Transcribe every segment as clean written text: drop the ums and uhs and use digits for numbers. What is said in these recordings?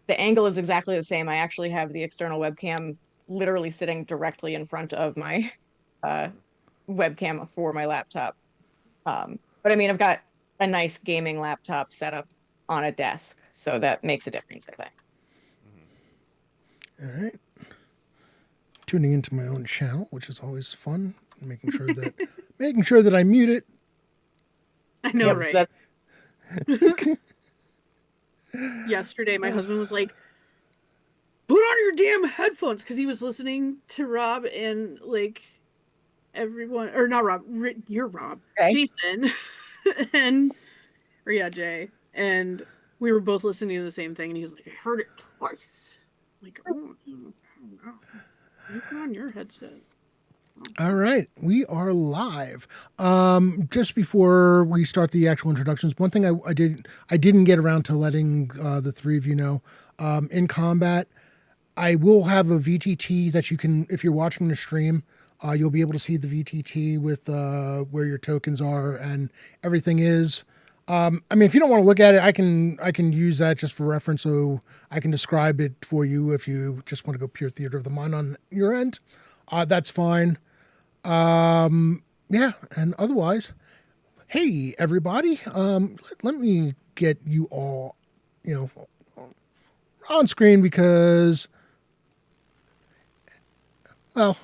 the angle is exactly the same. I actually have the external webcam literally sitting directly in front of my uh, webcam for my laptop. But I mean, I've got a nice gaming laptop set up on a desk, so that makes a difference, I think. All right. Tuning into my own channel, which is always fun. Making sure that I mute it I know, Yep, because right? that's Yesterday, my husband was like, "Put on your damn headphones," because he was listening to Rob and like everyone, or not Rob, you're Rob, okay. Jason, and or yeah, Jay, and we were both listening to the same thing, and he was like, "I heard it twice." I'm like, oh, no. You put on your headset. all right, we are live. Just before we start the actual introductions, one thing I didn't get around to letting the three of you know. In combat, I will have a VTT that you can, if you're watching the stream, you'll be able to see the VTT with where your tokens are and everything is. I mean, if you don't want to look at it, I can use that just for reference, so I can describe it for you. If you just want to go pure theater of the mind on your end, that's fine. Yeah, and otherwise, hey everybody, let me get you all, you know, on screen because, well,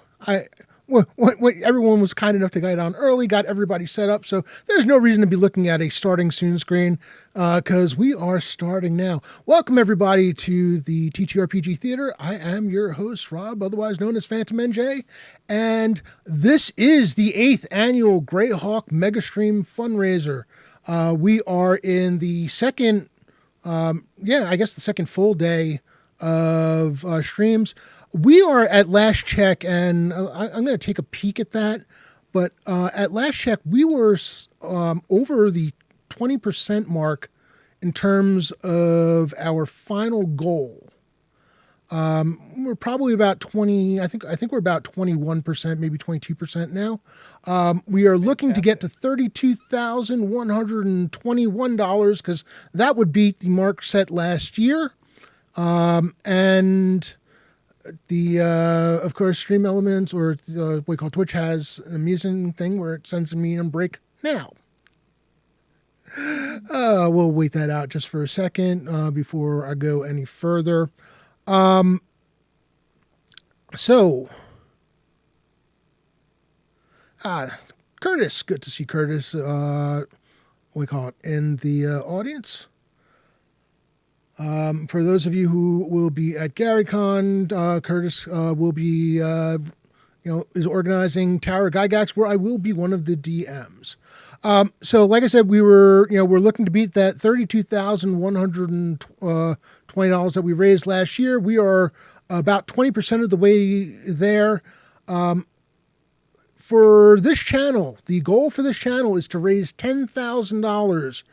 what everyone was kind enough to get on early, got everybody set up, so there's no reason to be looking at a starting soon screen because we are starting now. Welcome everybody to the TTRPG Theater. I am your host, Rob, otherwise known as Phantom NJ, and this is the 8th annual Greyhawk Megastream fundraiser. We are in the second, I guess the second full day of streams. We are at last check, and I'm going to take a peek at that. But at last check, we were over the 20% mark in terms of our final goal. We're probably about 20. I think we're about 21%, maybe 22% now. We are looking to get to $32,121 because that would beat the mark set last year. And the of course, Stream Elements or what we call Twitch has an amusing thing where it sends me a break now. We'll wait that out just for a second before I go any further. So, Curtis, good to see Curtis. What we call it in the audience. For those of you who will be at GaryCon, Curtis will be, is organizing Tower Gygax, where I will be one of the DMs. So, like I said, we're looking to beat that $32,120 that we raised last year. We are about 20% of the way there. For this channel, the goal for this channel is to raise $10,000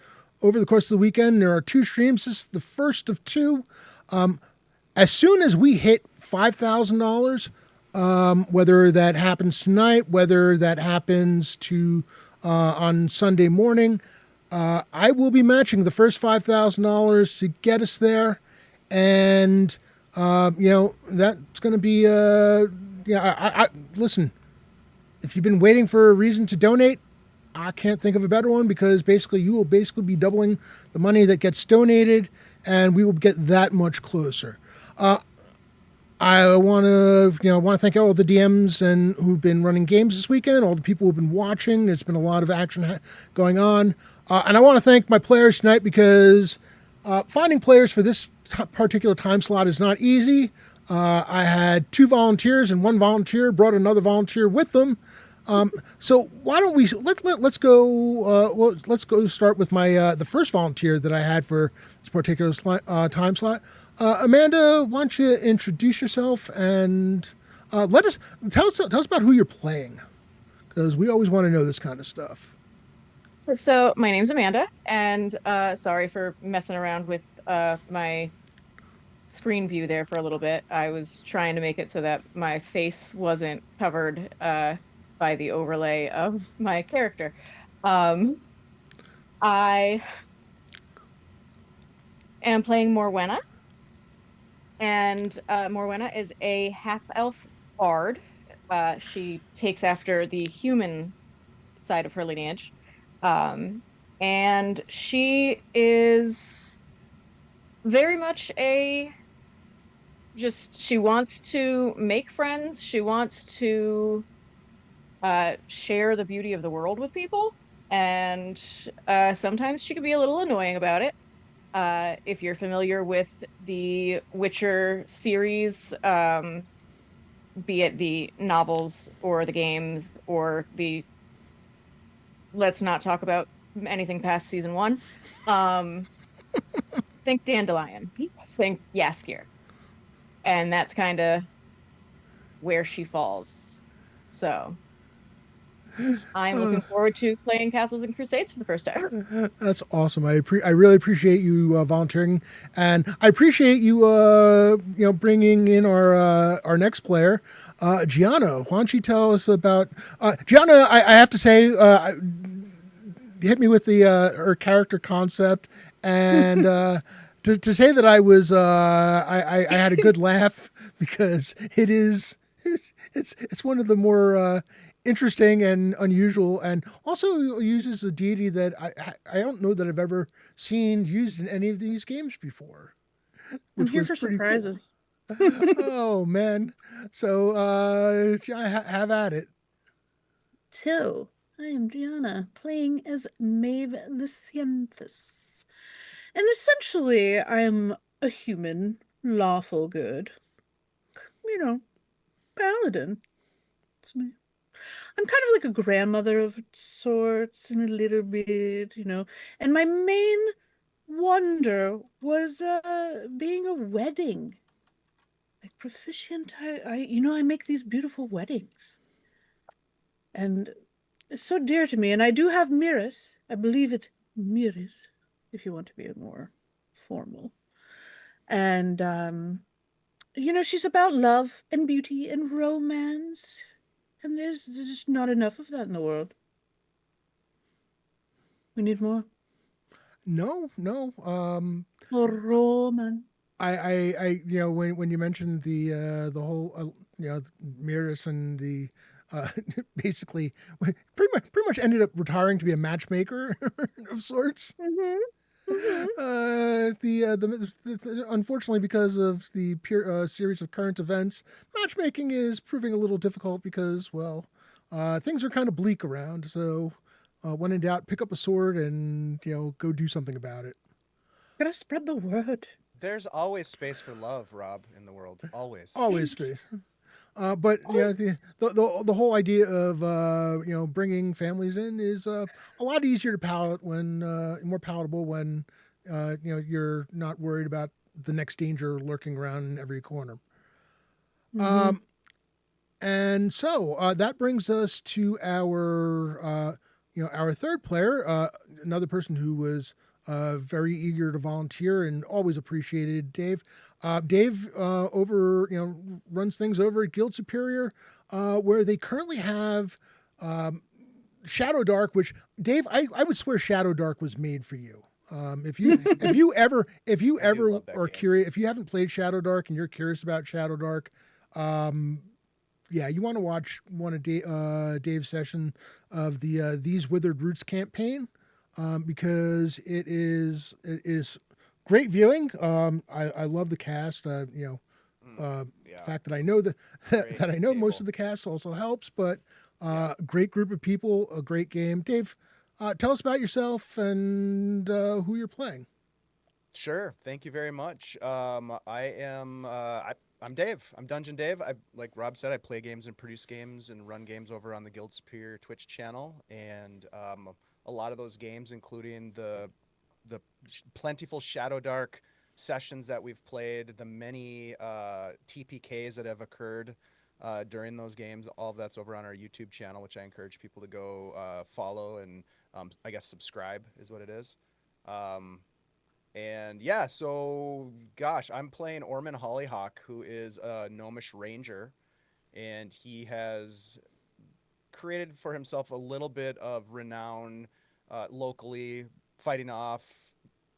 over the course of the weekend. There are two streams. This is the first of two. As soon as we hit $5,000, whether that happens tonight, whether that happens on Sunday morning, I will be matching the first $5,000 to get us there, and that's going to be listen. If you've been waiting for a reason to donate, I can't think of a better one because basically you will basically be doubling the money that gets donated, and we will get that much closer. I want to thank all the DMs and who've been running games this weekend, all the people who've been watching. There's been a lot of action going on, and I want to thank my players tonight because finding players for this particular time slot is not easy. I had two volunteers, and one volunteer brought another volunteer with them. So why don't we let's go let's go start with my the first volunteer that I had for this particular time slot. Amanda, why don't you introduce yourself and let us tell us about who you're playing, because we always want to know this kind of stuff. So my name's Amanda, and sorry for messing around with my screen view there for a little bit. I was trying to make it so that my face wasn't covered by the overlay of my character. Um, I am playing Morwenna. And Morwenna is a half elf bard. She takes after the human side of her lineage. Um, and she is very much a just, she wants to make friends. She wants to share the beauty of the world with people. And sometimes she can be a little annoying about it. If you're familiar with the Witcher series, be it the novels or the games or the let's not talk about anything past season one. Um, think Dandelion, think Yaskir, and that's kind of where she falls. So I'm looking forward to playing Castles and Crusades for the first time. That's awesome. I really appreciate you volunteering, and I appreciate you bringing in our next player, Gianna. Why don't you tell us about Gianna? I have to say, hit me with the her character concept, and to say that I had a good laugh because it is it's one of the more interesting and unusual, and also uses a deity that I don't know that I've ever seen used in any of these games before, I'm which here was for pretty cool. surprises. Oh man, so have at it. So, I am Gianna, playing as Maeve Lysanthes. And essentially, I am a human, lawful good, you know, paladin. It's me. I'm kind of like a grandmother of sorts in a little bit. And my main wonder was being a wedding. Like proficient, I make these beautiful weddings. And it's so dear to me. And I do have Miris. I believe it's Miris, if you want to be more formal. And she's about love and beauty and romance. And there's just not enough of that in the world. We need more. No, no. More romance. When you mentioned the whole Miris and the uh, basically pretty much ended up retiring to be a matchmaker of sorts. Mm-hmm. Mm-hmm. Unfortunately, because of the series of current events, matchmaking is proving a little difficult because, well, things are kind of bleak around. So, when in doubt, pick up a sword and go do something about it. Gotta spread the word. There's always space for love, Rob, in the world. Always. Always Thank you. space. But Oh, the whole idea of bringing families in is a lot easier to palate when more palatable when you're not worried about the next danger lurking around in every corner. mm-hmm. And so that brings us to our third player, another person who was very eager to volunteer and always appreciated Dave. Dave over runs things over at Guild Superior, where they currently have Shadow Dark, which Dave, I would swear Shadow Dark was made for you. If you I do ever love that are game. curious, if you haven't played Shadow Dark and you're curious about Shadow Dark, yeah, you want to watch one of Dave's session of the These Withered Roots campaign, because it is great viewing. I love the cast. Mm, The yeah. fact that I know Great that I know most table. of the cast also helps, but Yeah. great group of people, a great game. Dave, tell us about yourself and who you're playing. Sure. Thank you very much. I'm Dave. I'm Dungeon Dave. I like Rob said, I play games and produce games and run games over on the Guild Superior Twitch channel, and a lot of those games, including the plentiful Shadow Dark sessions that we've played, the many TPKs that have occurred during those games. All of that's over on our YouTube channel, which I encourage people to go follow and I guess subscribe is what it is. Um, and yeah, so gosh, I'm playing Orman Hollyhock, who is a gnomish ranger, and he has created for himself a little bit of renown locally, fighting off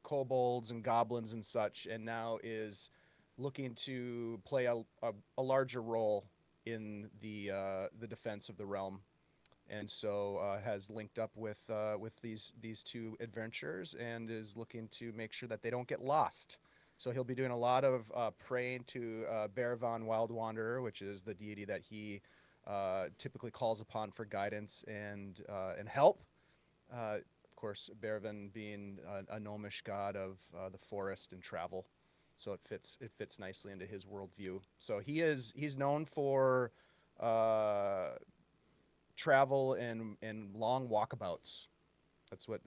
kobolds and goblins and such, and now is looking to play a larger role in the defense of the realm, and so has linked up with these two adventurers and is looking to make sure that they don't get lost. So he'll be doing a lot of praying to Bearvan Wild Wanderer, which is the deity that he typically calls upon for guidance and help. Of course, Bearvan being a gnomish god of the forest and travel, so it fits nicely into his worldview. So he's known for travel and long walkabouts. That's what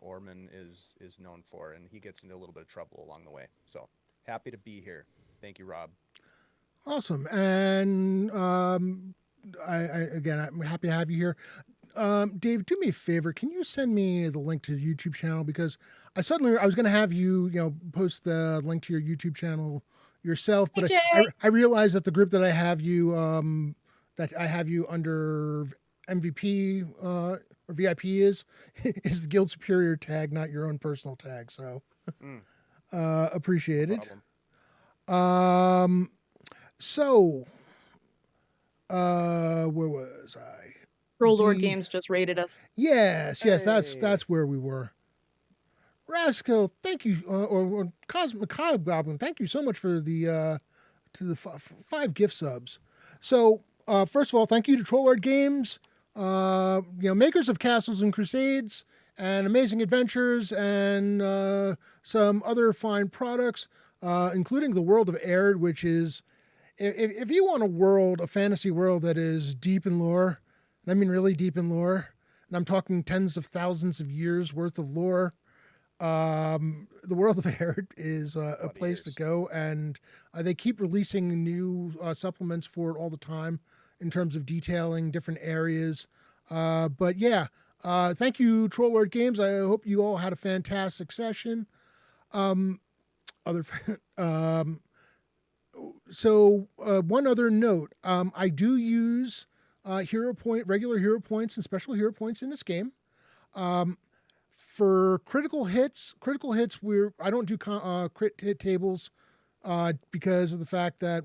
Orman is known for, and he gets into a little bit of trouble along the way. So happy to be here. Thank you, Rob. Awesome. And I'm happy to have you here. Dave, do me a favor. Can you send me the link to the YouTube channel? Because I was going to have you, post the link to your YouTube channel yourself, Hey, but Jay. I realized that the group that I have you, under MVP or VIP is the Guild Superior tag, not your own personal tag. So appreciated. So where was I? Troll Lord Games just rated us. Yes, Hey. that's where we were. Rascal, thank you, or Cosmic Goblin, thank you so much for the five gift subs. So first of all, thank you to Troll Lord Games, makers of Castles and Crusades and Amazing Adventures and some other fine products, including the World of Aird, which is, if you want a fantasy world that is deep in lore, and I mean really deep in lore, and I'm talking tens of thousands of years worth of lore, the World of Aird is a place to go, and they keep releasing new supplements for it all the time in terms of detailing different areas. But yeah, thank you, Troll Lord Games. I hope you all had a fantastic session. So one other note, I do use regular hero points and special hero points in this game. For critical hits, I don't do crit hit tables because of the fact that,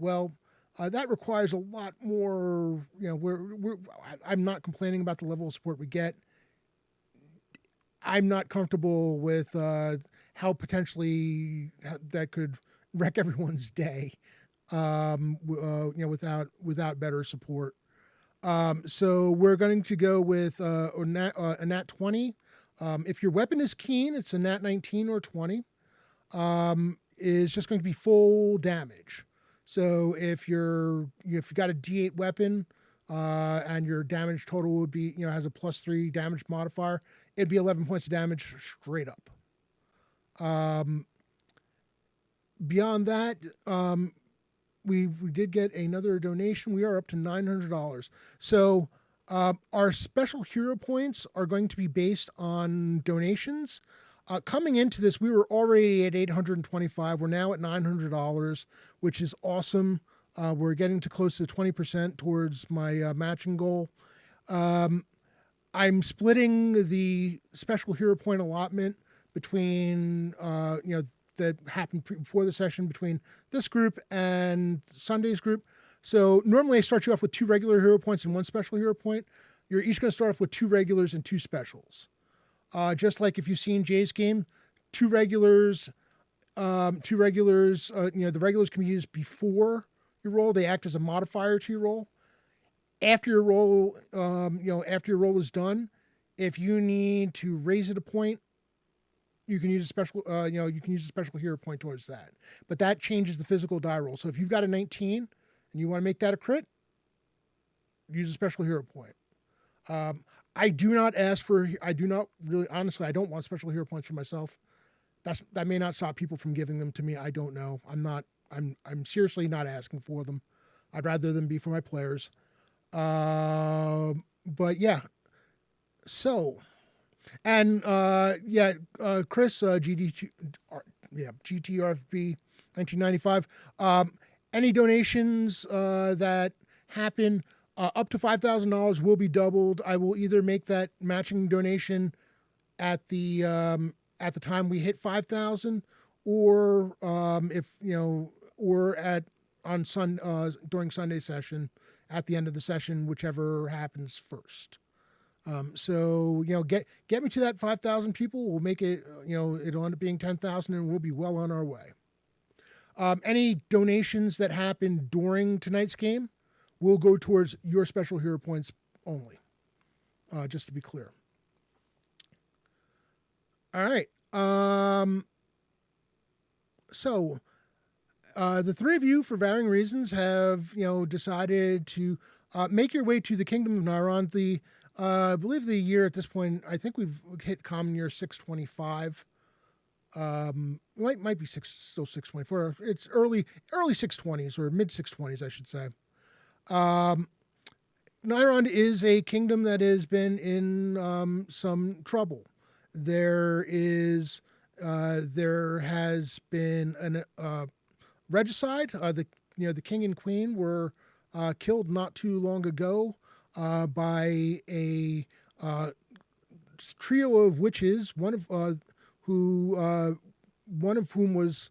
that requires a lot more. I'm not complaining about the level of support we get. I'm not comfortable with how potentially that could wreck everyone's day. Without better support. So we're going to go with a nat 20. If your weapon is keen, it's a nat 19 or 20. Is just going to be full damage. So if you got a D8 weapon, and your damage total would be, has a +3 damage modifier, it'd be 11 points of damage straight up. Beyond that, we did get another donation. We are up to $900. So our special hero points are going to be based on donations. Coming into this, we were already at $825. We're now at $900, which is awesome. We're getting to close to 20% towards my matching goal. I'm splitting the special hero point allotment between, that happened before the session between this group and Sunday's group. So normally I start you off with 2 regular hero points and 1 special hero point. You're each going to start off with 2 regulars and 2 specials. Just like if you've seen Jay's game, 2 regulars, the regulars can be used before your roll. They act as a modifier to your roll. After your roll, is done, if you need to raise it a point, you can use a special hero point towards that. But that changes the physical die roll. So if you've got a 19 and you want to make that a crit, use a special hero point. I do not want special hero points for myself. That may not stop people from giving them to me. I don't know. I'm seriously not asking for them. I'd rather them be for my players. But yeah. So, and Chris, GTRFB 1995. Any donations that happen up to $5,000 will be doubled. I will either make that matching donation at the time we hit 5,000, or if or during Sunday session at the end of the session, whichever happens first. So get me to that 5,000 people. We'll make it. It'll end up being 10,000, and we'll be well on our way. Any donations that happen during tonight's game will go towards your special hero points only. Just to be clear. All right. So the three of you, for varying reasons, have decided to make your way to the Kingdom of Nairon. I believe the year at this point, I think we've hit common year 625. Might be still 624. It's early 620s or mid 620s, I should say. Nairon is a kingdom that has been in some trouble. There has been a regicide. The king and queen were killed not too long ago by a trio of witches. One of whom was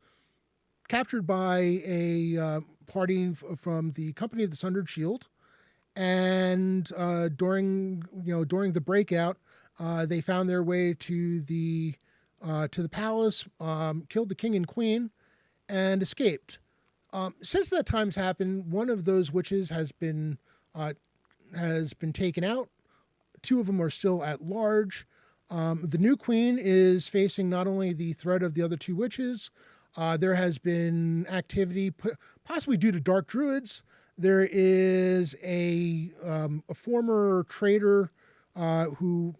captured by a party from the Company of the Sundered Shield, and during the breakout, they found their way to the palace, killed the king and queen, and escaped. Since that time's happened, one of those witches has been taken out. Two of them are still at large. The new queen is facing not only the threat of the other two witches. There has been activity, possibly due to dark druids. There is a former trader who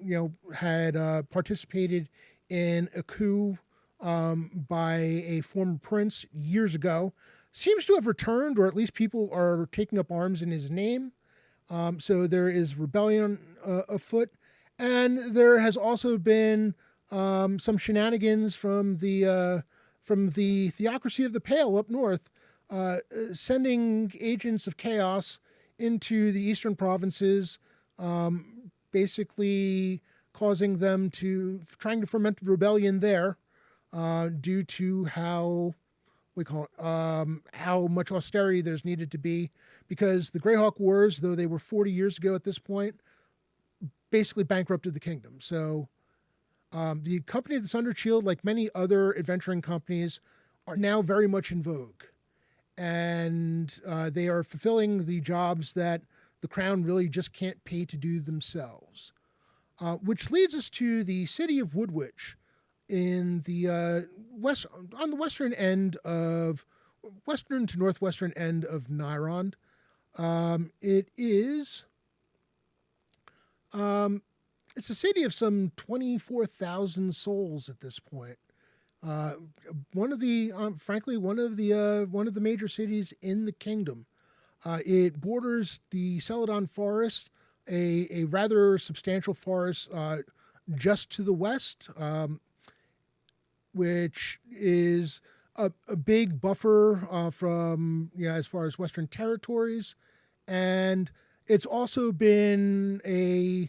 had participated in a coup by a former prince years ago. Seems to have returned, or at least people are taking up arms in his name. So there is rebellion afoot. And there has also been some shenanigans from the Theocracy of the Pale up north, sending agents of chaos into the eastern provinces, basically causing them trying to foment rebellion there, due to how much austerity there's needed to be, because the Greyhawk Wars, though they were 40 years ago at this point, basically bankrupted the kingdom. So the Company of the Sundered Shield, like many other adventuring companies, are now very much in vogue. And they are fulfilling the jobs that the crown really just can't pay to do themselves. Which leads us to the city of Woodwitch in the on the western to northwestern end of Nairon. It is... it's a city of some 24,000 souls at this point. One of the major cities in the kingdom. It borders the Celadon Forest, a rather substantial forest just to the west, which is a big buffer from as far as Western territories, and it's also been been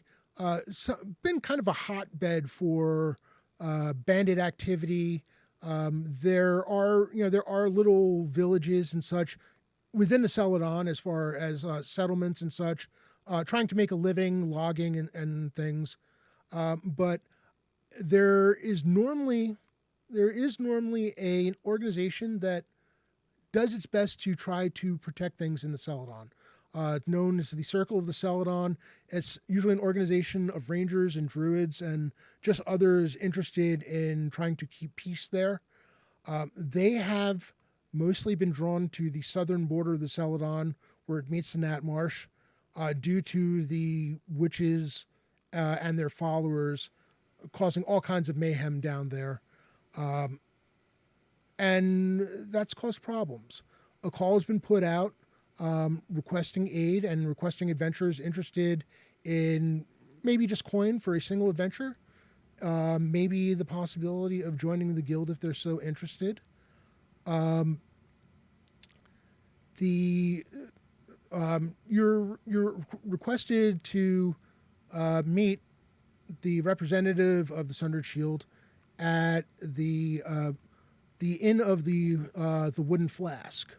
kind of a hotbed for bandit activity. There are little villages and such within the Celadon as far as settlements and such, trying to make a living, logging and things. But there is normally an organization that does its best to try to protect things in the Celadon. Known as the Circle of the Celadon. It's usually an organization of rangers and druids and just others interested in trying to keep peace there. They have mostly been drawn to the southern border of the Celadon, where it meets the Nat Marsh, due to the witches and their followers causing all kinds of mayhem down there. And that's caused problems. A call has been put out requesting aid and requesting adventurers interested in maybe just coin for a single adventure, maybe the possibility of joining the guild if they're so interested. You're requested to meet the representative of the Sundered Shield at the inn of the Wooden Flask.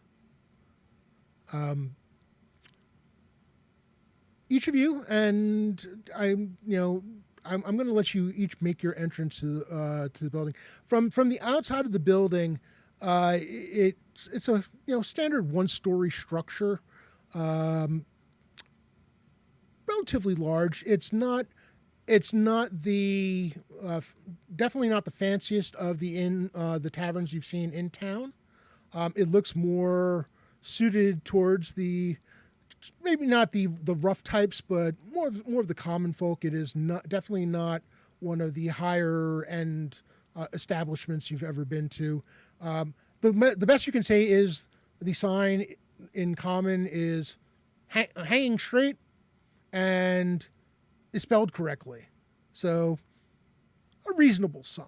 Each of you, and I'm going to let you each make your entrance to the building. From the outside of the building, it's a standard 1-story structure, relatively large. It's not the definitely not the fanciest of the taverns you've seen in town. It looks more suited towards the maybe not the rough types, but more of the common folk. It is definitely not one of the higher end establishments you've ever been to. The best you can say is the sign in common is hanging straight and is spelled correctly, so a reasonable sign.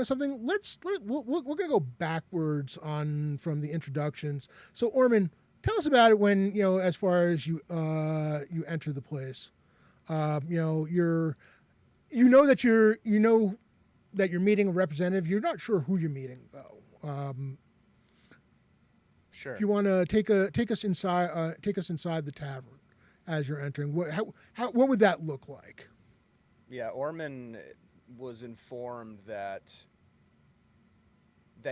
Something. We're gonna go backwards on from the introductions. So Orman, tell us about it when as far as you enter the place. You're that you're meeting a representative. You're not sure who you're meeting though. Sure. If you want to take us inside the tavern as you're entering, what would that look like? Yeah, Orman was informed that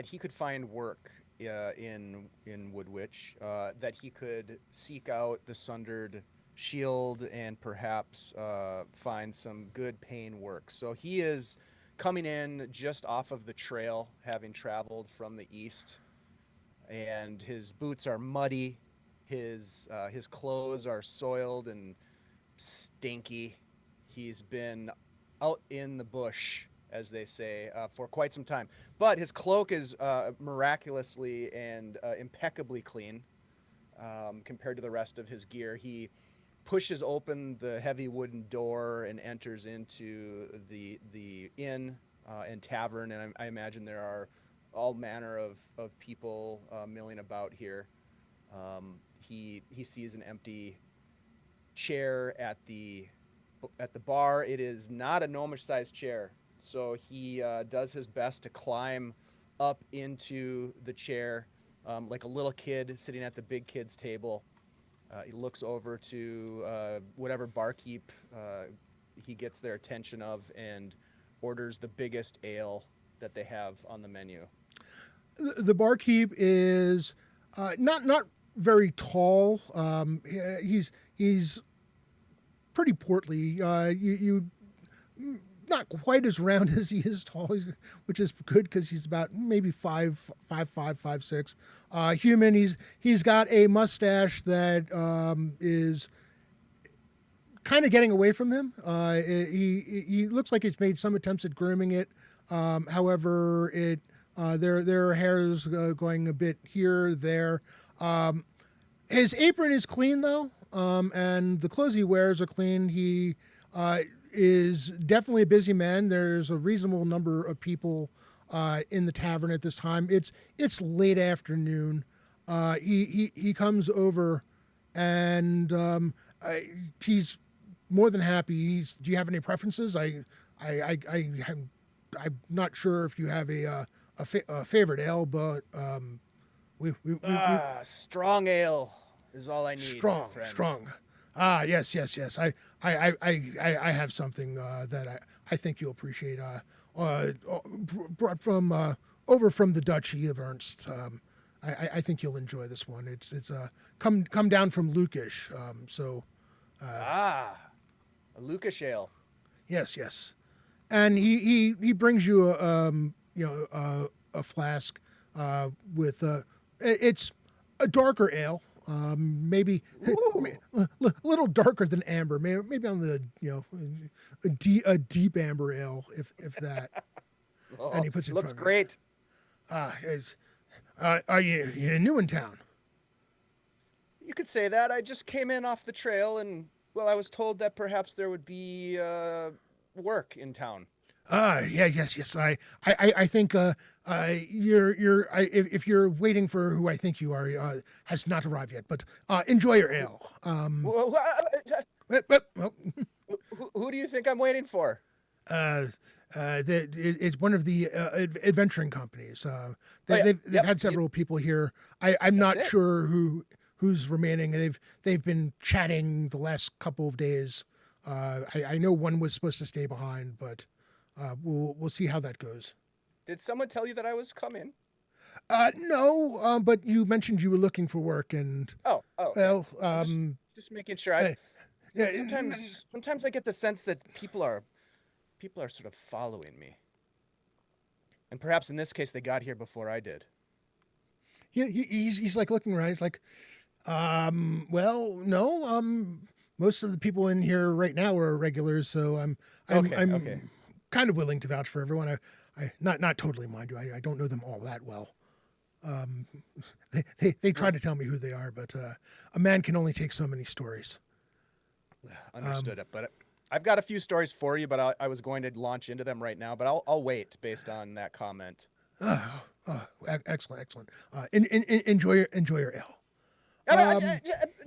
he could find work in Woodwitch, that he could seek out the Sundered Shield and perhaps find some good paying work. So he is coming in just off of the trail, having traveled from the east, and his boots are muddy, his clothes are soiled and stinky. He's been out in the bush, as they say, for quite some time. But his cloak is miraculously and impeccably clean compared to the rest of his gear. He pushes open the heavy wooden door and enters into the inn and tavern, and I imagine there are all manner of people milling about here. He sees an empty chair at the bar. It is not a gnomish-sized chair, so he does his best to climb up into the chair like a little kid sitting at the big kid's table. He looks over to whatever barkeep he gets their attention of and orders the biggest ale that they have on the menu. The barkeep is not very tall. He's pretty portly. You not quite as round as he is tall, which is good because he's about maybe 5'6". Human. He's got a mustache that is kind of getting away from him. He looks like he's made some attempts at grooming it. However, there are hairs going a bit here, there. His apron is clean though, and the clothes he wears are clean. He is definitely a busy man. There's a reasonable number of people in the tavern at this time. It's late afternoon. He comes over, and he's more than happy. Do you have any preferences? I'm not sure if you have a favorite ale, but we strong ale is all I need. Strong. Ah, yes. I have something that I think you'll appreciate. Brought from over from the Duchy of Ernst. I think you'll enjoy this one. It's come down from Lukish. A Lukish ale. Yes. And he brings you a flask with it's a darker ale. Maybe a little darker than amber, maybe on the a deep amber ale, if that. And he puts it in looks front of great. Are you new in town? You could say that. I just came in off the trail, and I was told that perhaps there would be work in town. Yes. I think if you're waiting for who I think you are, has not arrived yet. But enjoy your ale. Who do you think I'm waiting for? It's one of the adventuring companies. Oh yeah, They've yep, had several people here. I'm that's not it. sure who's remaining. They've been chatting the last couple of days. I know one was supposed to stay behind, but we'll see how that goes. Did someone tell you that I was coming? No, but you mentioned you were looking for work, and Oh, okay. well, I'm just making sure. uh, yeah, Sometimes I get the sense that people are sort of following me, and perhaps in this case they got here before I did. he's like looking around. He's like, well, no, most of the people in here right now are regulars, so Okay. I'm kind of willing to vouch for everyone. I not totally, mind you. I don't know them all that well. Um, they try to tell me who they are, but a man can only take so many stories. Understood it, but I've got a few stories for you, but I was going to launch into them right now, but I'll wait based on that comment. Excellent, excellent. Enjoy your ale. Uh,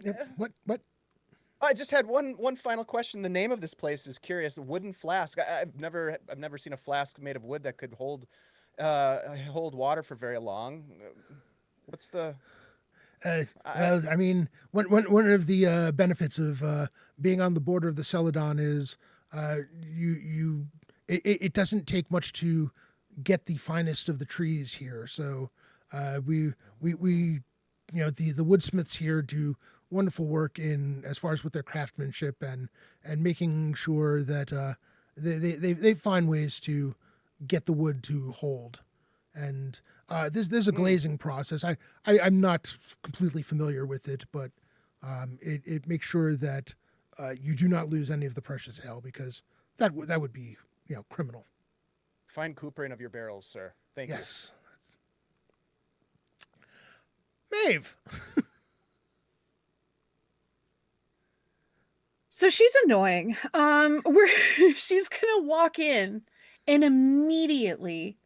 Yep. What? I just had one final question. The name of this place is curious. Wooden flask. I've never seen a flask made of wood that could hold water for very long. What's the I I mean, one of the benefits of being on the border of the Celadon is it doesn't take much to get the finest of the trees here. So we the woodsmiths here do wonderful work in as far as with their craftsmanship and making sure that they find ways to get the wood to hold. And there's a glazing process. I'm not completely familiar with it, but it makes sure that you do not lose any of the precious ale, because that would be criminal. fine coopering of your barrels, sir. Thank you. Yes, Maeve. So she's annoying. We're she's gonna walk in and immediately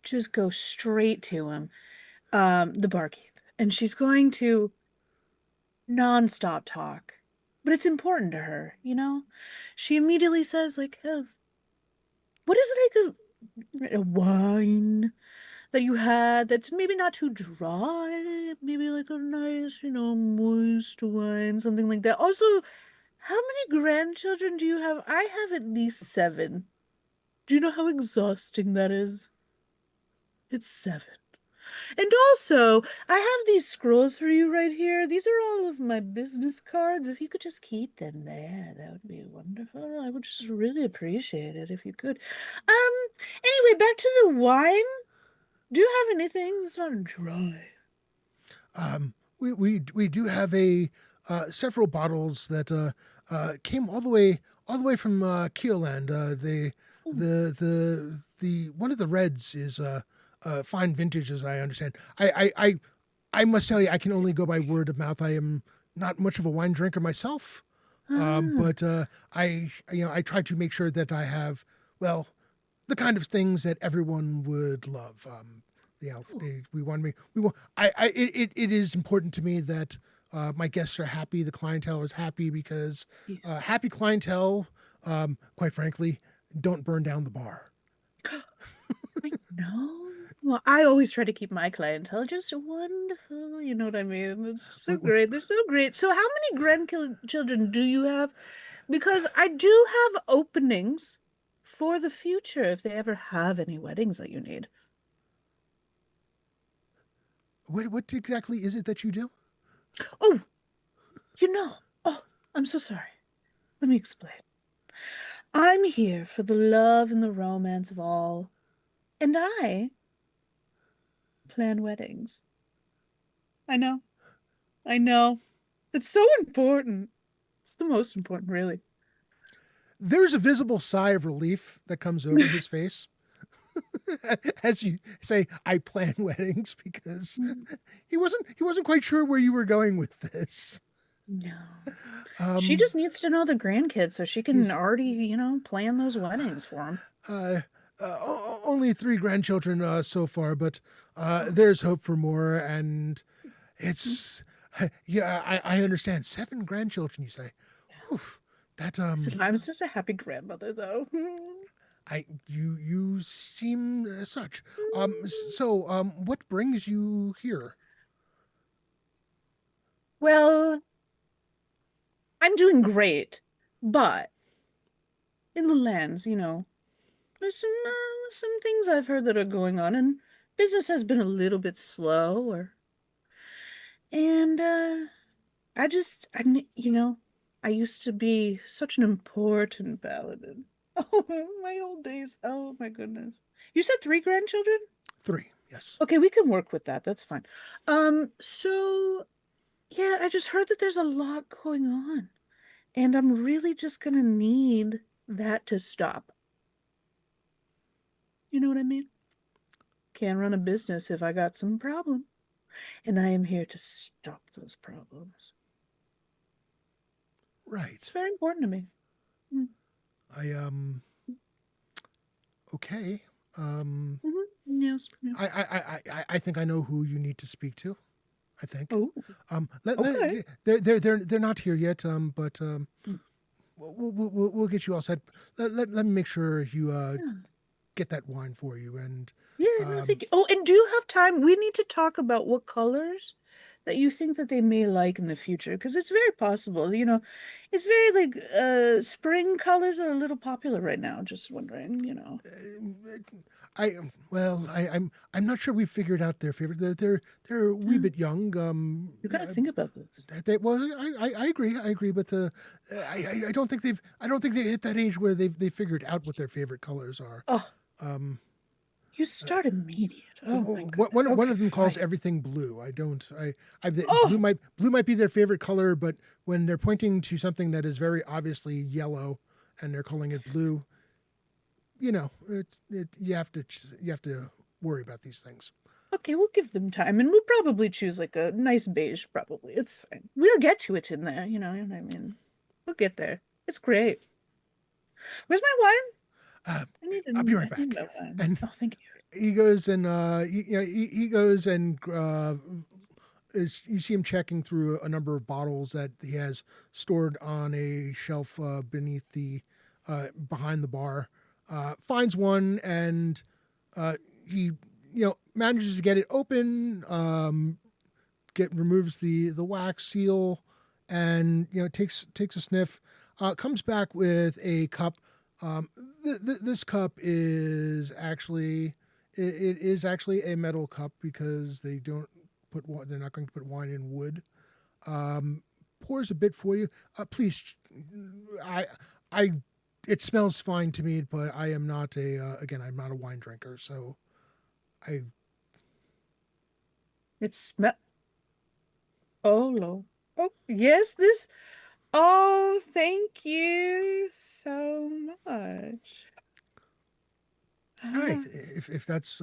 just go straight to him, the barkeep, and she's going to nonstop talk. But it's important to her, you know? She immediately says, like, what is it, like a wine that you had that's maybe not too dry, maybe like a nice, moist wine, something like that. Also, how many grandchildren do you have? I have at least 7. Do you know how exhausting that is? It's 7. And also, I have these scrolls for you right here. These are all of my business cards. If you could just keep them there, that would be wonderful. I would just really appreciate it if you could. Anyway, back to the wine. Do you have anything that's not dry? We do have a several bottles that came all the way from Keeland. The one of the reds is fine vintage, as I understand. I must tell you, I can only go by word of mouth. I am not much of a wine drinker myself, but I try to make sure that I have, well, the kind of things that everyone would love. We want me. We want. It is important to me that my guests are happy. The clientele is happy, because Yeah. happy clientele, quite frankly, don't burn down the bar. I know. Well, I always try to keep my clientele just wonderful. You know what I mean? It's so We- we- great. They're so great. So, how many grandchildren do you have? Because I do have openings for the future if they ever have any weddings that you need. What exactly is it that you do? Oh, oh, I'm so sorry. Let me explain. I'm here for the love and the romance of all, and I plan weddings. I know. I know. It's so important. It's the most important, really. There's a visible sigh of relief that comes over his face as you say, "I plan weddings," because he wasn't quite sure where you were going with this. No. She Um, just needs to know the grandkids so she can he's already, plan those weddings for them. uh, only 3 grandchildren so far, but there's hope for more, and it's yeah, I understand. 7 grandchildren, you say? Oof, that So I'm such a happy grandmother, though. You seem such. What brings you here? Well, I'm doing great, but in the lands, there's some things I've heard that are going on, and business has been a little bit slow, and I used to be such an important paladin. Oh, my old days. Oh my goodness. You said three grandchildren? 3, yes. Okay, we can work with that. That's fine. So yeah, I just heard that there's a lot going on, and I'm really just gonna need that to stop. You know what I mean? Can't run a business if I got some problem, and I am here to stop those problems. It's Right. very important to me. Mm. I okay. Um, Yes. Yeah. I think I know who you need to speak to. I think. Oh, okay. They're not here yet. But Mm. we'll get you all set. Let me make sure you Yeah. get that wine for you. And Yeah, no, um, thank you. Oh, and do you have time? We need to talk about what colors that you think that they may like in the future, because it's very possible, it's very like spring colors are a little popular right now. Just wondering. I'm not sure we've figured out their favorite. They're a wee Yeah, bit young. you gotta think about this. I agree. I agree, but I don't think they hit that age where they figured out what their favorite colors are. Oh, Um, you start immediate. Oh my goodness. one Okay, of them calls fine. everything blue. I don't. Oh, Blue might be their favorite color, but when they're pointing to something that is very obviously yellow and they're calling it blue, you have to worry about these things. okay, we'll give them time, and we'll probably choose like a nice beige. Probably, it's fine. We'll get to it in there. You know what I mean? We'll get there. It's great. Where's my wine? Uh, I I'll be right need back. my wine. And Oh, thank you. he goes and he goes and is you see him checking through a number of bottles that he has stored on a shelf beneath the behind the bar. Finds one and he manages to get it open. Get removes the wax seal and takes a sniff. Comes back with a cup. Um, this cup is actually it is actually a metal cup because they're not going to put wine in wood. Pours a bit for you. Please, I I it smells fine to me, but I am not I'm not a wine drinker, so I It's smell. Oh, Lord. Oh, yes, this. Oh, thank you so much. all right. Ah, If that's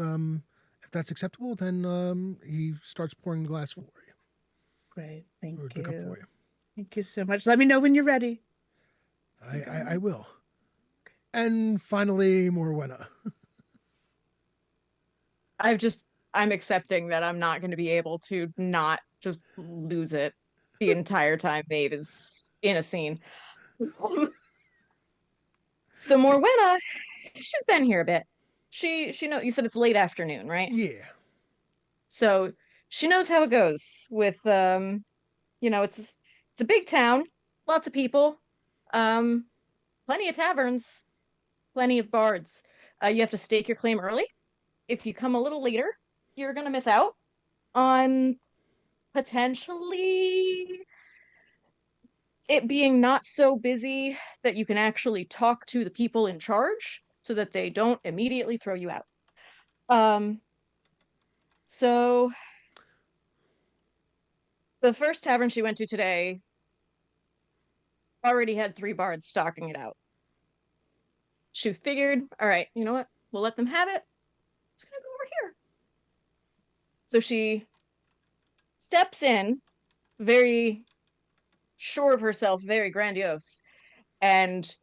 acceptable, then he starts pouring the glass for you great. or Thank the cup for you. you. Thank you so much. Let me know when you're ready. I will. And finally, Morwenna. I've just I'm accepting that I'm not going to be able to not just lose it the entire time Maeve is in a scene. So Morwenna, she's been here a bit. She know you said it's late afternoon, right? Yeah. So she knows how it goes with it's a big town, lots of people, um, plenty of taverns, plenty of bards. You have to stake your claim early. If you come a little later, you're gonna miss out on potentially it being not so busy that you can actually talk to the people in charge so that they don't immediately throw you out. Um, so the first tavern she went to today already had 3 bards stocking it out. She figured, all right, you know what? We'll let them have it. It's gonna go over here. So she steps in, very sure of herself, very grandiose, and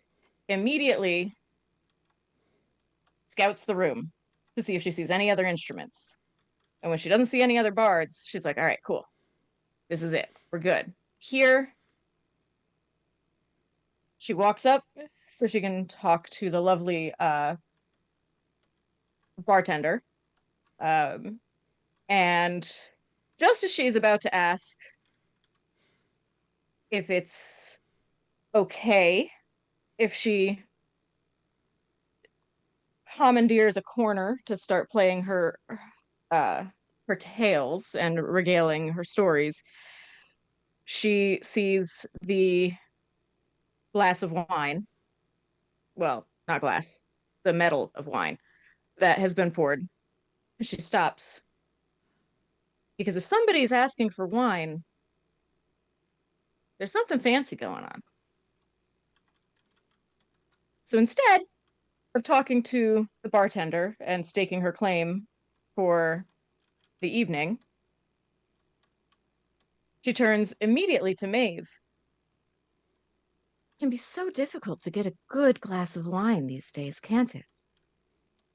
immediately scouts the room to see if she sees any other instruments. And when she doesn't see any other bards, she's like, all right, cool. This is it. We're good. Here, she walks up so she can talk to the lovely bartender. Um, and just as she's about to ask if it's okay if she commandeers a corner to start playing uh her tales and regaling her stories, she sees the glass of wine, well, not glass, the medal of wine that has been poured. She stops because if somebody's asking for wine, there's something fancy going on. So instead of talking to the bartender and staking her claim for the evening, she turns immediately to Maeve. It can be so difficult to get a good glass of wine these days, can't it?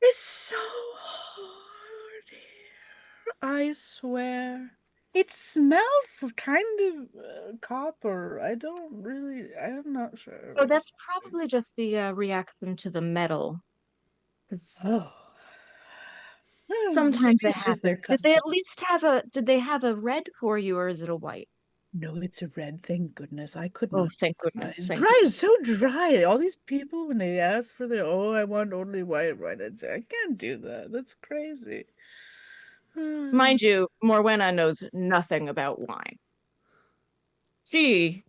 It's so hard here. I swear. It smells kind of copper. I'm not sure. Oh, that's probably just the reaction to the metal. Because Oh. Maybe sometimes it it's just their happens. Did they custom. at least have a red for you, or is it a white? No, it's a red. Thank goodness. I could Oh, not. thank goodness. It's Thank dry. It's goodness. so dry. All these people, when they ask for their, oh, I want only white wine, I'd say, I can't do that. That's crazy. Mind you, Morwenna knows nothing about wine. She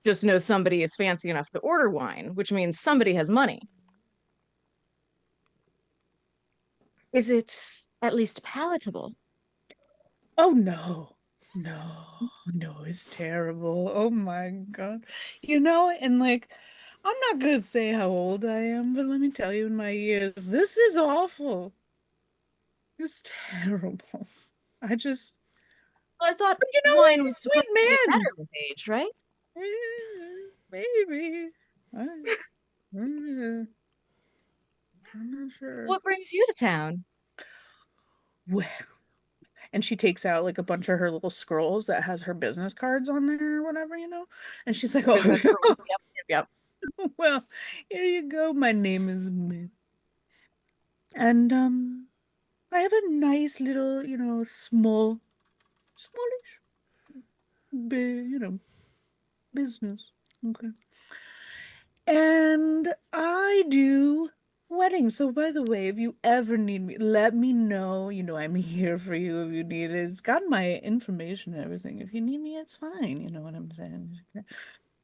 just knows somebody is fancy enough to order wine, which means somebody has money. Is it at least palatable? Oh no. No. No, it's terrible. Oh my God. And like I'm not gonna say how old I am, but let me tell you in my years, this is awful. It's terrible. I just Well, I thought but wine was he's a supposed to get sweet better man. with age, right? Maybe. I'm not sure. What brings you to town? Well, and she takes out like a bunch of her little scrolls that has her business cards on there or whatever. And she's like, "Oh, Business rules. Yep, yep, well, here you go. My name is Mint. And I have a nice little, smallish, business. Okay. And I do weddings. So by the way, if you ever need me, let me know. I'm here for you if you need it. It's got my information and everything. If you need me, it's fine. You know what I'm saying?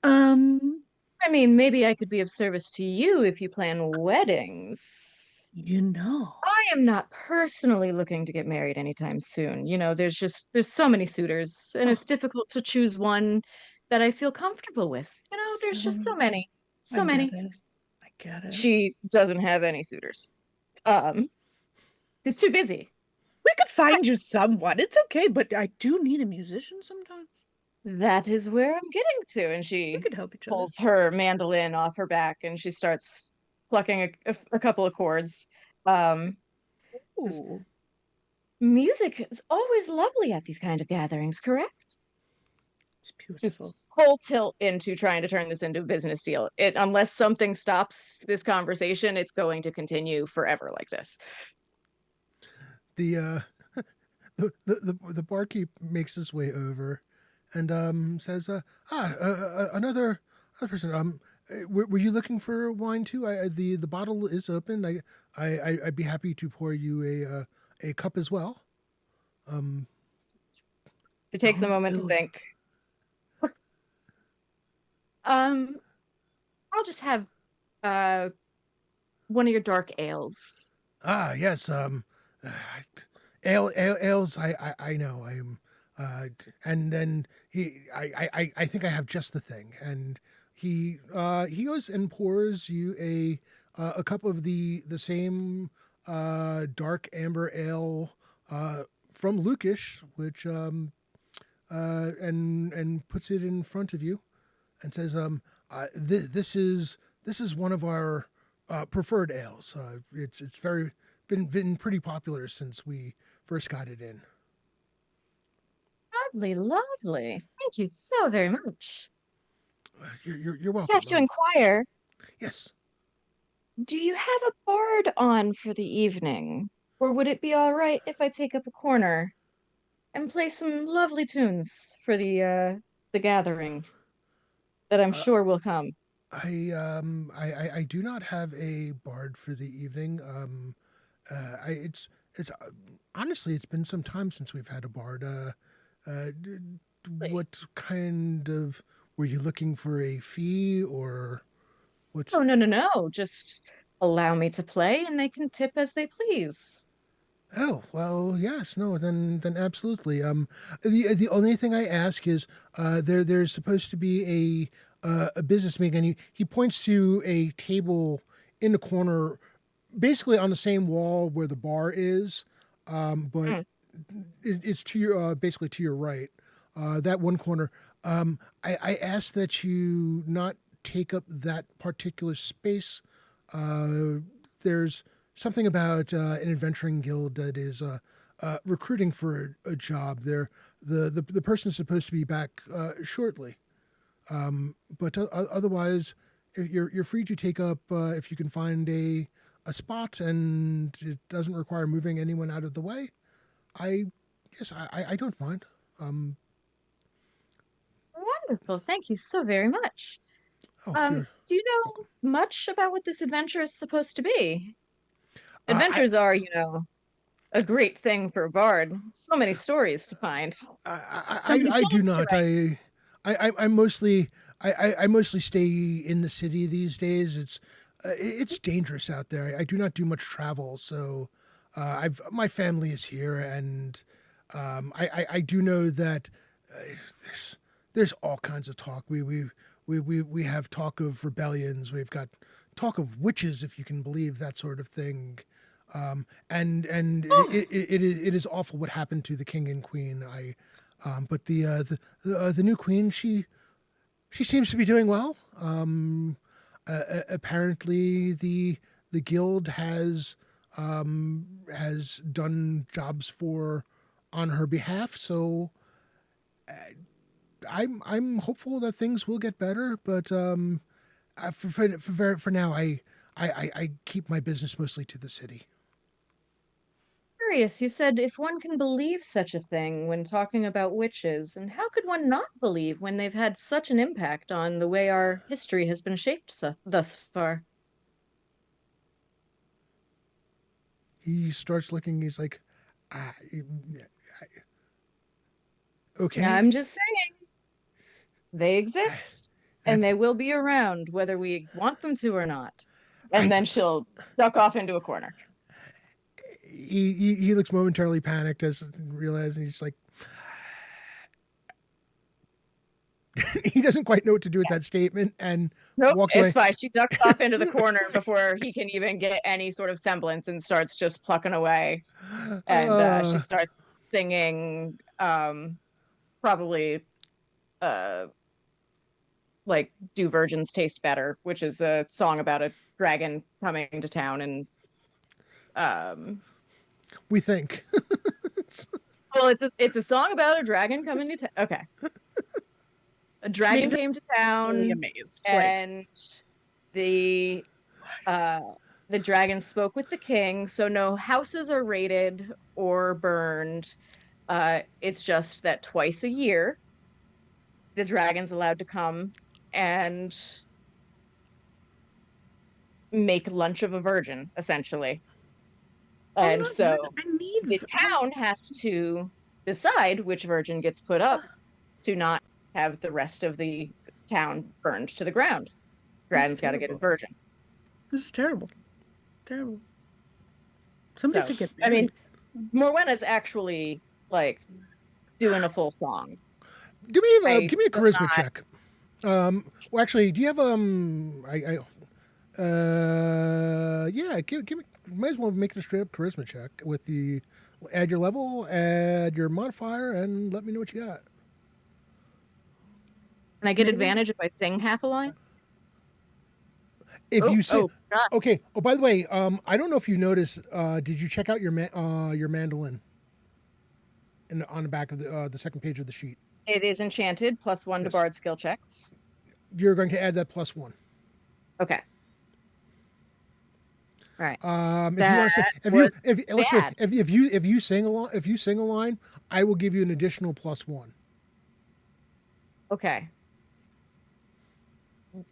Um, I mean, maybe I could be of service to you if you plan weddings. you know. I am not personally looking to get married anytime soon. There's so many suitors, and Oh, it's difficult to choose one that I feel comfortable with. There's just so so many. I So get many. it. I get it. She doesn't have any suitors. Um, she's too busy. We could find you someone. It's okay, but I do need a musician sometimes. That is where I'm getting to. And We she could help each other. pulls her mandolin off her back and she starts plucking a couple of chords. Um, 'Cause Ooh, music is always lovely at these kind of gatherings, correct? it's beautiful. Just full tilt into trying to turn this into a business deal. Unless something stops this conversation, it's going to continue forever like this. The the barkeep makes his way over, and says, another person. Were you looking for wine too? The bottle is open. I'd be happy to pour you a cup as well. It takes a Oh, moment to really? think. Um, I'll just have uh one of your dark ales. Ah, yes. Uh, ales. I know. And then I think I have just the thing. And he goes and pours you a cup of the same dark amber ale from Lukish, which and puts it in front of you and says, this is one of our preferred ales. It's very been pretty popular since we first got it in. Lovely, lovely. Thank you so very much. You're Just have welcome. to inquire, Yes. Do you have a bard on for the evening? Or would it be all right if I take up a corner and play some lovely tunes for the gathering that I'm Uh, sure will come? I do not have a bard for the evening. It's honestly it's been some time since we've had a bard. Uh, d- what kind of were you looking for a fee or what's? Oh, no, no, no. Just allow me to play and they can tip as they please. Oh well, yes, no, then absolutely. The only thing I ask is, there's supposed to be a business meeting, and he points to a table in the corner, basically on the same wall where the bar is, but Mm. it's to your basically to your right, that one corner. I ask that you not take up that particular space. There's something about an adventuring guild that is recruiting for a job. The person is supposed to be back shortly, but otherwise, if you're free to take up if you can find a spot and it doesn't require moving anyone out of the way. I yes, I don't mind. Um, Wonderful. Thank you so very much. oh, you're Do you know much about what this adventure is supposed to be? I, Adventures are, a great thing for a bard. So many stories to find, so many I do songs to not. write. I mostly I mostly stay in the city these days. It's dangerous out there. I do not do much travel, so I've my family is here, and I do know that there's there's all kinds of talk. We have talk of rebellions. We've got talk of witches, if you can believe that sort of thing. And Oh, it is awful what happened to the king and queen. But the new queen, she seems to be doing well. Apparently the guild has done jobs for on her behalf. So I'm hopeful that things will get better. But for now, I keep my business mostly to the city. curious. You said if one can believe such a thing when talking about witches, and how could one not believe when they've had such an impact on the way our history has been shaped thus far? He starts looking. He's like, ah, I'm okay, just saying, they exist, and that's they will be around whether we want them to or not. And I. then she'll duck off into a corner. He looks momentarily panicked as realizing he's like he doesn't quite know what to do with that statement and Nope, walks it's away. fine. She ducks off into the corner before he can even get any sort of semblance and starts just plucking away. And she Uh, starts singing, probably uh, like "Do Virgins Taste Better," which is a song about a dragon coming to town. And um, we think. well, it's a song about a dragon coming to town. Okay, a dragon Maybe came to really town, amazed. Like, and the uh the dragon spoke with the king, so no houses are raided or burned. It's just that twice a year the dragon's allowed to come and make lunch of a virgin, essentially. oh And my god, so I need. the town has to decide which virgin gets put up to not have the rest of the town burned to the ground. This is Dragon's got to get a terrible. virgin. This is terrible. Terrible. Somebody So, could get I mean, married. Morwena's actually like doing a full song. I Give me a will charisma not. check. Well, actually, do you have yeah, give me. Might as well make it a straight up charisma check with the add your level, add your modifier, and let me know what you got. Can I get Negative. advantage if I sing half a line? If Oh, you say oh, God. okay. Oh, by the way, I don't know if you noticed. Did you check out your mandolin on the back of the second page of the sheet? It is enchanted, +1 to Yes, bard skill checks. you're going to add that +1. Okay. Right. If you want to say, That was let's wait, bad. if you sing a line, I will give you an additional +1. Okay.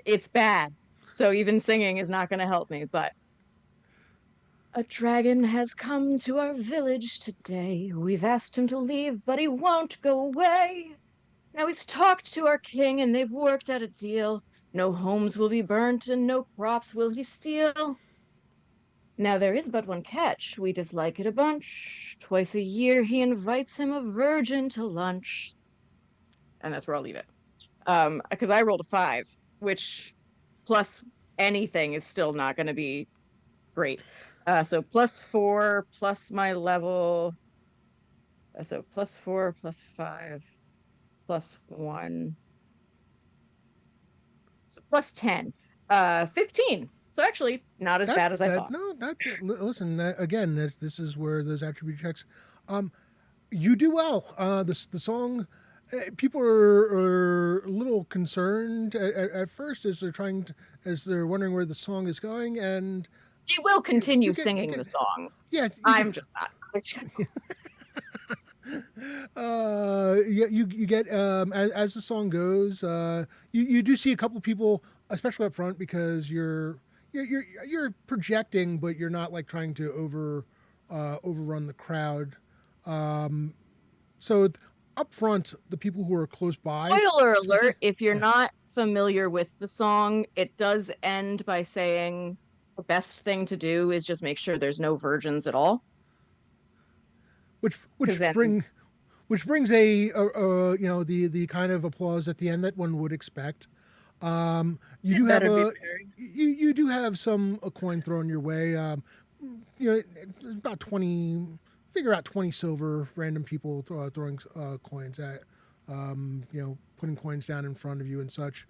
It's bad. So even singing is not going to help me, but a dragon has come to our village today. We've asked him to leave, but he won't go away. Now he's talked to our king and they've worked out a deal. No homes will be burnt and no crops will he steal. Now there is but one catch. We dislike it a bunch. Twice a year he invites him a virgin to lunch. And that's where I'll leave it. Because I rolled a 5, which plus anything is still not going to be great. So +4 plus my level. So +4 +5 +1. So +10. 15. So actually not as bad as I thought. Listen, again, this is where those attribute checks. You do well. The song, people are a little concerned at first as they're wondering where the song is going, and She will continue you singing get, the song. yeah, I'm just not. you get as the song goes, you do see a couple people, especially up front, because you're projecting, but you're not like trying to overrun the crowd. So up front, the people who are close by. Spoiler alert, especially- if you're yeah. not familiar with the song, it does end by saying the best thing to do is just make sure there's no virgins at all. which 'Cause then- brings a the kind of applause at the end that one would expect. You do have Better be prepared. you do have a coin thrown your way. About 20. Figure out 20 silver. Random people throwing coins at, putting coins down in front of you and such.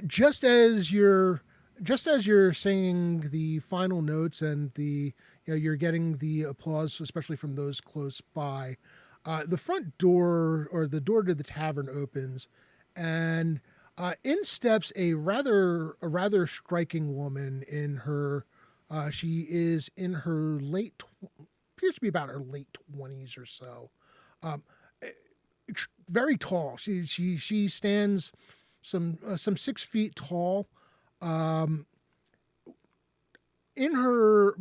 Just as you're singing the final notes and you're getting the applause, especially from those close by, the front door or the door to the tavern opens, and in steps a rather striking woman in her. She is in her appears to be about her late 20s or so. Very tall. She stands some 6 feet tall. In her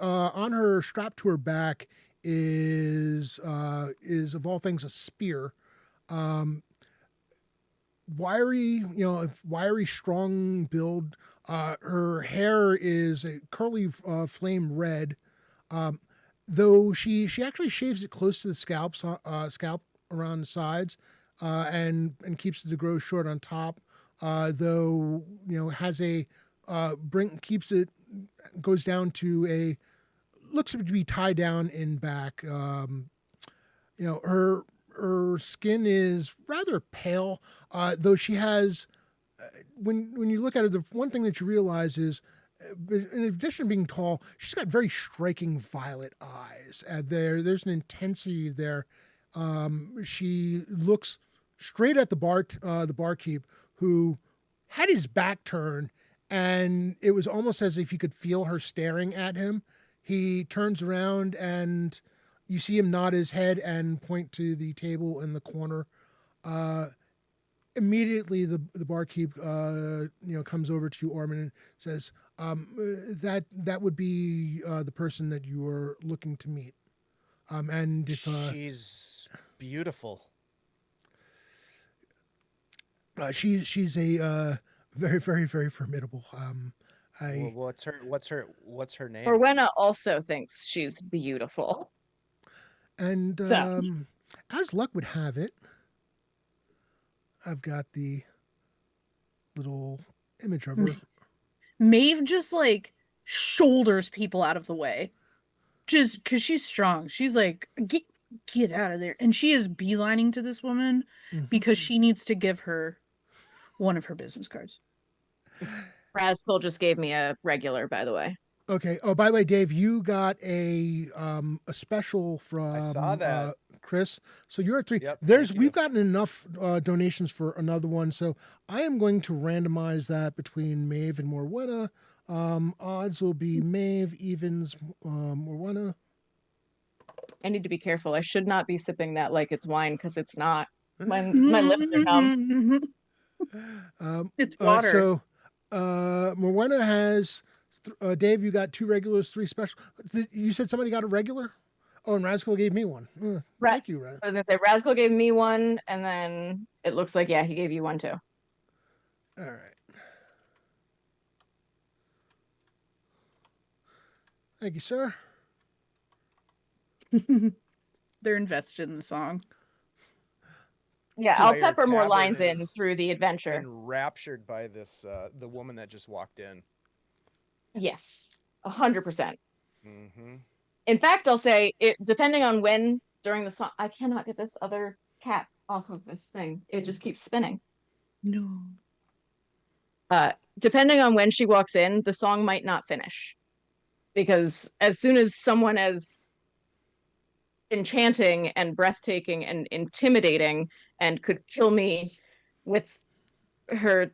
on her strap to her back is of all things a spear. Wiry, strong build. Her hair is a curly flame red. Though she actually shaves it close to the scalp around the sides, and keeps it to grow short on top. Though has a keeps it goes down to looks to be tied down in back. Her skin is rather pale, though she has. When you look at her, the one thing that you realize is, in addition to being tall, she's got very striking violet eyes. There's an intensity there. She looks straight at the barkeep, who had his back turned, and it was almost as if you could feel her staring at him. He turns around, and you see him nod his head and point to the table in the corner. Immediately, the barkeep comes over to Orman and says, that would be the person that you are looking to meet. And if She's beautiful. she's a very, very, very formidable. What's her name? Rowena also thinks she's beautiful. And So- as luck would have it, I've got the little image of her. Maeve just like shoulders people out of the way, just because she's strong. She's like, get out of there, and she is beelining to this woman because she needs to give her one of her business cards. Raskol just gave me a regular, by the way. Okay. Oh, by the way, Dave, you got a special from I saw that. Chris. So you're at 3. Yep, We've thank you. gotten enough donations for another one. So I am going to randomize that between Maeve and Morwenna. Odds will be Maeve, evens, Morwenna. I need to be careful. I should not be sipping that like it's wine because it's not. My lips are numb. It's All right, water. so Morwenna has Dave. You got 2 regulars, 3 special. You said somebody got a regular. Oh, and Raskol gave me one. Thank you, Raz. I was gonna say Raskol gave me one, and then it looks like he gave you one too. All right. Thank you, sir. They're invested in the song. Yeah, I'll Entire pepper more tavern lines in is through the adventure. Enraptured by this, the woman that just walked in. Yes, 100%. Mm-hmm. In fact, I'll say it depending on when during the song. I cannot get this other cat off of this thing. It just keeps spinning. No. Depending on when she walks in, the song might not finish because as soon as someone as enchanting and breathtaking and intimidating and could kill me with her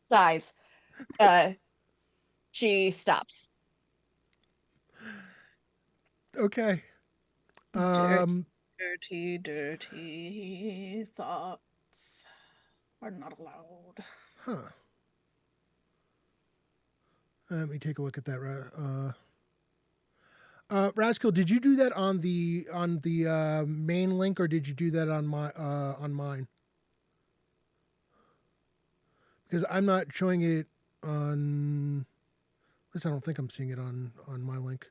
thighs, she stops. Okay. Dirty, dirty thoughts are not allowed. Huh. Let me take a look at that. Raskil, did you do that on the main link, or did you do that on mine? Because I'm not showing it on. At least I don't think I'm seeing it on my link.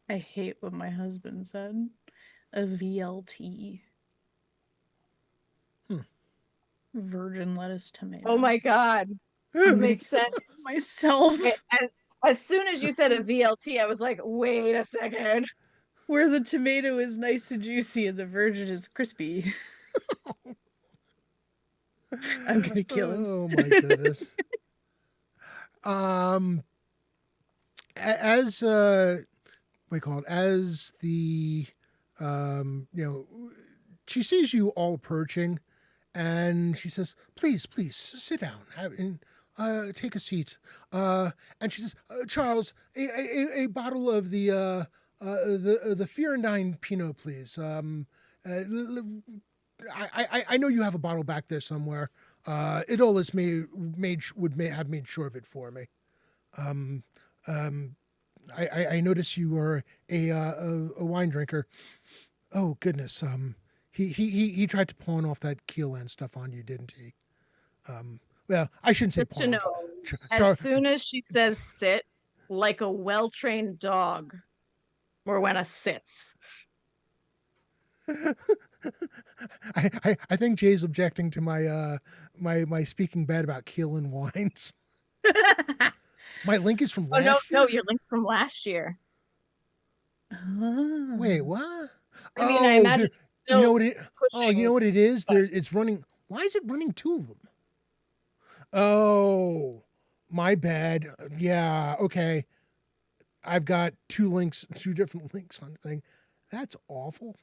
I hate what my husband said. A VLT. Virgin lettuce tomato. Oh my god, I'm makes gonna sense. myself. As soon as you said a VLT, I was like, wait a second. Where the tomato is nice and juicy and the virgin is crispy. I'm gonna kill him. Oh my goodness. As what do you call it? As the she sees you all approaching, and she says, "Please, please sit down. Take a seat." And she says, "Charles, a bottle of the Fierendine Pinot, please. I know you have a bottle back there somewhere. Idolus would have made sure of it for me. I noticed you were a wine drinker. Oh goodness. He tried to pawn off that Keelan stuff on you, didn't he? Well, I shouldn't say Good to pawn off. know. As soon as she says sit, like a well-trained dog, Morwenna sits. I think Jay's objecting to my my speaking bad about Keelan wines. My link is from last year. No, your link's from last year. Wait, what? I mean, I imagine it's still you know what it. Oh, you pushing, know what it is? but- It's running. Why is it running 2 of them? Oh, my bad. Yeah, okay. I've got 2 links, 2 different links on the thing. That's awful.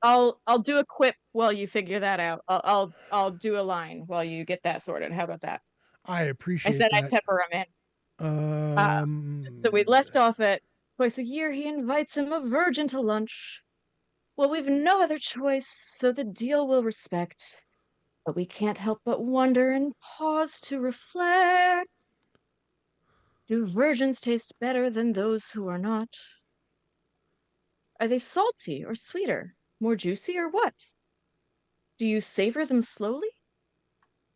I'll do a quip while you figure that out. I'll do a line while you get that sorted. How about that? I appreciate I said that. I'd pepper him in. So we left off at twice a year he invites him a virgin to lunch. Well, we've no other choice, so the deal we'll respect. But we can't help but wonder and pause to reflect. Do virgins taste better than those who are not? Are they salty or sweeter, more juicy or what? Do you savor them slowly?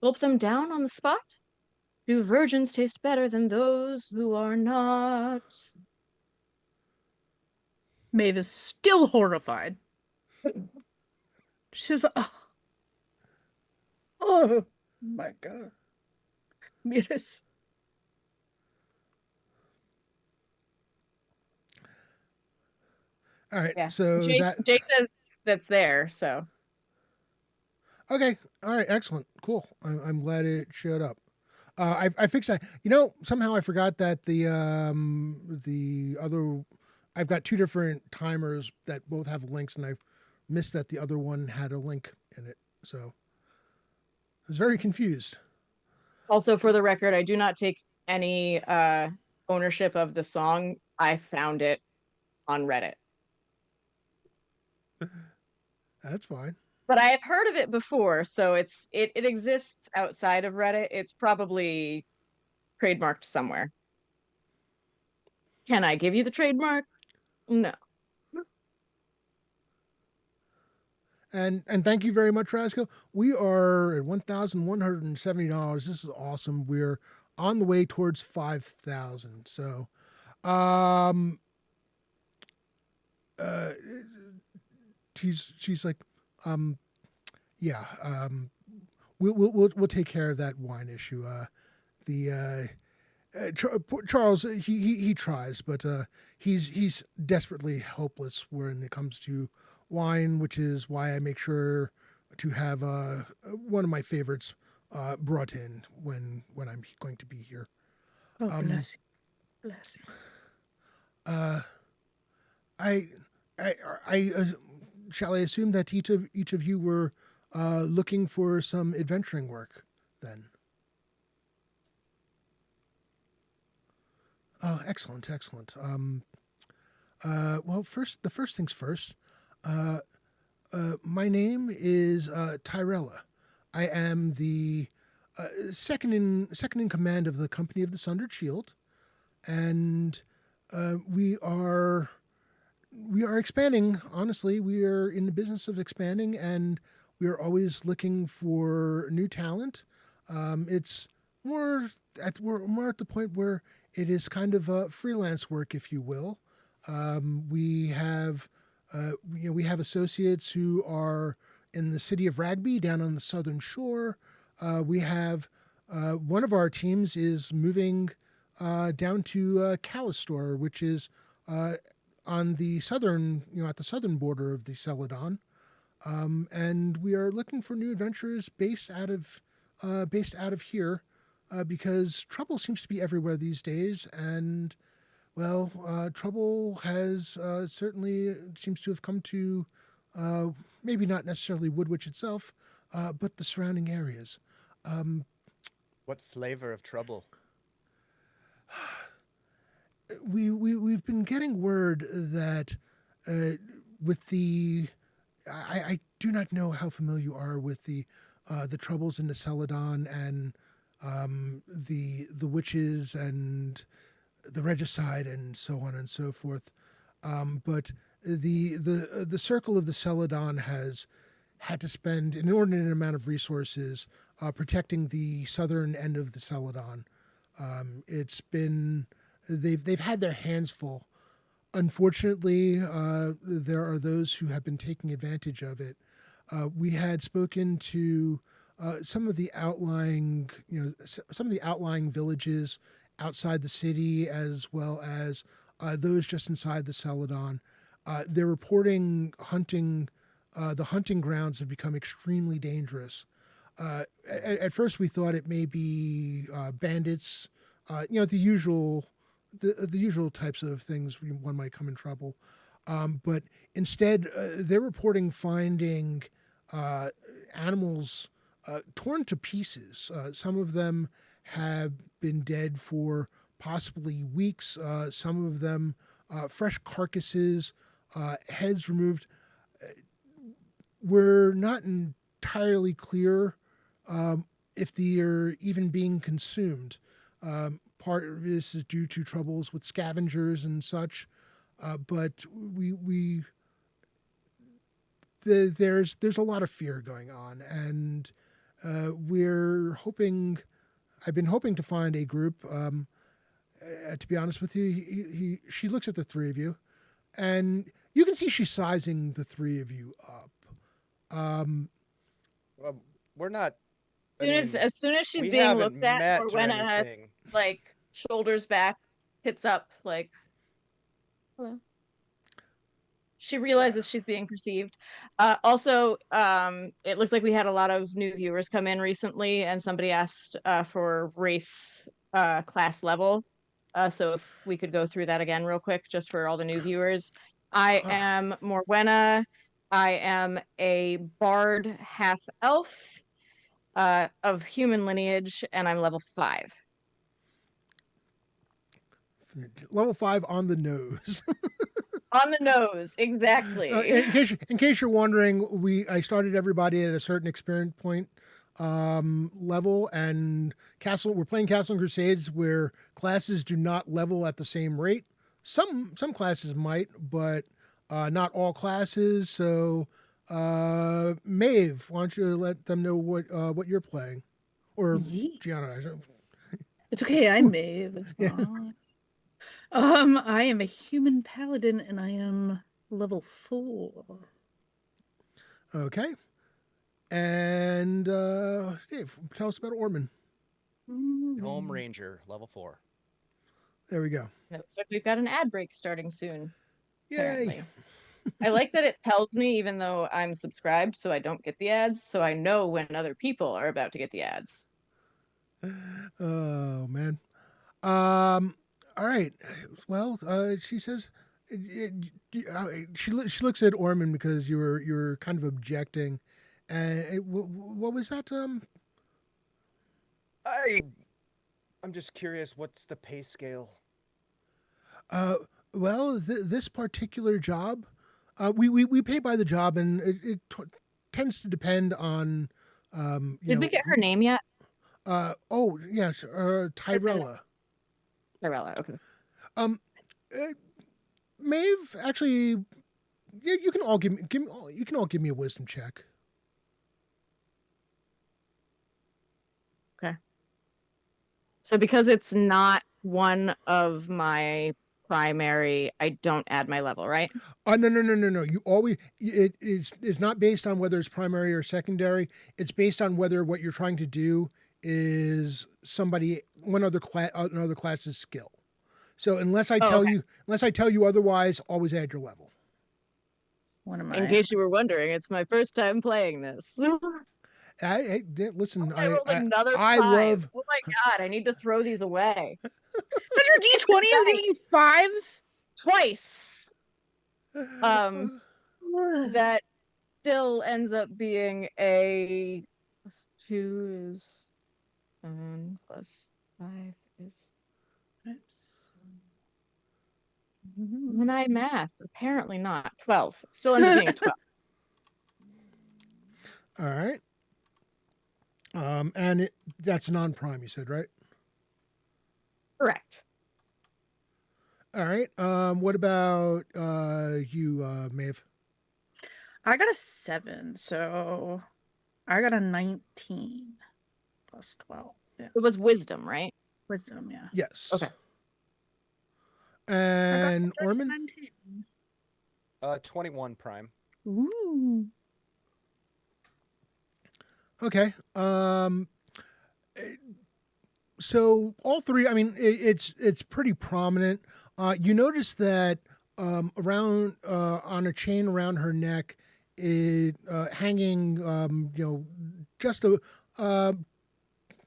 Gulp them down on the spot? Do virgins taste better than those who are not? Maeve is still horrified. She's oh my god. Miras. All right. Yeah. So Jake says that's there, so. Okay. All right. Excellent. Cool. I'm glad it showed up. I fixed that. Somehow I forgot that the other. I've got two different timers that both have links, and I've missed that the other one had a link in it. So I was very confused. Also, for the record, I do not take any ownership of the song. I found it on Reddit. That's fine. But I have heard of it before, so it exists outside of Reddit. It's probably trademarked somewhere. Can I give you the trademark? No. And thank you very much, Rasco. We are at $1,170. This is awesome. We're on the way towards 5,000. So, um, uh, she's like, yeah, we'll take care of that wine issue. Charles, he tries, but he's desperately hopeless when it comes to wine, which is why I make sure to have one of my favorites brought in when I'm going to be here. Oh, Um, bless you. Bless you. I shall I assume that each of you were looking for some adventuring work then? Excellent, excellent. Well, the first things first. My name is Tyrella. I am the second in command of the company of the Sundered Shield, and we are expanding. Honestly, we are in the business of expanding, and we are always looking for new talent. It's we're more at the point where it is kind of freelance work, if you will. We have we have associates who are in the city of Ragby down on the southern shore. We have one of our teams is moving down to Callistor, which is on the southern, at the southern border of the Celadon. And we are looking for new adventures based out of here, because trouble seems to be everywhere these days, and well, trouble has certainly seems to have come to maybe not necessarily Woodwitch itself, but the surrounding areas. What flavor of trouble? We've been getting word that with the I do not know how familiar you are with the troubles in the Celadon and the witches and the regicide and so on and so forth. But the circle of the Celadon has had to spend an inordinate amount of resources protecting the southern end of the Celadon. It's been they've had their hands full. Unfortunately, there are those who have been taking advantage of it. We had spoken to some of the outlying, some of the outlying villages outside the city, as well as those just inside the Celadon. They're reporting the hunting grounds have become extremely dangerous. At first, we thought it may be bandits, the usual types of things one might come in trouble. But instead, they're reporting finding animals torn to pieces. Some of them have been dead for possibly weeks. Some of them fresh carcasses, heads removed. We're not entirely clear if they're even being consumed. Part of this is due to troubles with scavengers and such, but there's a lot of fear going on, and we're hoping. I've been hoping to find a group. To be honest with you, she looks at the three of you, and you can see she's sizing the three of you up. Well, we're not. As soon as she's we being haven't looked at, met or or when anything. like shoulders back, hits up, like hello. She realizes she's being perceived. Also, it looks like we had a lot of new viewers come in recently, and somebody asked for race class level. So if we could go through that again real quick, just for all the new viewers. I am Morwenna. I am a bard half elf of human lineage, and I'm level 5. Level 5 on the nose. On the nose, exactly. In case you're wondering, I started everybody at a certain experience point level, and we're playing Castle and Crusades where classes do not level at the same rate. Some classes might, but not all classes. So, Maeve, why don't you let them know what you're playing, or Yeet. Gianna? It's okay, I'm Maeve. It's Yeah. fine. I am a human paladin and I am level 4. Okay, and Dave, tell us about Orman. Gnome Ranger, level 4. There we go. It looks like we've got an ad break starting soon. Yay! Apparently. I like that it tells me, even though I'm subscribed, so I don't get the ads, so I know when other people are about to get the ads. Oh man. All right. Well, she says she looks at Orman because you're kind of objecting, and what was that? I'm just curious, what's the pay scale? Well, this particular job, we pay by the job, and it tends to depend on. Did we get her name yet? Oh yes, Tyrella. Tyrella, okay. Maeve, actually, yeah, you can all you can all give me a wisdom check. Okay. So because it's not one of my primary, I don't add my level, right? No. You always it's not based on whether it's primary or secondary. It's based on whether what you're trying to do is another class's skill. So unless I tell you otherwise, always add your level. What am In case you were wondering, it's my first time playing this. Listen, I rolled another I 5. love. Oh my god, I need to throw these away. But your D20 is giving you 5s? Twice. That still ends up being a +2 is 7 +5 is. When I math, apparently not 12. Still ends up being a 12. All right. And that's non-prime, you said, right? Correct. All right. What about you, Maeve? I got a 7, so I got a 19 plus 12. Yeah. It was wisdom, right? Wisdom, yeah. Yes. Okay. And I got Orman? 21 prime. Ooh. Okay. So all three, I mean, it's pretty prominent. You notice that around on a chain around her neck, hanging, just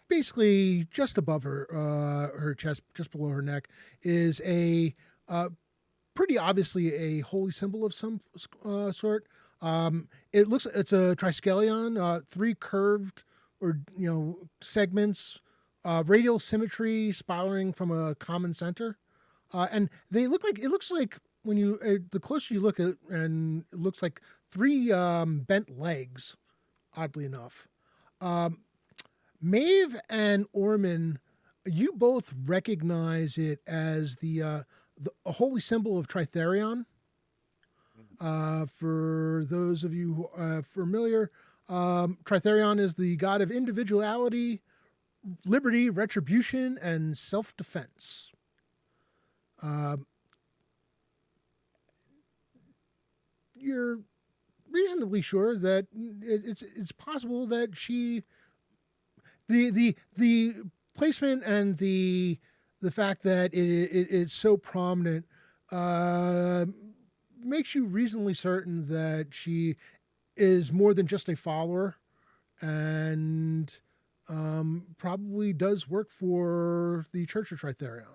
basically just above her chest, just below her neck, is a pretty obviously a holy symbol of some sort. It's a triskelion, 3 curved or segments, radial symmetry spiraling from a common center, and it looks like when you the closer you look at, and it looks like 3 bent legs, oddly enough. Maeve and Orman, you both recognize it as a holy symbol of Tritherion. For those of you who are familiar, Tritherion is the god of individuality, liberty, retribution, and self-defense. You're reasonably sure that it's possible that the placement and the fact that it's so prominent makes you reasonably certain that she is more than just a follower, and probably does work for the Church of Tritherion.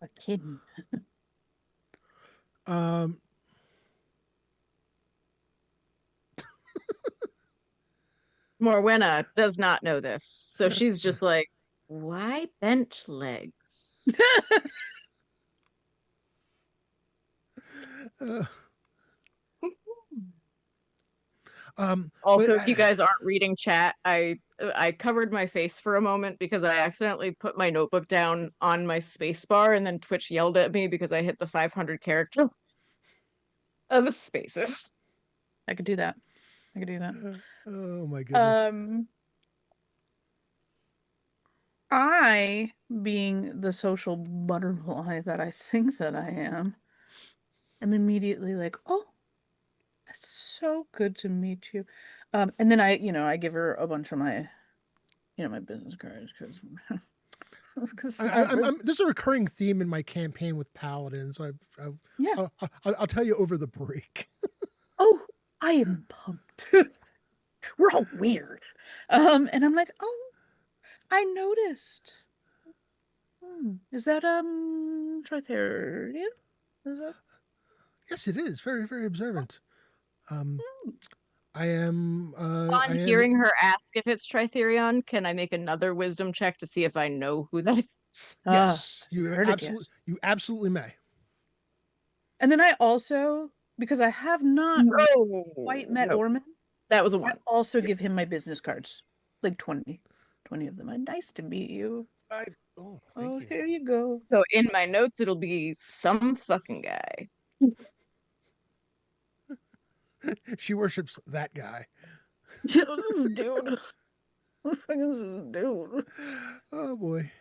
A kitten. Um, Morwenna does not know this, so she's just like, "Why bent legs?" uh, but Also, if you guys aren't reading chat, I covered my face for a moment because I accidentally put my notebook down on my space bar, and then Twitch yelled at me because I hit the 500 character of the spaces. I could do that. I could do that. oh my goodness. I, being the social butterfly that I think that I am immediately like, oh, that's so good to meet you. And then I give her a bunch of my, my business cards because There's a recurring theme in my campaign with paladins. yeah. I'll tell you over the break. Oh, I am pumped. We're all weird. And I'm like, oh, I noticed. Is that Tritherian? Is that? Yes, it is very, very observant. Um, I am. On hearing her ask if it's Tritherion, can I make another wisdom check to see if I know who that is? Yes, You've heard it, yes. You absolutely may. And then I also, because I have not quite met Orman, that was a I one. also give him my business cards, like 20 of them. Nice to meet you. Thank you. Here you go. So in my notes, it'll be some fucking guy. She worships that guy. This dude. What the fuck is this dude? Oh boy.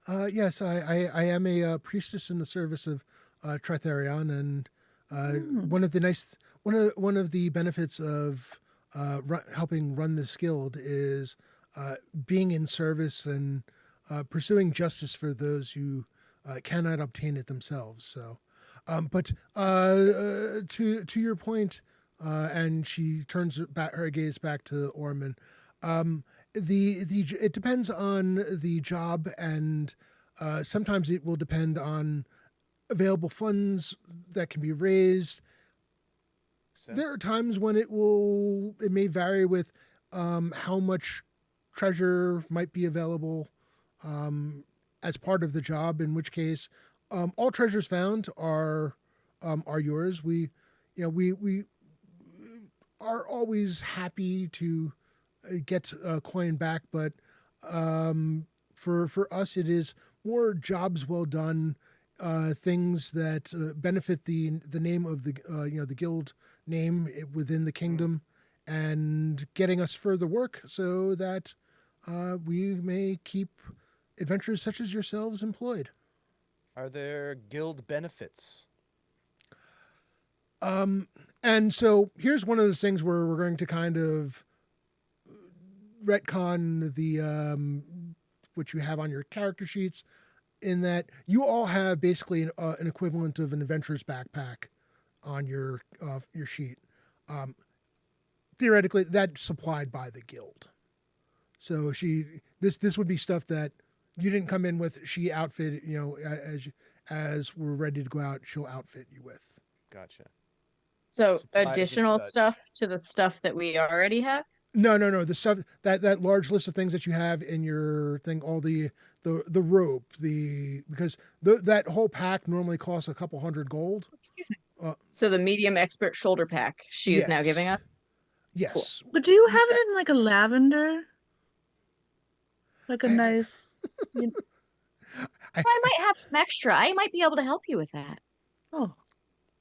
Yes, I am a priestess in the service of Tritherion, and one of the benefits of helping run this guild is being in service and pursuing justice for those who cannot obtain it themselves. So, but to your point, and she turns her gaze back to Orman. It depends on the job, and sometimes it will depend on available funds that can be raised. There are times when it may vary with how much treasure might be available as part of the job, in which case all treasures found are yours. We are always happy to get a coin back, but for us it is more jobs well done, things that benefit the name of the the guild name within the kingdom, and getting us further work so that we may keep adventurers such as yourselves employed. Are there guild benefits? And so here's one of those things where we're going to kind of retcon the what you have on your character sheets, in that you all have basically an equivalent of an adventurer's backpack on your sheet. Theoretically, that's supplied by the guild. So this would be stuff that you didn't come in with. She outfitted, as we're ready to go out, she'll outfit you with. Gotcha. So Supplies and additional such. stuff to the stuff that we already have? No. The stuff that large list of things that you have in your thing, all the rope, because that whole pack normally costs a couple hundred gold. Excuse me. So the medium expert shoulder pack she is now giving us? Yes. But do you have it in like a lavender? Like a nice. I might have some extra. I might be able to help you with that. Oh,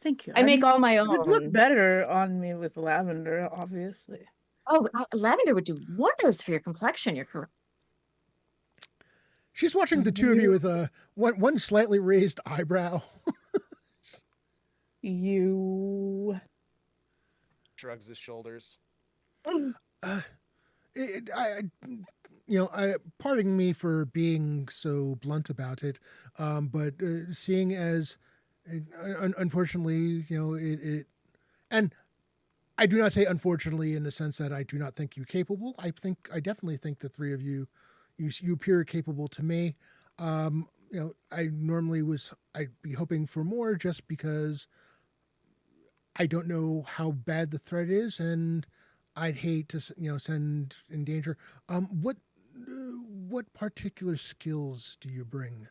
thank you. I make all my It would look own. better on me with lavender, obviously. Oh, lavender would do wonders for your complexion. You're correct. She's watching the two of you with one slightly raised eyebrow. You. Shrugs his shoulders. Pardon me for being so blunt about it, but seeing as, unfortunately, and I do not say unfortunately in the sense that I do not think you capable. I definitely think the three of you appear capable to me. I normally I'd be hoping for more just because I don't know how bad the threat is, and I'd hate to send in danger. What particular skills do you bring?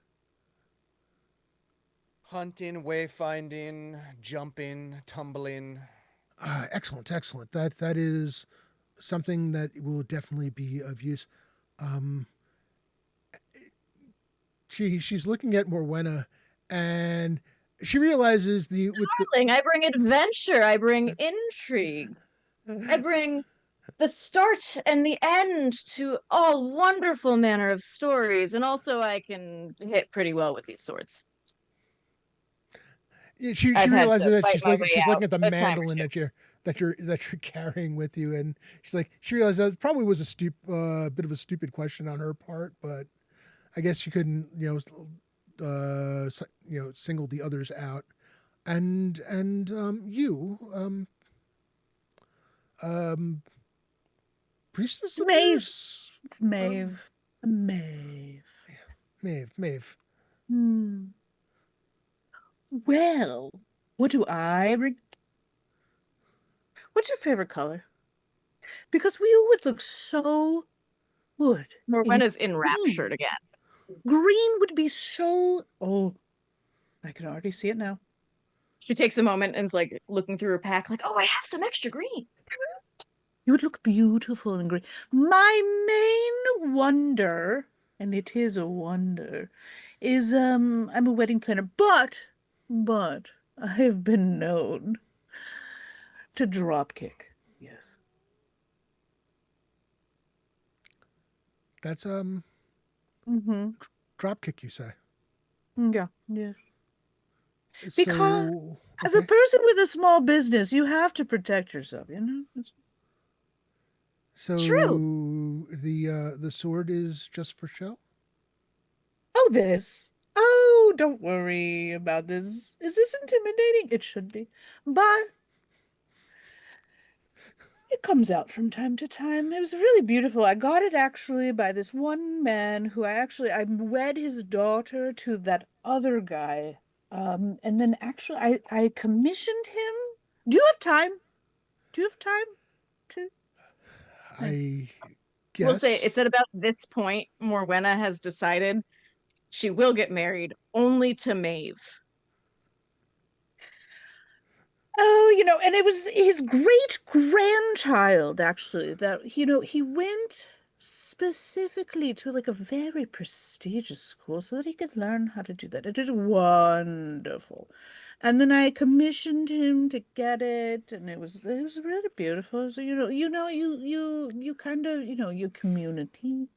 Hunting, wayfinding, jumping, tumbling. Excellent, excellent. That is something that will definitely be of use. Um, she's looking at Morwenna, and she realizes Darling, I bring adventure. I bring intrigue. I bring the start and the end to all wonderful manner of stories, and also I can hit pretty well with these swords. she I've had realizes to that fight my way she's out looking at the a time or mandolin two. that you're carrying with you, and she realized that probably was a bit of a stupid question on her part, but I guess she couldn't single the others out, and you um priestess It's of Maeve. yours, It's Maeve. Maeve. Maeve. Hmm. Well, what do I bring? What's your favorite color? Because we would look so good in Morwenna's green. enraptured again. Green would be so. Oh, I can already see it now. She takes a moment and is like looking through her pack, like, oh, I have some extra green. You would look beautiful in green. My main wonder, and it is a wonder, is I'm a wedding planner, but I have been known to drop kick. Yes. That's Mm-hmm. drop kick, you say? Yeah, yes. Because So as a okay. person with a small business, you have to protect yourself, you know? It's true. So the sword is just for show? Oh, this. Oh, don't worry about this. Is this intimidating? It should be. But it comes out from time to time. It was really beautiful. I got it actually by this one man who I wed his daughter to that other guy. And then actually I commissioned him. Do you have time? Do you have time to? Yeah. I We'll say guess. it's at about this point Morwenna has decided she will get married only to Maeve. Oh, and it was his great grandchild, actually, that, he went specifically to like a very prestigious school so that he could learn how to do that. It is wonderful. And then I commissioned him to get it, and it was really beautiful. So, you kind of, your community.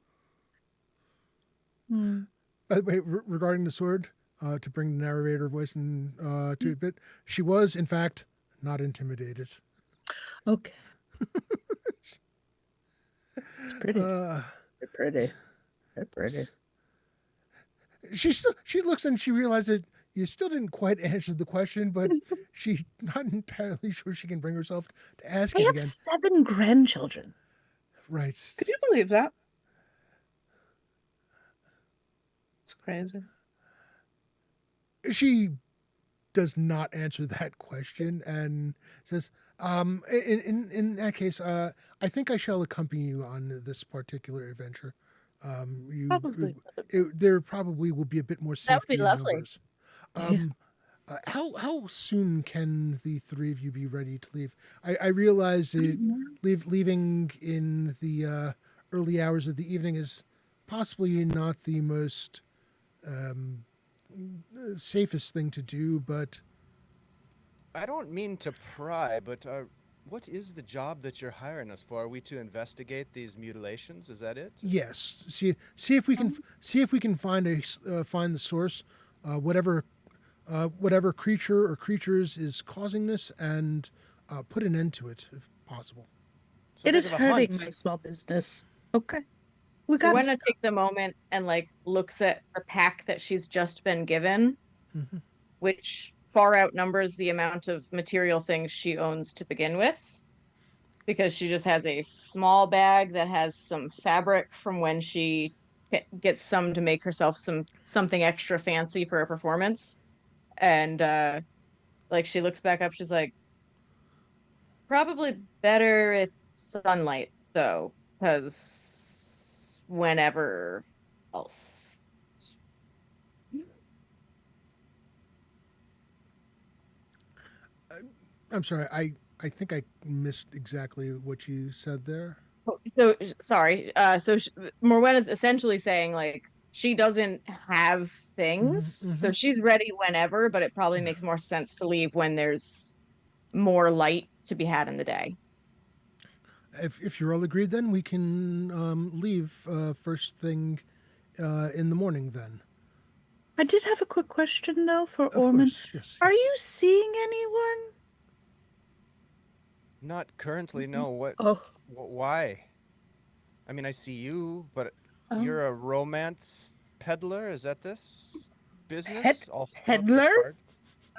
Hmm. By the way, regarding the sword, to bring the narrator voice in to a bit, she was in fact not intimidated. Okay. It's pretty. Uh, They're pretty. They're pretty. she looks and she realizes that you still didn't quite answer the question, but she's not entirely sure she can bring herself to ask I it have again. 7 grandchildren. Right. Could you believe that? It's crazy. She does not answer that question and says, in that case, I think I shall accompany you on this particular adventure. Probably. There probably will be a bit more That would be safety in lovely. numbers. Yeah. How soon can the three of you be ready to leave? I realize that leaving in the early hours of the evening is possibly not the most um, safest thing to do, but I don't mean to pry, but what is the job that you're hiring us for? Are we to investigate these mutilations? Is that it? yes, see if we can find find the source, whatever whatever creature or creatures is causing this, and put an end to it if possible. So It big is of a hurting hunt. my small business. Okay. We gotta Morwenna stop. takes a moment and like looks at the pack that she's just been given, Hmm. which far outnumbers the amount of material things she owns to begin with, because she just has a small bag that has some fabric from when she gets some to make herself something extra fancy for a performance. And like she looks back up, she's like, probably better with sunlight though, because whenever else. I'm sorry. I think I missed exactly what you said there. So sorry. Morwena's essentially saying like she doesn't have things, so she's ready whenever, but it probably makes more sense to leave when there's more light to be had in the day. If you're all agreed, then we can leave first thing in the morning. Then, I did have a quick question though for of Ormond. course, yes. Are yes. you seeing anyone? Not currently, no. Oh, Why? I mean, I see you, but oh. you're a romance peddler. Is that this business? Ped- All about the peddler? card?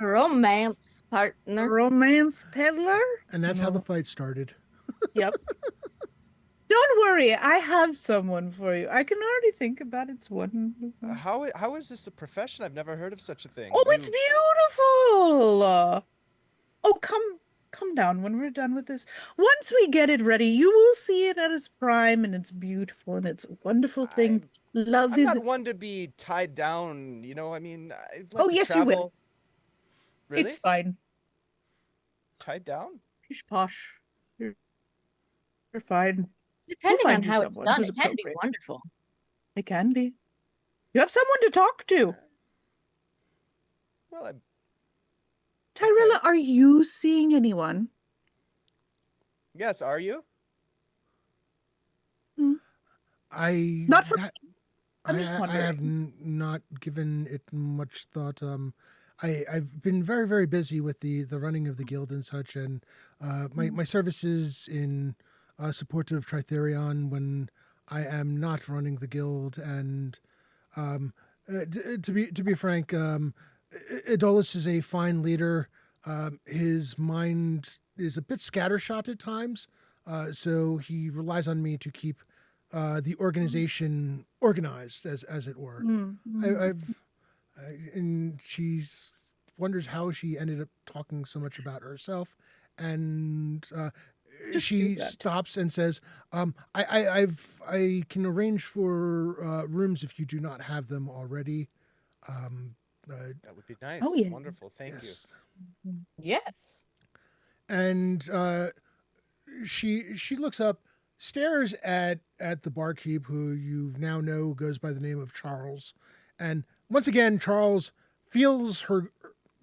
Romance partner. Romance peddler? And that's how the No. fight started. Yep. Don't worry, I have someone for you. I can already think about it. It's wonderful. How is this a profession? I've never heard of such a thing. Oh, it's beautiful. Oh, come down when we're done with this. Once we get it ready, you will see it at its prime, and it's beautiful, and it's a wonderful thing. Love I'm is. not one to be tied down, you know. I mean, I'd like Oh, to yes, you will. travel. Really? It's fine. Tied down? Pish posh. You're fine. Depending on find you how it's someone done, who's it can be appropriate. wonderful. It can be. You have someone to talk to. Well, Tyrella, are you seeing anyone? yes. Are you? I Not for that, I'm just I wondering. have not given it much thought. I've been very very busy with the running of the guild and such, and my services in support of Tritherion when I am not running the guild. And to be frank, Idolus is a fine leader. His mind is a bit scattershot at times, so he relies on me to keep the organization organized, as it were. And she's wonders how she ended up talking so much about herself, and Just she do that. stops and says, I can arrange for rooms if you do not have them already." That would be nice. Oh, yeah. Wonderful. Thank you. Yes. And she looks up, stares at the barkeep, who you now know goes by the name of Charles, and once again Charles feels her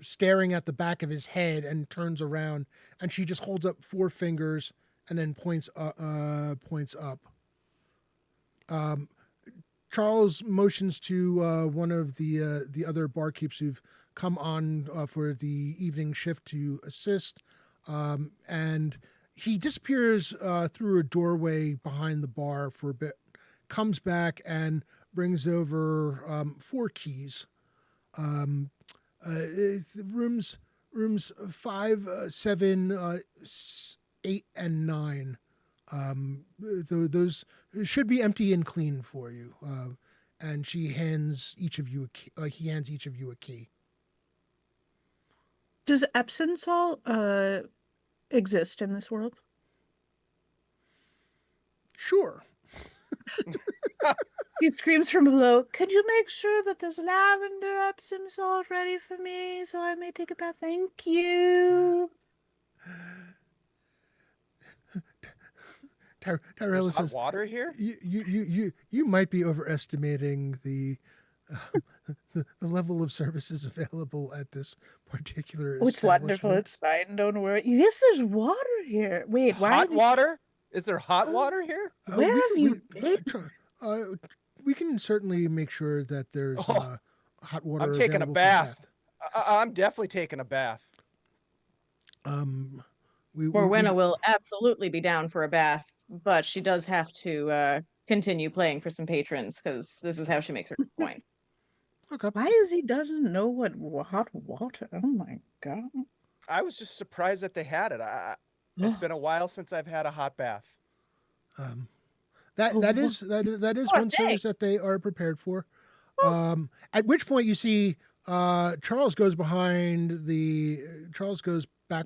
staring at the back of his head and turns around, and she just holds up 4 fingers and then points up. Charles motions to one of the other barkeeps who've come on for the evening shift to assist, and he disappears through a doorway behind the bar for a bit, comes back and brings over 4 keys. Rooms 5, 7, 8, and 9. Those should be empty and clean for you. And she hands each of you a key. He hands each of you a key. Does Epsom salt exist in this world? Sure. He screams from below, "Could you make sure that there's lavender Epsom salt ready for me so I may take a bath? Thank you." Tyrella There's hot says, water here? You might be overestimating the level of services available at this particular Oh, it's wonderful. establishment. It's fine. Don't worry. Yes, there's water here. Wait, why? Hot water? Is there hot Oh. water here? Where have you been? We can certainly make sure that there's Oh, hot water. I'm taking a available for bath. I'm definitely taking a bath. Morwenna will absolutely be down for a bath, but she does have to continue playing for some patrons because this is how she makes her point. Okay. Why is he doesn't know what hot water? Oh my god. I was just surprised that they had it. It's been a while since I've had a hot bath. That is Oh, one service that they are prepared for. At which point you see Charles goes back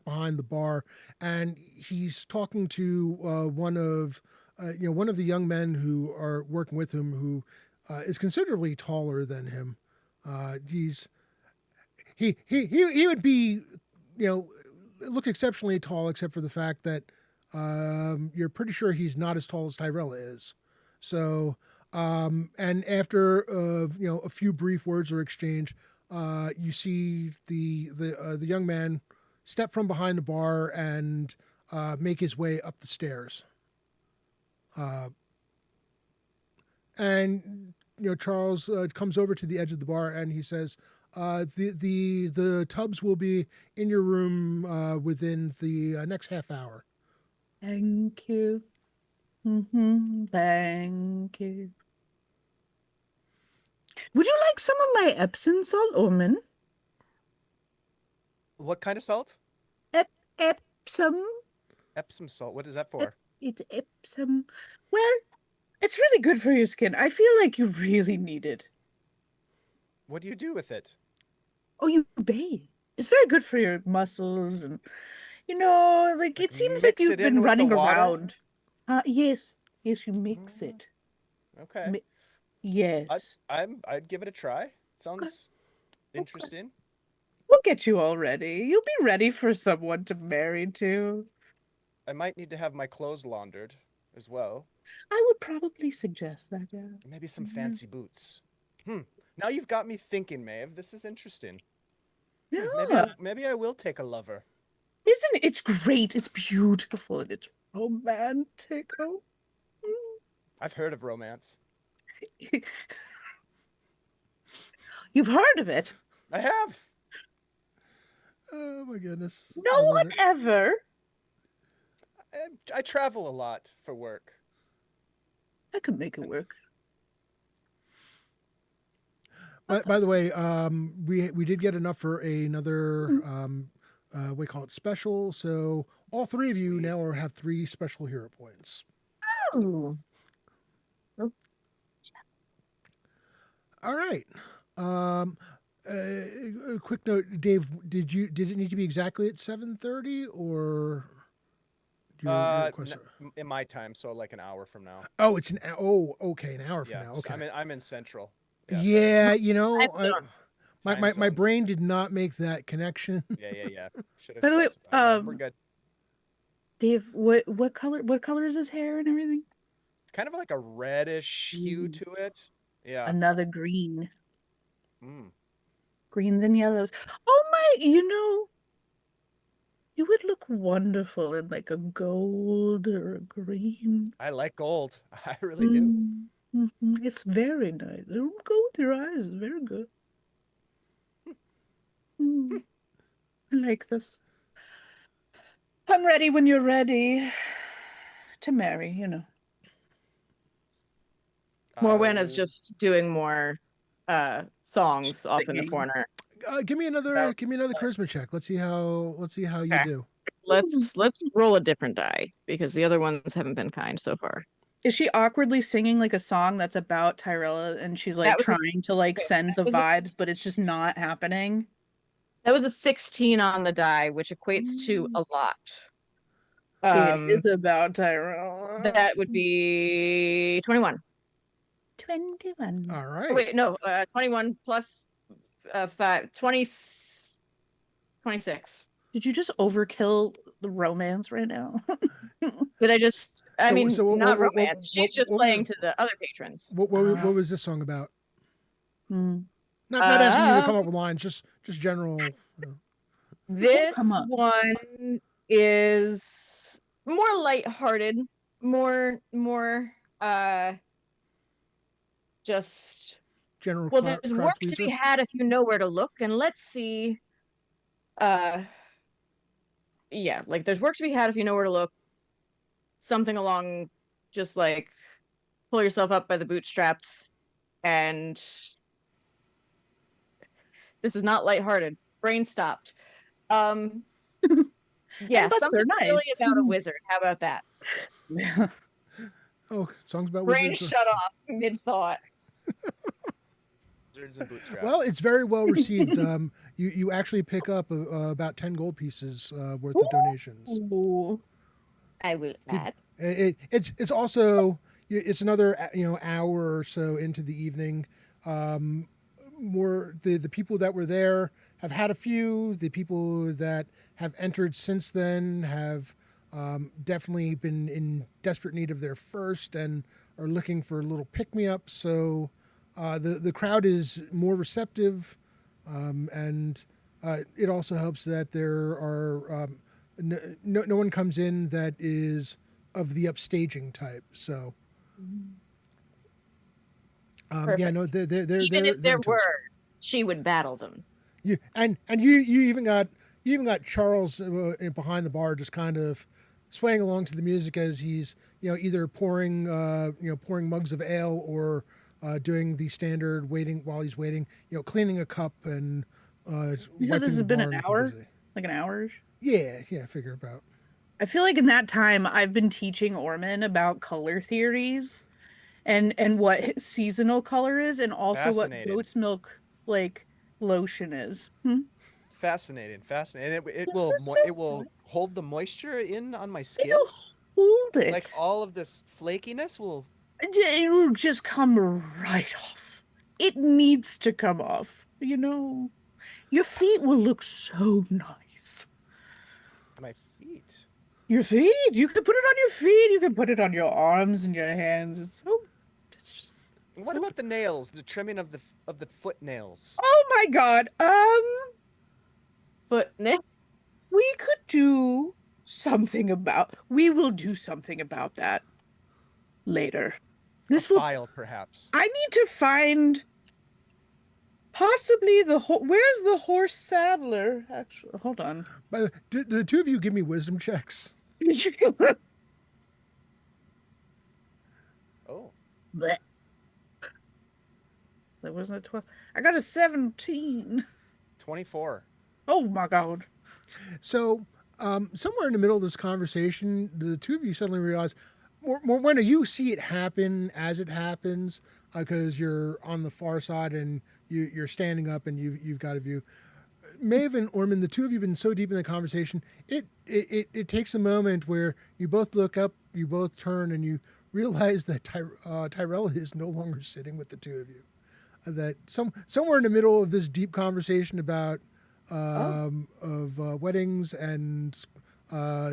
behind the bar, and he's talking to one of the young men who are working with him, who is considerably taller than him. He would be, look exceptionally tall, except for the fact that you're pretty sure he's not as tall as Tyrella is. So, and after a few brief words are exchanged, you see the young man step from behind the bar and make his way up the stairs. And Charles comes over to the edge of the bar and he says, the tubs will be in your room within the next half hour. Thank you. Thank you. Would you like some of my Epsom salt, Orman? What kind of salt? Epsom. Epsom salt. What is that for? It's Epsom. Well, it's really good for your skin. I feel like you really need it. What do you do with it? Oh, you bathe. It's very good for your muscles, and like it seems like mix you've it in been with the running water? around. Yes, you mix it. Okay. Yes. I'd give it a try. Sounds interesting. We'll get you all ready. You'll be ready for someone to marry to. I might need to have my clothes laundered as well. I would probably suggest that, yeah. Maybe some fancy boots. Now you've got me thinking, Maeve. This is interesting. Yeah. Maybe I will take a lover. Isn't it? It's great. It's beautiful and it's romantic. Oh. I've heard of romance. You've heard of it? I have. Oh my goodness. No one ever. I travel a lot for work. I could make it work. By the way, we did get enough for another we call it special. So all three of you now have 3 special hero points. Oh. All right. A quick note, Dave. Did it need to be exactly at 7:30 or? In my time, so like an hour from now. Oh, it's okay, an hour from Yeah, now. Okay. I'm in Central. Yeah, my zones. brain did not make that connection. Yeah. By the way, we're good. Dave, what color is his hair and everything? It's kind of like a reddish hue to it. Yeah. Another green. Greens and yellows. Oh my, you would look wonderful in like a gold or a green. I like gold. I really do. It's very nice. Go with your eyes. It's very good. I like this. I'm ready when you're ready to marry, Morwena's just doing more songs off in the Singing. corner. Give me another charisma check. Let's see how you Okay. do. Let's roll a different die because the other ones haven't been kind so far. Is she awkwardly singing like a song that's about Tyrella and she's like trying to like send the vibes, but it's just not happening? That was a 16 on the die, which equates to a lot. It is about Tyrella. That would be 21. 21. All right. Oh, wait, no, 21 plus 5, 20, 26. Did you just overkill the romance right now? Did I just? I mean, not what- romance. She's just what- playing to the other patrons. What was this song about? Hmm. Not asking you to come up with lines, just general. This come up. one is more lighthearted, more just General. well, crowd there's work to be pleaser. had if you know where to look, and let's see. Yeah, like there's work to be had if you know where to look. Something along, just like pull yourself up by the bootstraps, and this is not lighthearted. Brain stopped. Yeah, butts are something silly nice. about a wizard. How about that? Yeah. Oh, songs about Brain wizards. shut off mid thought. Wizards and bootstraps. Well, it's very well received. You actually pick up about 10 gold pieces worth of donations. Ooh. I will People, add. it's also it's another hour or so into the evening. More the people that were there have had a few. The people that have entered since then have definitely been in desperate need of their first and are looking for a little pick me up. So the crowd is more receptive, and it also helps that there are no one comes in that is of the upstaging type. So yeah, Perfect. no, they're Even if there into it. were, she would battle them. You even got Charles behind the bar, just kind of swaying along to the music as he's either pouring pouring mugs of ale or doing the standard waiting while he's waiting, cleaning a cup and You know, wiping this has the been bar an and looking hour, busy. like an hour. Yeah, figure about. I feel like in that time I've been teaching Orman about color theories and what seasonal color is, and also what Fascinating. goat's milk like lotion is. Fascinating. This is so It will hold the moisture in on my skin. It'll hold it. Like all of this flakiness will. It will just come right off. It needs to come off. Your feet will look so nice. My feet. Your feet. You could put it on your feet. You could put it on your arms and your hands. It's just. What about the nails? The trimming of the foot nails. Oh my God. Foot We could do something about. We will do something about that later. This A will. file, perhaps. I need to find possibly where's the horse saddler? Actually, hold on. By the two of you give me wisdom checks. Oh. Blech. That wasn't a 12. I got a 17. 24. Oh my God. So, somewhere in the middle of this conversation, the two of you suddenly realize, when you see it happen as it happens, because you're on the far side and you're standing up and you've got a view. Maeve and Orman, the two of you have been so deep in the conversation, it takes a moment where you both look up, you both turn, and you realize that Tyrell is no longer sitting with the two of you. That somewhere in the middle of this deep conversation about weddings and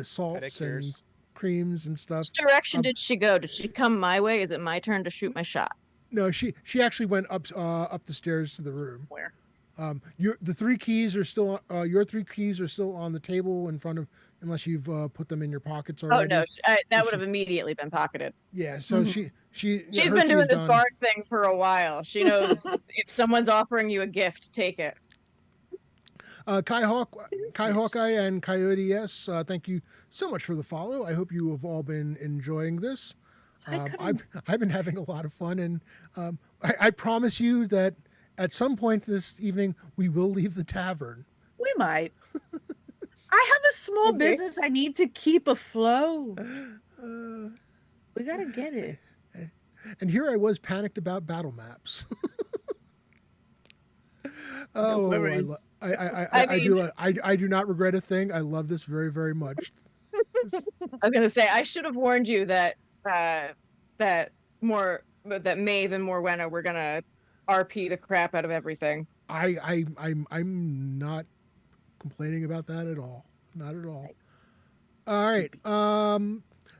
salts and Pedicures. creams and stuff. Which direction did she go? Did she come my way? Is it my turn to shoot my shot? No, she actually went up the stairs to the room. Where? The three keys are still your three keys are still on the table in front of, unless you've put them in your pockets Oh already. no, that would have immediately been pocketed. Yeah, so Mhm. She's her been key doing is this done. bard thing for a while. She knows if someone's offering you a gift, take it. Kai Hawkeye and Coyote S, thank you so much for the follow. I hope you have all been enjoying this. I've been having a lot of fun, and I promise you that at some point this evening we will leave the tavern. We might. I have a small Okay. business I need to keep afloat. We gotta get it. And here I was panicked about battle maps. No Oh, worries. I do not regret a thing. I love this very, very much. I was gonna say I should have warned you that that Maeve and Morwenna were gonna RP the crap out of everything. I'm not complaining about that at all. Not at all. All right.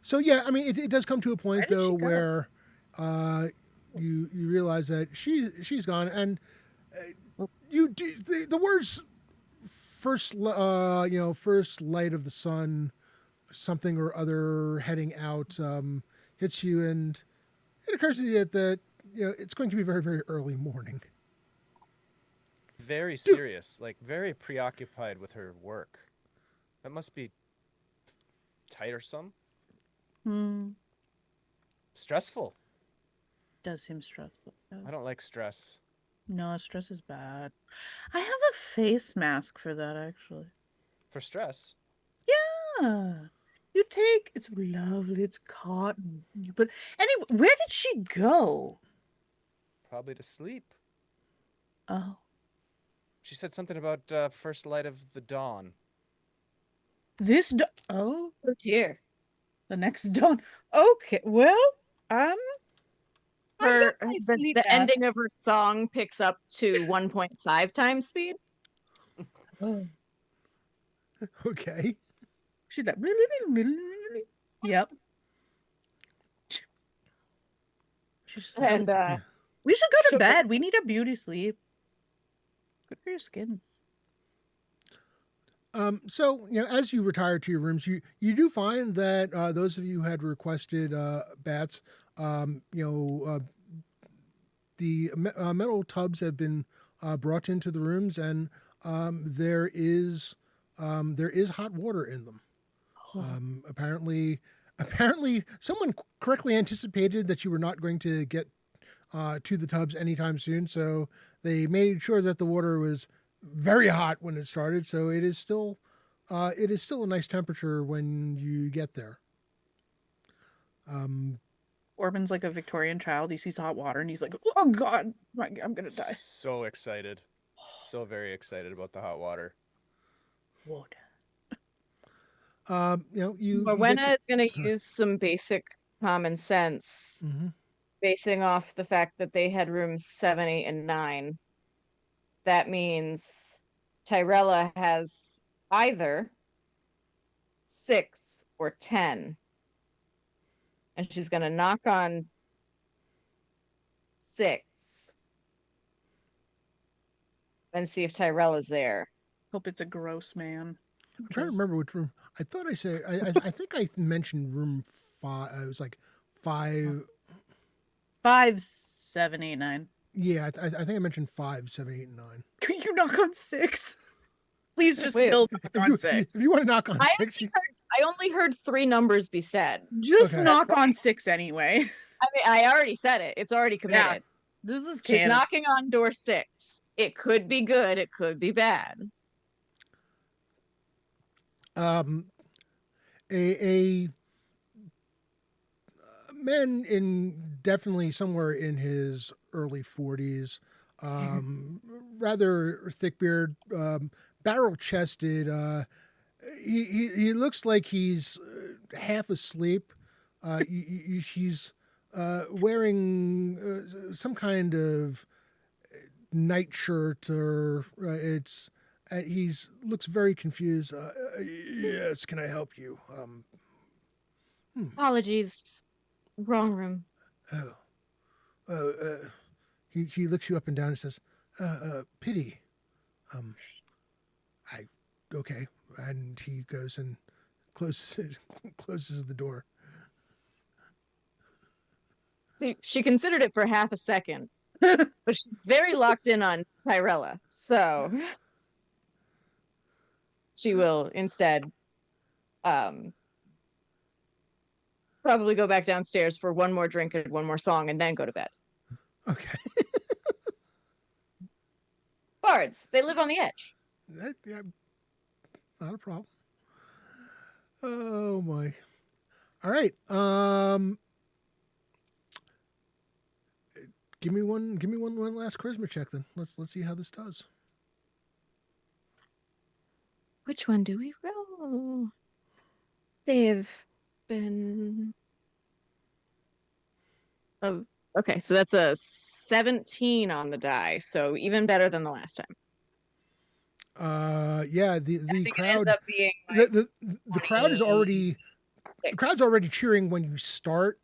So yeah, I mean, it does come to a point Where did she though go? where you realize that she's gone, and you do the words first first light of the sun, something or other heading out hits you, and it occurs to you that it's going to be very, very early morning. Very serious. Like very preoccupied with her work. That must be tiresome. Stressful. Does seem stressful. I don't like stress. No, stress is bad. I have a face mask for that, actually. For stress. Yeah. You take, it's lovely, it's cotton. But anyway, where did she go? Probably to sleep. Oh, She said something about first light of the dawn. oh, Oh dear. the next dawn. Okay, well, um, I've got Her my the, sleep the mask. ending of her song picks up to 1.5 times speed. Oh. Okay. She's like, yep. She's just like, And Yeah. we should go to she'll- bed. We need a beauty sleep. Good for your skin. So as you retire to your rooms, you do find that those of you who had requested bats, the metal tubs have been brought into the rooms, and there is hot water in them. Apparently, someone correctly anticipated that you were not going to get to the tubs anytime soon, so they made sure that the water was very hot when it started. So it is still a nice temperature when you get there. Orban's like a Victorian child. He sees hot water and he's like, oh God, I'm gonna die. So excited. So very excited about the hot water. Water. You Rowena get is going to use some basic common sense, basing off the fact that they had rooms 7, 8, and 9. That means Tyrella has either 6 or 10. And she's going to knock on 6 and see if Tyrella's there. Hope it's a gross man. I'm trying to remember which room. I thought I said I think I mentioned room 5. It was like 5. 5, 7, 8, 9. Yeah, I think I mentioned 5, 7, 8, and 9. Can you knock on 6? Please just Wait, still knock on 6. If you want to knock on 6, I only heard 3 numbers be said. Just Okay. knock on 6 anyway. I mean, I already said it. It's already committed. This is She's canon. knocking on door 6. It could be good. It could be bad. A man in definitely somewhere in his early 40s, rather thick beard, barrel chested. He looks like he's half asleep. He's wearing some kind of nightshirt, or it's. He's looks very confused. Yes, can I help you? Apologies. Wrong room. He looks you up and down and says, pity. Okay. And he goes and closes the door. See, she considered it for half a second, but she's very locked in on Tyrella. So she will instead probably go back downstairs for one more drink and one more song and then go to bed. Okay. Bards, they live on the edge. Yeah, not a problem. Oh my. All right. Give me one last charisma check then. Let's see how this does. Which one do we roll? They've been. Oh, okay. So that's a 17 on the die. So even better than the last time. Yeah, the I think it crowd ends up being like the crowd is already 6. the crowd's already cheering when you start,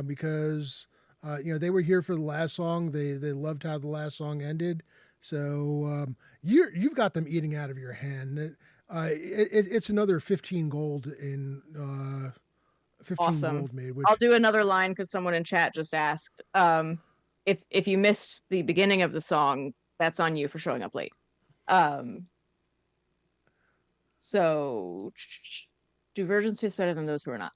because they were here for the last song. They loved how the last song ended. So you've got them eating out of your hand. It's another 15 gold in 15 Awesome. gold made. Which I'll do another line because someone in chat just asked. If you missed the beginning of the song, that's on you for showing up late. So do virgins taste better than those who are not?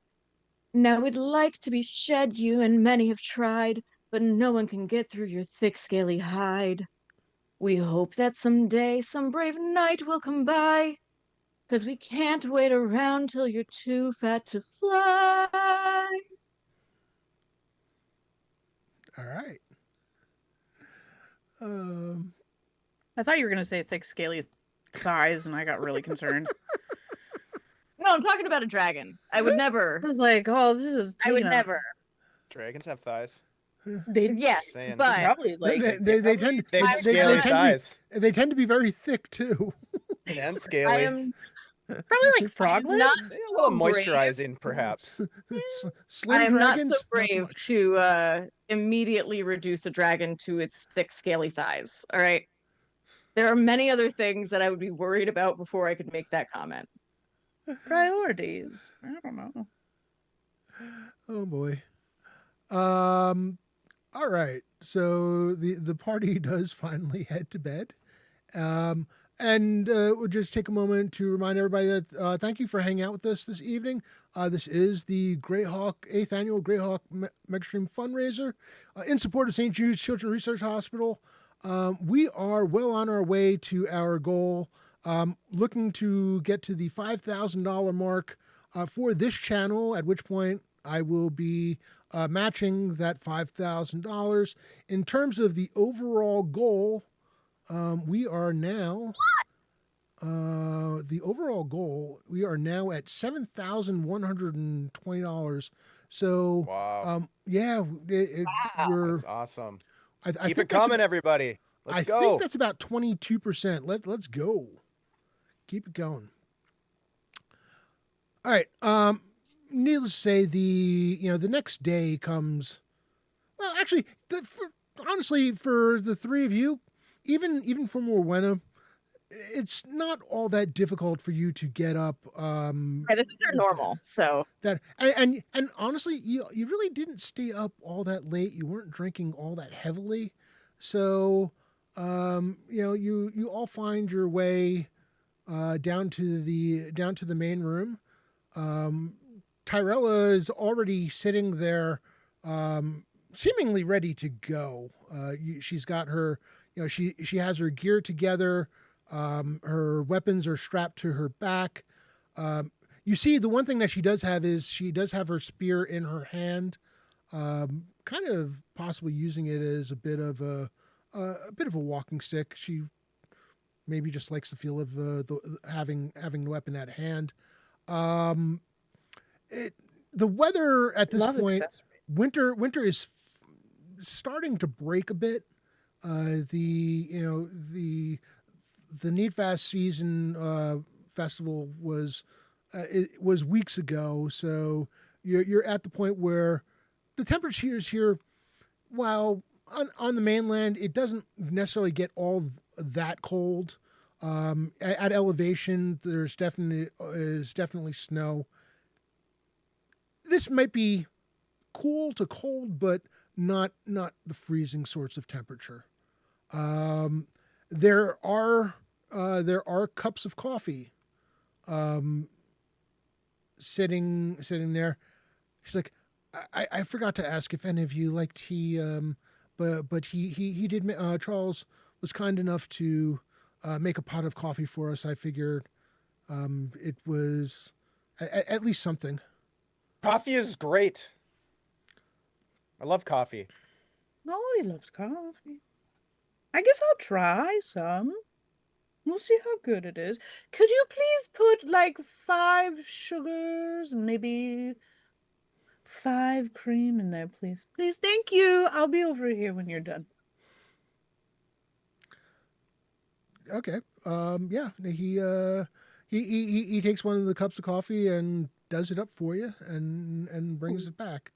Now we'd like to be shed you, and many have tried, but no one can get through your thick, scaly hide. We hope that someday some brave knight will come by, Because we can't wait around till you're too fat to fly. All right. I thought you were gonna say thick, scaly thighs, and I got really concerned. No, I'm talking about a dragon. I would never. I was like, oh, this is I would taking a- never. Dragons have thighs. They Yes, saying. but probably like they tend They have I- scaly tend thighs. they tend to be very thick too. And I scaly. am probably like frog not legs. They so a little brave. moisturizing, perhaps. Slim I am not dragons, so brave much. to immediately reduce a dragon to its thick, scaly thighs. All right. There are many other things that I would be worried about before I could make that comment. Priorities. I don't know. Oh boy. All right. So the party does finally head to bed. And we'll just take a moment to remind everybody that thank you for hanging out with us this evening. This is the Greyhawk 8th Annual Greyhawk Megastream fundraiser in support of St. Jude's Children's Research Hospital. We are well on our way to our goal, looking to get to the $5,000 mark for this channel, at which point I will be matching that $5,000. In terms of the overall goal, we are now we are now at $7,120. So Wow. yeah, we're That's awesome. I Keep think it coming, everybody. Let's I go. think that's about 22%. Let's go. Keep it going. All right. Needless to say, the next day comes. Well, actually, honestly, for the three of you, even for Morwenna, it's not all that difficult for you to get up. Right, this is our normal, so That and honestly, you really didn't stay up all that late. You weren't drinking all that heavily, so you all find your way down to the main room. Tyrella is already sitting there, seemingly ready to go. She's got her, she has her gear together. Her weapons are strapped to her back. You see, the one thing that she does have is she does have her spear in her hand, kind of possibly using it as a bit of a walking stick. She maybe just likes the feel of having the weapon at hand. The weather at this Love point, accessory. winter is starting to break a bit. The Need Fast season festival was weeks ago, so you're at the point where the temperatures here, while on the mainland, it doesn't necessarily get all that cold. At elevation, there's definitely snow. This might be cool to cold, but not the freezing sorts of temperature. There are cups of coffee sitting there. She's like, I forgot to ask if any of you liked tea, but he did. Charles was kind enough to make a pot of coffee for us. I figured it was at least something. Coffee is great. I love coffee. Oh, he loves coffee. I guess I'll try some. We'll see how good it is. Could you please put like 5 sugars, maybe 5 cream in there, please? Please, thank you. I'll be over here when you're done. Okay. Yeah. He takes one of the cups of coffee and does it up for you and brings it back.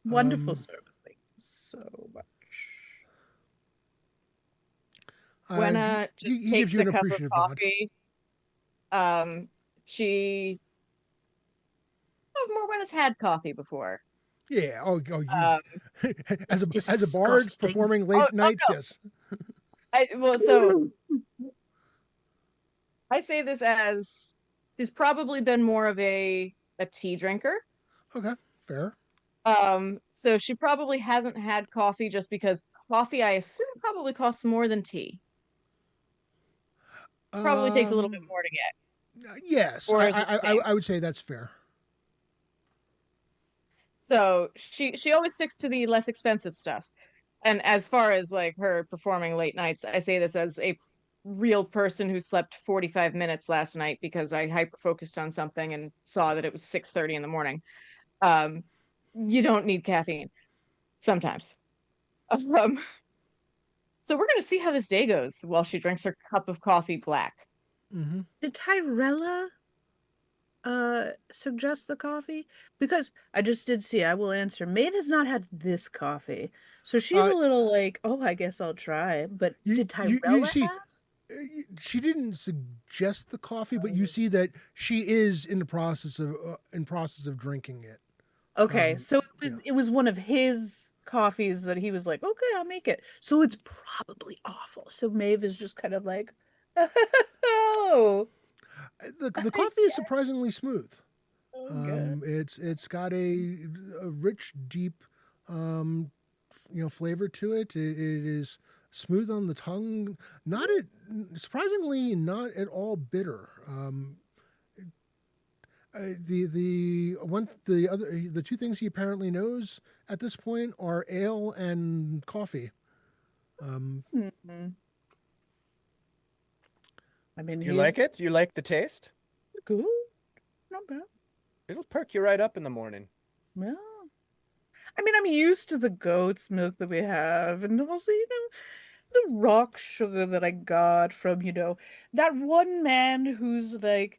Wonderful service. Thank you so much. Gwenna just he takes gives you a an cup of appreciative nod. coffee. She Morwenna's had coffee before. Yeah. Oh, you as a bard disgusting. performing late nights. no. Yes. So I say this as she's probably been more of a tea drinker. Okay. Fair. So she probably hasn't had coffee just because coffee, I assume, probably costs more than tea. Probably takes a little bit more to get. Yes, Or is it the same? I would say that's fair. So she always sticks to the less expensive stuff. And as far as like her performing late nights, I say this as a real person who slept 45 minutes last night because I hyper focused on something and saw that it was 6:30 in the morning. Um, you don't need caffeine sometimes. Um, so we're gonna see how this day goes while she drinks her cup of coffee black. Hmm. Did Tyrella suggest the coffee? Because I just did see, I will answer. Maeve has not had this coffee. So she's Uh, a little like, oh, I guess I'll try. But did you Tyrella see, have? she didn't suggest the coffee, but you Oh. see that she is in process of drinking it. Okay, so Yeah. it was one of his coffees that he was like, okay, I'll make it. So it's probably awful. So Maeve is just kind of like, oh, The I coffee is guess. surprisingly smooth. Oh, good. It's got a rich, deep, um, flavor to it. It is smooth on the tongue. Not at, surprisingly not at all bitter. The two things he apparently knows at this point are ale and coffee. Um, Mhm. I mean, You like he's it? You like the taste? good. Not bad. It'll perk you right up in the morning. Yeah. I mean, I'm used to the goat's milk that we have, and also, the rock sugar that I got from, that one man who's like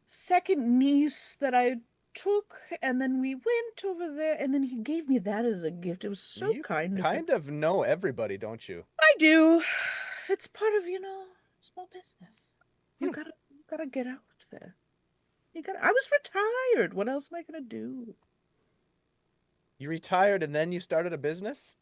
second niece that I took, and then we went over there, and then he gave me that as a gift. It was so You kind of him. kind of know everybody, don't you? I do. It's part of, small business. You Hmm. gotta get out there. I was retired. What else am I gonna do? You retired and then you started a business?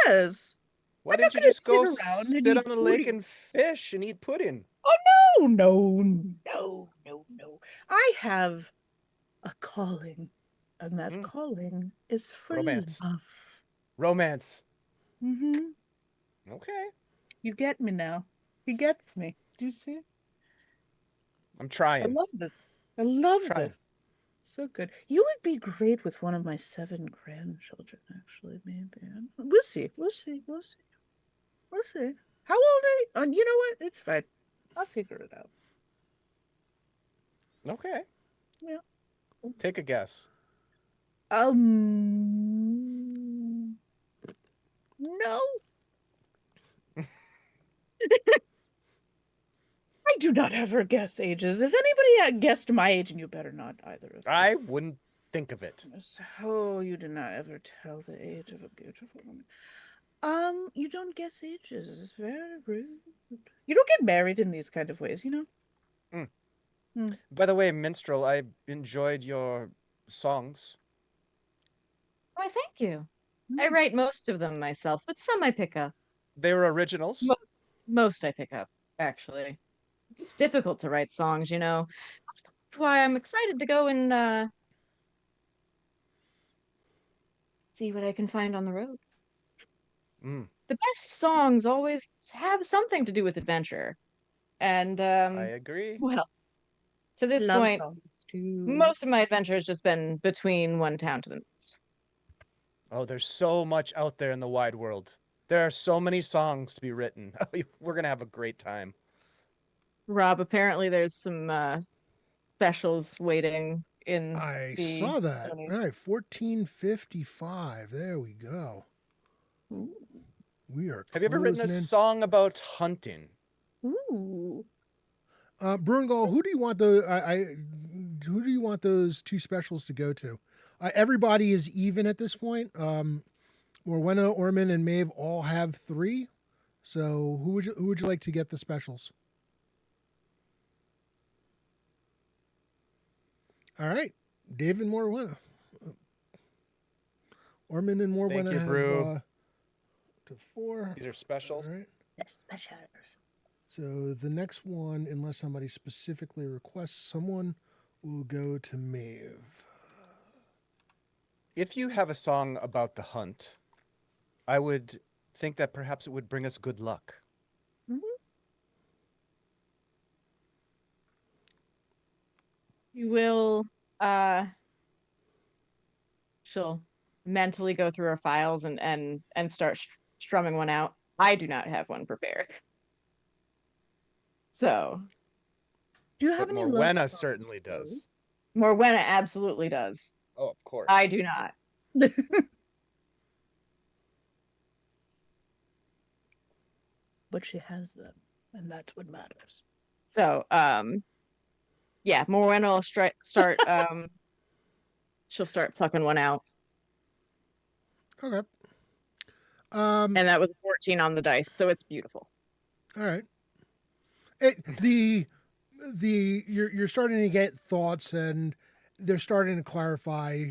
Yes. Why I'm not didn't you gonna just sit go around and sit eat on a lake pudding. and fish and eat pudding? Oh no, no, no, no, no. I have a calling, and that Hmm. calling is for Romance. love. Romance. Mm-hmm. Okay. You get me now. He gets me. Do you see? I'm I trying. love this. I love Trying. this. So good. You would be great with one of my 7 grandchildren, actually, maybe. We'll see. We'll see. We'll see. We'll see. How old are you? You know what? It's fine. I'll figure it out. Okay. Yeah. Take a guess. No, I do not ever guess ages. If anybody guessed my age, and you better not either of you. I wouldn't think of it. So you do not ever tell the age of a beautiful woman. You don't guess ages. It's very rude. You don't get married in these kind of ways, you know? Mm. Hmm. By the way, Minstrel, I enjoyed your songs. Why, thank you. I Hmm. write most of them myself, but some I pick up. They were originals. Most, most I pick up, actually. It's difficult to write songs, you know. That's why I'm excited to go and see what I can find on the road. Mm, The best songs always have something to do with adventure. And I agree. well, to this Love point, songs too. most of my adventure has just been between one town to the next. Oh, there's so much out there in the wide world. There are so many songs to be written. We're gonna have a great time. Rob, apparently there's some specials waiting in I the saw that. All donation. right, 1455. There we go. Ooh. We are Have you ever written a closing in. song about hunting? Ooh. Brungal, who do you want who do you want those two specials to go to? Everybody is even at this point. Morwenna, Orman, and Maeve all have 3. So who would you like to get the specials? All right, Dave and Morwenna. Orman and Thank Morwenna you, have Brew. to 4. These are All specials. right. That's special. So the next one, unless somebody specifically requests someone, will go to Maeve. If you have a song about the hunt, I would think that perhaps it would bring us good luck. Mhm. She will she'll mentally go through her files and start strumming one out. I do not have one prepared. So Do you have But any love Morwenna songs, certainly Joe? does. Morwenna absolutely does. Oh, of course. I do not. But she has them, and that's what matters. So yeah, Morwenna will start she'll start plucking one out. Okay. And that was a 14 on the dice, so it's beautiful. All right. You're starting to get thoughts, and they're starting to clarify.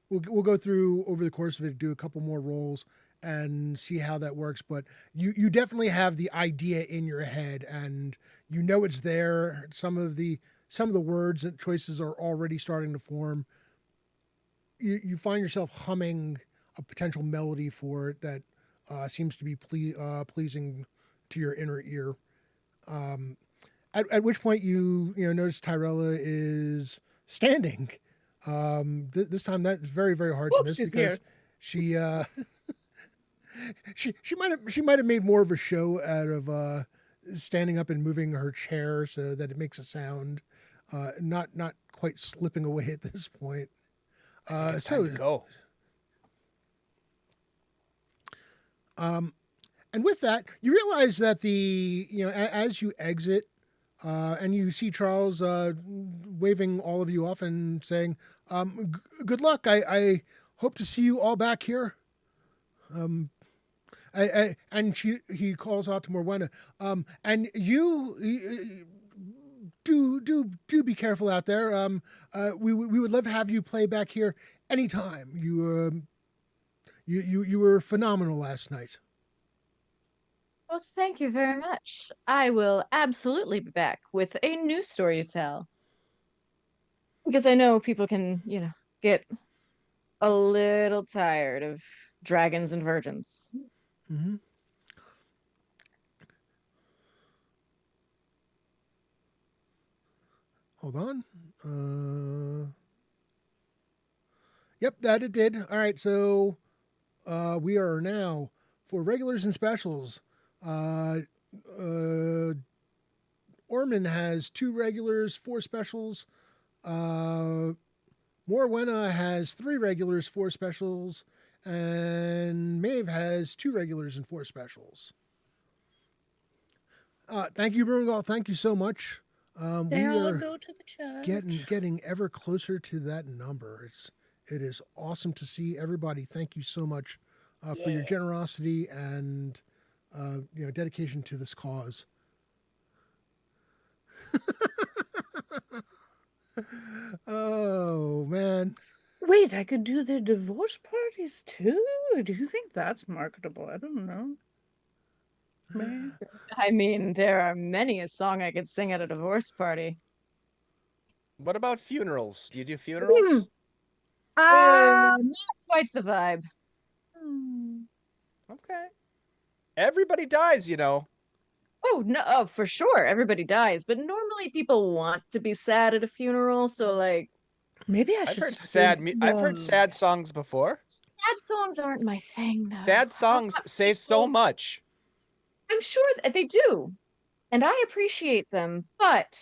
We'll go through over the course of it, do a couple more rolls, and see how that works. But you definitely have the idea in your head, and you know it's there. Some of the words and choices are already starting to form. You find yourself humming a potential melody for it that seems to be pleasing to your inner ear. At which point you notice Tyrella is standing. This time that's very, very hard to Oops, miss she's because here. she might have made more of a show out of standing up and moving her chair so that it makes a sound, not quite slipping away at this point. I think it's time to go. And with that, you realize that as you exit, and you see Charles waving all of you off and saying, "Good luck. I hope to see you all back here." And he calls out to Morwenna, and you do be careful out there. We would love to have you play back here anytime. You were phenomenal last night. Well, thank you very much. I will absolutely be back with a new story to tell. Because I know people can, get a little tired of dragons and virgins. Mm-hmm. Hold on. Yep, that it did. All right, so we are now for regulars and specials. Orman has 2 regulars, 4 specials. Morwenna has 3 regulars, 4 specials, and Maeve has 2 regulars and 4 specials. Thank you, Brungal. Thank you so much. They We all are go to the church. getting ever closer to that number. It is awesome to see everybody. Thank you so much for your generosity and dedication to this cause. Oh man. Wait, I could do their divorce parties too? Do you think that's marketable? I don't know. Maybe. I mean, there are many a song I could sing at a divorce party. What about funerals? Do you do funerals? Not quite the vibe. Okay. Everybody dies, you know. Oh, no, oh, for sure. Everybody dies, but normally people want to be sad at a funeral, so like Maybe I I've should heard start doing I've heard sad songs before. sad songs aren't my thing though. Sad I songs want say so people- much. I'm sure that they do, and I appreciate them, but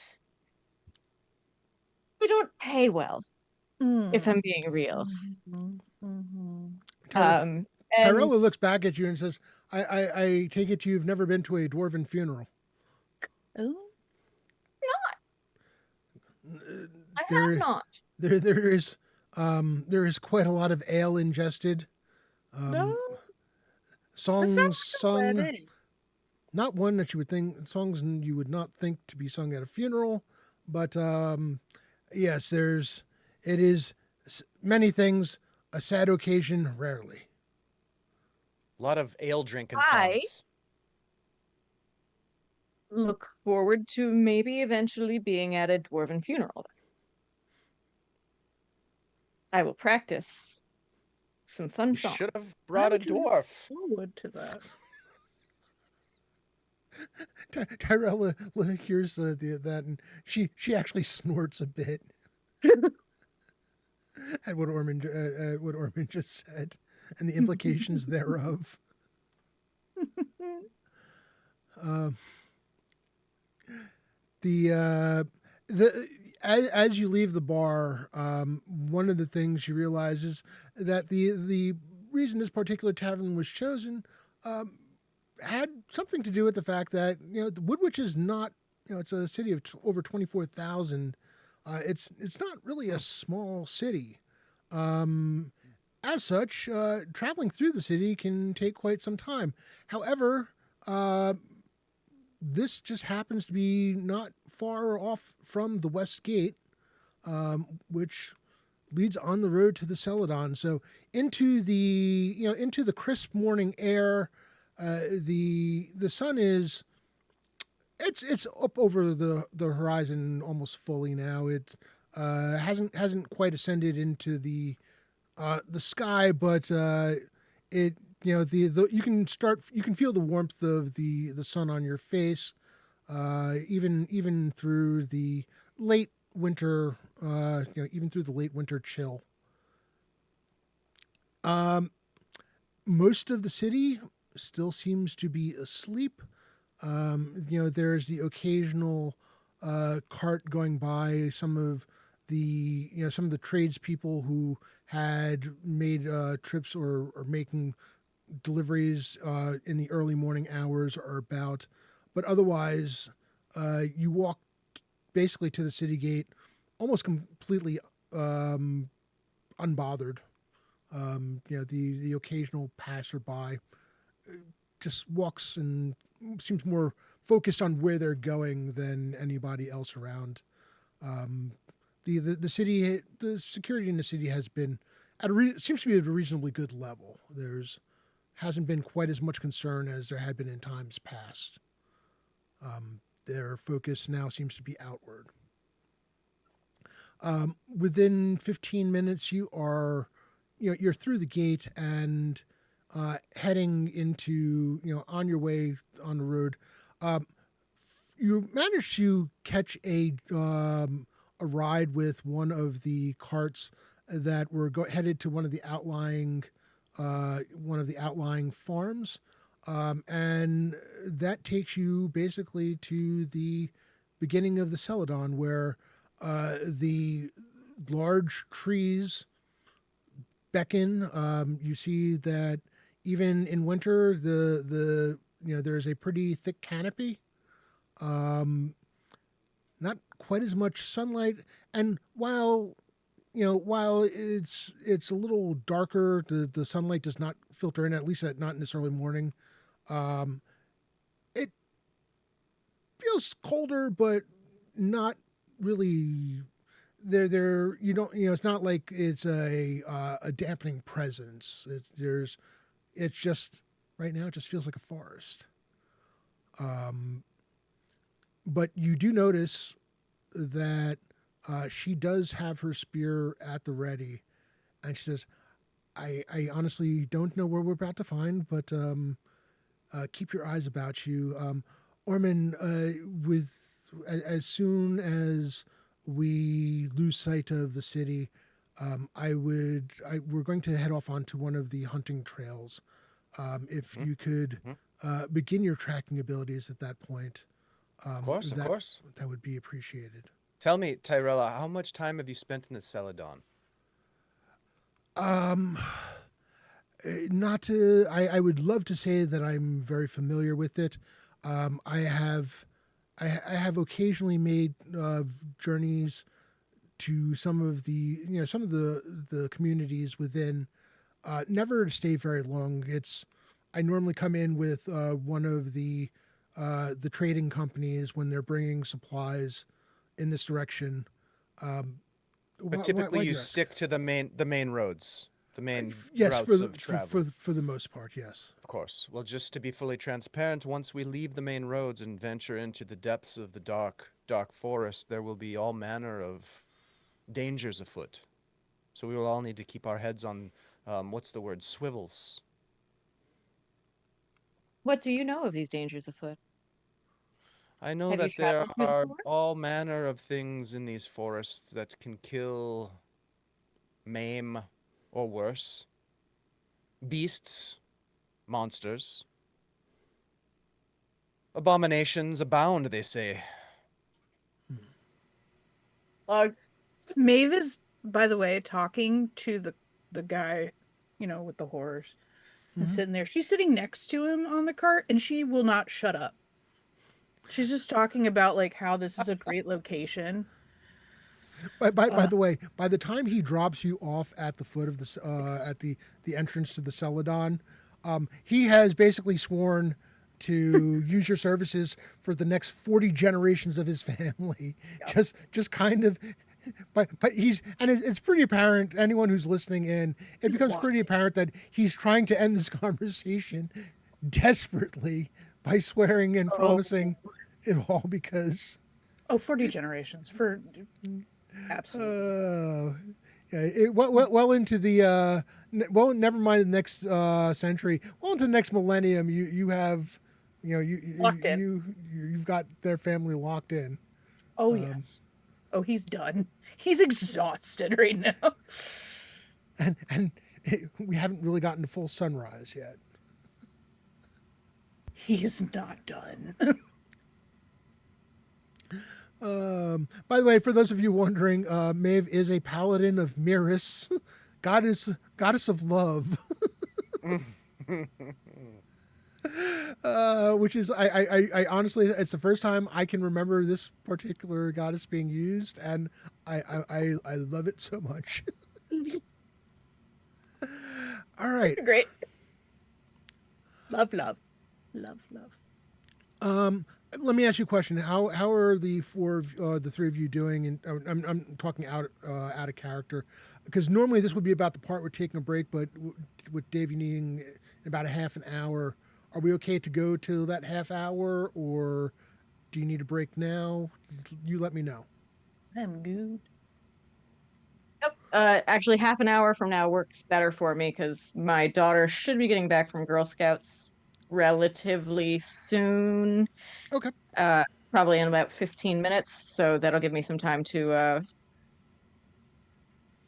they don't pay well, if I'm being real. And Tyrella looks back at you and says, I take it you've never been to a dwarven funeral. Oh, I There- have not. There is quite a lot of ale ingested. no. Songs sung. Wedding. Not one that you would think songs you would not think to be sung at a funeral, but yes, it is many things. A sad occasion, rarely. A lot of ale drinking I- songs. Look forward to maybe eventually being at a dwarven funeral. I will practice some fun You songs. should have brought a would you look dwarf. Forward to that. Tyrella hears that, and she actually snorts a bit at what Ormond just said and the implications thereof. Um, the as you leave the bar, one of the things you realize is that the reason this particular tavern was chosen had something to do with the fact that the Woodwich is not, it's a city of over 24,000. It's not really a small city. As such, traveling through the city can take quite some time. However, this just happens to be not far off from the West Gate, which leads on the road to the Celadon. So into the crisp morning air. The sun is it's up over the horizon almost fully now. It hasn't quite ascended into the sky, but it the you can feel the warmth of the sun on your face, even through the late winter, even through the late winter chill. Most of the city still seems to be asleep. There's the occasional cart going by. Some of the tradespeople who had made trips or making deliveries in the early morning hours are about. But otherwise, you walk basically to the city gate almost completely unbothered. The occasional passerby just walks and seems more focused on where they're going than anybody else around. The city, the security in the city has been seems to be at a reasonably good level. There's hasn't been quite as much concern as there had been in times past. Their focus now seems to be outward. Within 15 minutes, you're through the gate and heading into, on your way on the road. You managed to catch a ride with one of the carts that were headed to one of the outlying farms, and that takes you basically to the beginning of the Celadon, where the large trees beckon. You see that even in winter, there's a pretty thick canopy. Not quite as much sunlight, and while it's a little darker, the sunlight does not filter in, at least not in this early morning. It feels colder, but not really. You don't, it's not like it's a dampening presence. It's just right now it just feels like a forest. But you do notice that she does have her spear at the ready, and she says, I honestly don't know where we're about to find, but keep your eyes about you. Orman, as soon as we lose sight of the city, we're going to head off onto one of the hunting trails. If you could begin your tracking abilities at that point, Of course. that would be appreciated. Tell me, Tyrella, how much time have you spent in the Celadon? Not to. I would love to say that I'm very familiar with it. I have occasionally made journeys to some of the communities within. Never to stay very long. I normally come in with one of the trading companies when they're bringing supplies in this direction. But typically you stick to the main roads, the main yes, routes of travel. for the most part, yes. Of course. Well, just to be fully transparent, once we leave the main roads and venture into the depths of the dark forest, there will be all manner of dangers afoot. So we will all need to keep our heads on, what's the word, swivels. What do you know of these dangers afoot? I know Have you that there traveled through the are forest? all manner of things in these forests that can kill, maim, or worse. Beasts, monsters, abominations abound, they say. Uh, Maeve is, by the way, talking to the guy, you know, with the horrors and Mhm. sitting there. She's sitting next to him on the cart and she will not shut up. She's just talking about like how this is a great location. By Uh, the way, by the time he drops you off at the foot of at the entrance to the Celadon, he has basically sworn to use your services for the next 40 generations of his family. Yep. Just kind of, but he's and it's pretty apparent. Anyone who's listening in, it He's becomes pretty locked in. apparent that he's trying to end this conversation desperately by swearing and oh, promising it all because 40 generations for absolutely. yeah, it well into the well, never mind the next century. Well into the next millennium, you have, you know, Locked in. you've got their family locked in, Oh yes. Oh, he's done. He's exhausted right now. and we haven't really gotten to full sunrise yet. He's not done. By the way, for those of you wondering, Maeve is a paladin of Miris, goddess of love. Which is I honestly, it's the first time I can remember this particular goddess being used, and I love it so much. All right. Great. Love, love. Love, love. Let me ask you a question. How are the the three of you doing? And I'm talking out of character, because normally this would be about the part we're taking a break, but with Dave, you needing about a half an hour. Are we okay to go to that half hour, or do you need a break now? You let me know. I'm good. yep. Actually, half an hour from now works better for me because my daughter should be getting back from Girl Scouts relatively soon. Okay. Uh, Probably in about 15 minutes. So that'll give me some time to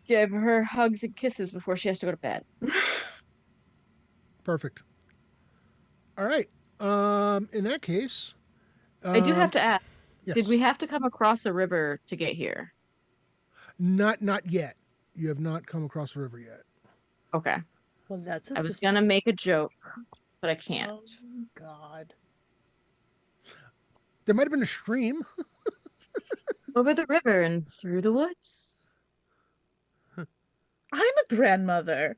give her hugs and kisses before she has to go to bed. Perfect. All right. In that case, I do have um, to ask, did we yes, have to come across a river to get here? not yet. You have not come across the river yet. Okay. Well, that's a I was gonna make a joke, but I can't. Oh God. There might have been a stream. Over the river and through the woods. I'm a grandmother.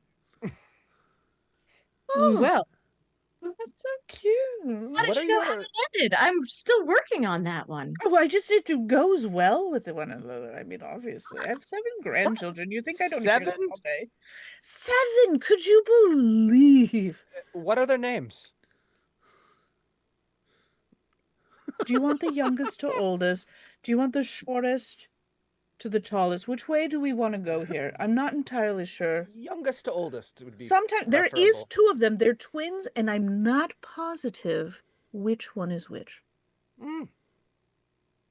Oh, Well, that's so cute. how did What are you know how your it ended? I'm still working on that one. Oh, I just it goes well with one another. I mean, obviously, I have 7 grandchildren. You think I don't hear them seven? all day? 7? Could you believe? What are their names? Do you want the youngest to oldest? Do you want the shortest to the tallest? Which way do we want to go here? I'm not entirely sure. Youngest to oldest would be Sometimes there is preferable. 2 of them. They're twins, and I'm not positive which one is which. Mm,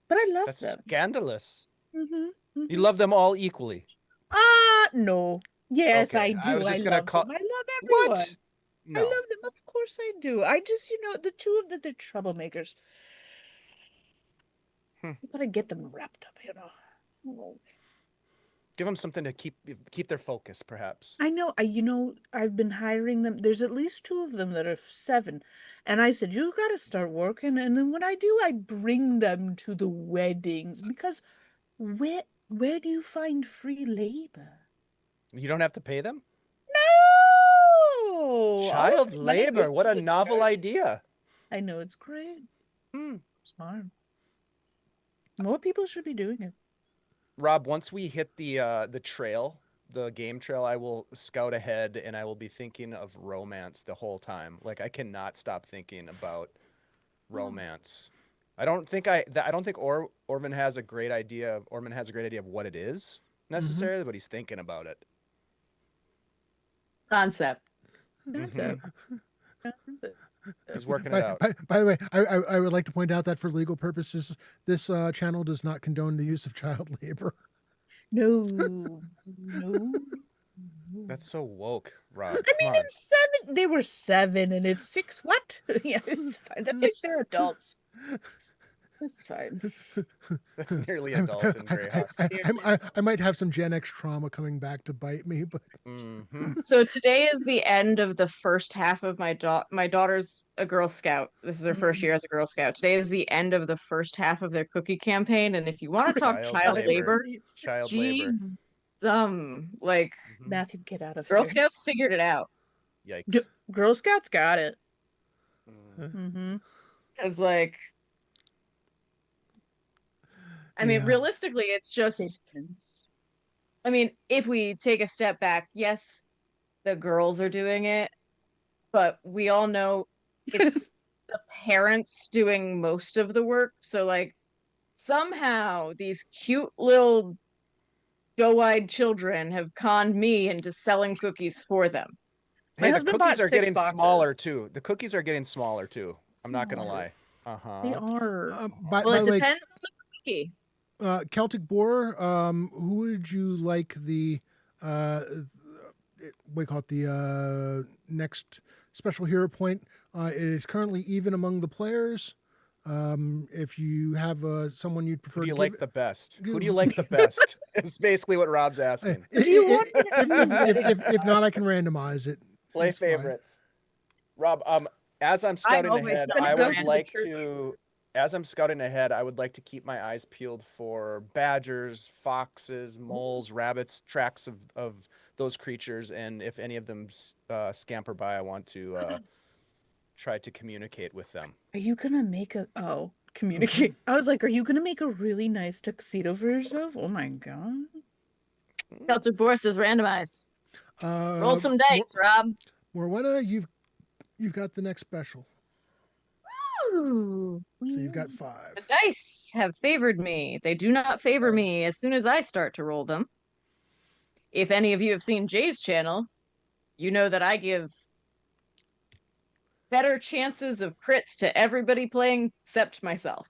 But I love that's them. scandalous. Mm-hmm, You love them all equally. No. Yes, I Okay, I do. was I just gonna love call. them. I love everyone. What? I No. love them. Of course I do. I just, the 2 of them, they're troublemakers. Hmm. You gotta get them wrapped up, Oh. Give them something to keep their focus, perhaps. I know. I've been hiring them. There's at least 2 of them that are 7. And I said, you gotta start working. And then when I do, I bring them to the weddings. Because where do you find free labor? You don't have to pay them? No! All Child the money labor. goes What to a the novel church. idea. I know, it's great. Hmm. Smart. More people should be doing it. Rob, once we hit the trail, the game trail, I will scout ahead and I will be thinking of romance the whole time. Like I cannot stop thinking about romance. I don't think Orman has a great idea. Orman has a great idea of what it is necessarily, but he's thinking about it. Concept. That's Mhm. it. That's it. He's working it out. By the way, I would like to point out that for legal purposes, this channel does not condone the use of child labor. No, no. That's so woke, Rob. I Come mean, on. in 7, they were 7, and it's 6. What? Yeah, it's fine. That's like they're adults. It's fine. That's nearly adult in Greyhawk. I might have some Gen X trauma coming back to bite me, but So today is the end of the first half of my daughter's a Girl Scout. This is her first year as a Girl Scout. Today is the end of the first half of their cookie campaign, and if you want to talk child labor, Child gee, labor. like Mhm. Matthew, get out of Girl here. Scouts figured it out. Yikes. Girl Scouts got it. Mm. Mm-hmm. Because like, I mean, Yeah. realistically, it's just. I mean, if we take a step back, yes, the girls are doing it, but we all know it's the parents doing most of the work. So, like, somehow these cute little doe-eyed children have conned me into selling cookies for them. My Hey, the husband cookies bought are 6 getting boxes. smaller too. The cookies are getting smaller too. I'm not gonna Smaller. lie. Uh-huh. They are. by Well, it the way, depends on the cookie. Celtic Boar, who would you like the we call it the next special hero point? It is currently even among the players. If you have someone you'd prefer Who do you to like give, the best? Who do you like the best? Is basically what Rob's Uh, asking. Do you want me if not, I can randomize it. Play It's fine. favorites. Rob, as I'm I'm scouting always ahead, gonna I go would to like church. to as I'm scouting ahead, I would like to keep my eyes peeled for badgers, foxes, moles, rabbits, tracks of those creatures, and if any of them scamper by, I want to try to communicate with them. Are you gonna make a communicate? I was like, are you gonna make a really nice tuxedo for yourself? Oh my god. Celtic Boris is randomized. Roll some Mor- dice, Rob. Morwenna, you've got the next special. Ooh. So you've got 5. The dice have favored me. They do not favor me as soon as I start to roll them. If any of you have seen Jay's channel, you know that I give better chances of crits to everybody playing except myself.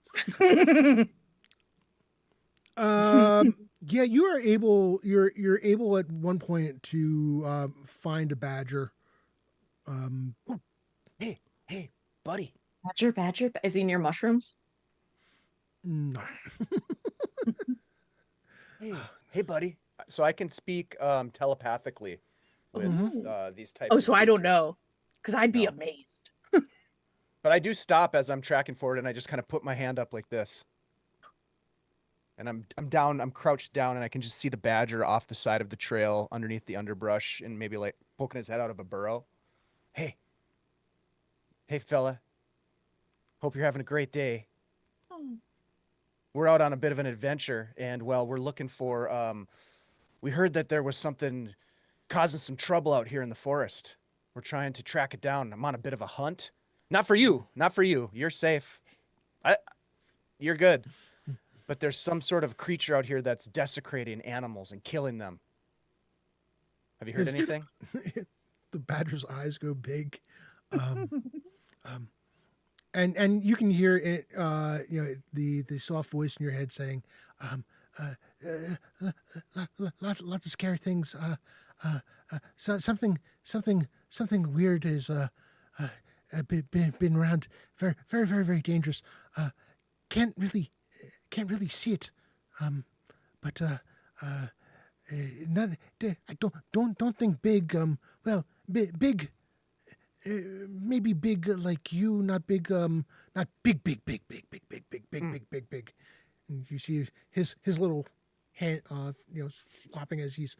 Yeah, you are able. You're able at one point to find a badger. Hey, buddy. Badger, is he near mushrooms? No. Hey, buddy. So I can speak telepathically with these types. Oh, of so I don't creatures. know, because I'd be No. amazed. But I do stop as I'm tracking forward, and I just kind of put my hand up like this. And I'm down, I'm crouched down, and I can just see the badger off the side of the trail underneath the underbrush, and maybe like poking his head out of a burrow. Hey, fella. Hope you're having a great day. Oh. We're out on a bit of an adventure, and well, we're looking for. We heard that there was something causing some trouble out here in the forest. We're trying to track it down. I'm on a bit of a hunt. Not for you. You're safe. You're good. But there's some sort of creature out here that's desecrating animals and killing them. Have you heard anything? The badger's eyes go big, and you can hear it. The soft voice in your head saying, lots of scary things. So something weird has been around. Very dangerous. Can't really see it. But not. I don't think big. Big. Maybe big like you, not big. Not big. Big. And you see his little hand, flopping as he's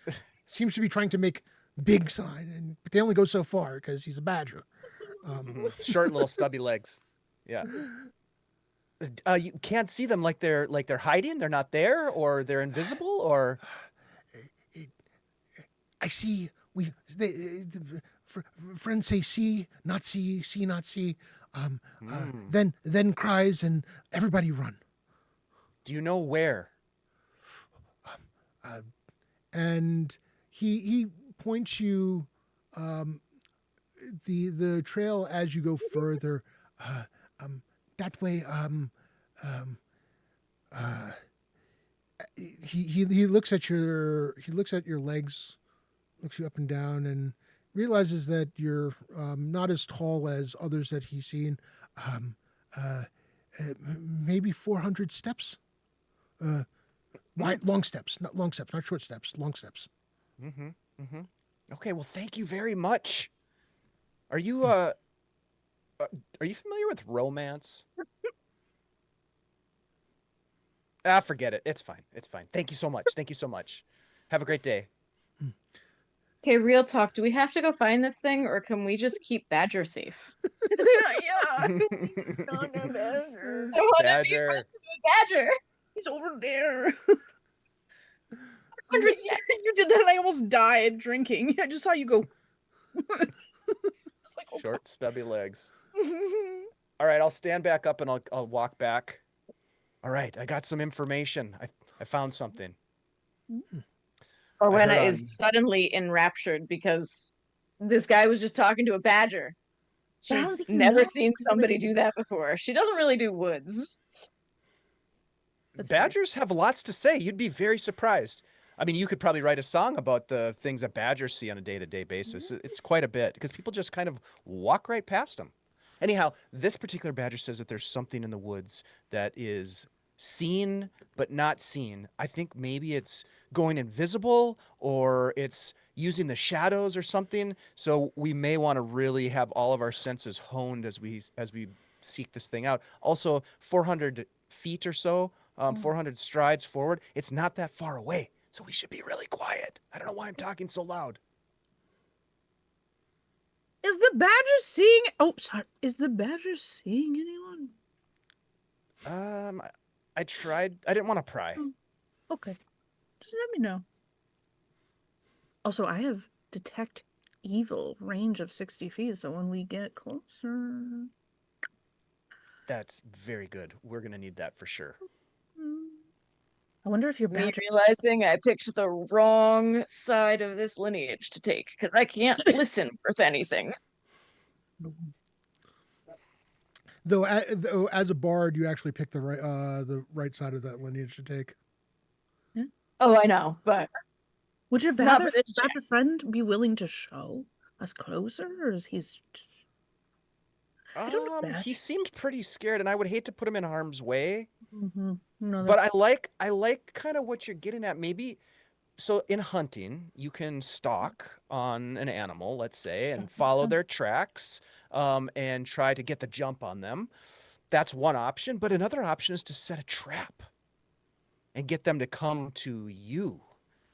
seems to be trying to make big sign, but they only go so far because he's a badger. Short little stubby legs. Yeah. You can't see them like they're hiding. They're not there, or they're invisible, or. I see. Friends say see, not see, not see. Then cries and everybody run. Do you know where? And he points you the trail as you go further, that way. He looks at your legs, looks you up and down, and realizes that you're not as tall as others that he's seen. Um, Maybe 400 steps. Long steps, not short steps, long steps. Mm-hmm. Mm-hmm. Okay, well, thank you very much. Are you familiar with romance? Forget it. It's fine. It's fine. Thank you so much. Thank you so much. Have a great day. Okay, real talk. Do we have to go find this thing, or can we just keep Badger safe? Yeah. Not a badger. I want to be Badger. friends with Badger. He's over there. 100 steps. You did that and I almost died drinking. I just saw you go. It's like, oh, Short, stubby legs. God. All right, I'll stand back up and I'll walk back. All right, I got some information. I found something. Rowena heard is suddenly enraptured because this guy was just talking to a badger. She's How did you never know? seen 'Cause it was- somebody do that before. She doesn't really do woods. That's fair. Badgers have lots to say. You'd be very surprised. I mean, you could probably write a song about the things that badgers see on a day-to-day basis. It's quite a bit because people just kind of walk right past them. Anyhow, this particular badger says that there's something in the woods that is seen but not seen. I think maybe it's going invisible or it's using the shadows or something. So we may want to really have all of our senses honed as we seek this thing out. Also, 400 feet or so, 400 strides forward. It's not that far away. So we should be really quiet. I don't know why I'm talking so loud. Is the badger seeing? Oh, sorry. Is the badger seeing anyone? I tried. I didn't want to pry. Okay. Just let me know. Also, I have detect evil range of 60 feet, so when we get closer. That's very good. We're gonna need that for sure. I wonder if your Me badger. realizing I picked the wrong side of this lineage to take because I can't listen with anything. Though as a bard, you actually pick the right side of that lineage to take. Oh, I know, but Would your Not badger, for this badger friend be willing to show us closer, or is he's? I don't know. He seemed pretty scared, and I would hate to put him in harm's way. No, But I like kind of what you're getting at. Maybe so in hunting, you can stalk on an animal, let's say, and follow their tracks, and try to get the jump on them. That's one option. But another option is to set a trap and get them to come to you.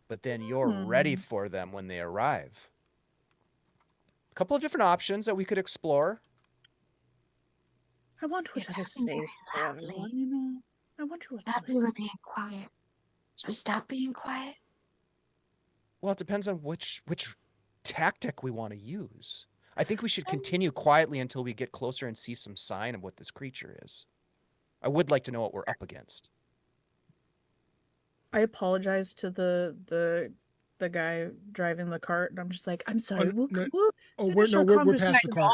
But then you're ready for them when they arrive. A couple of different options that we could explore. I want what is safe for everyone, you know. I want you Thought we were being quiet. Should we stop being quiet? Well, it depends on which tactic we want to use. I think we should continue quietly until we get closer and see some sign of what this creature is. I would like to know what we're up against. I apologize to the guy driving the cart, and I'm just like, I'm sorry. no, We're we're past the cart.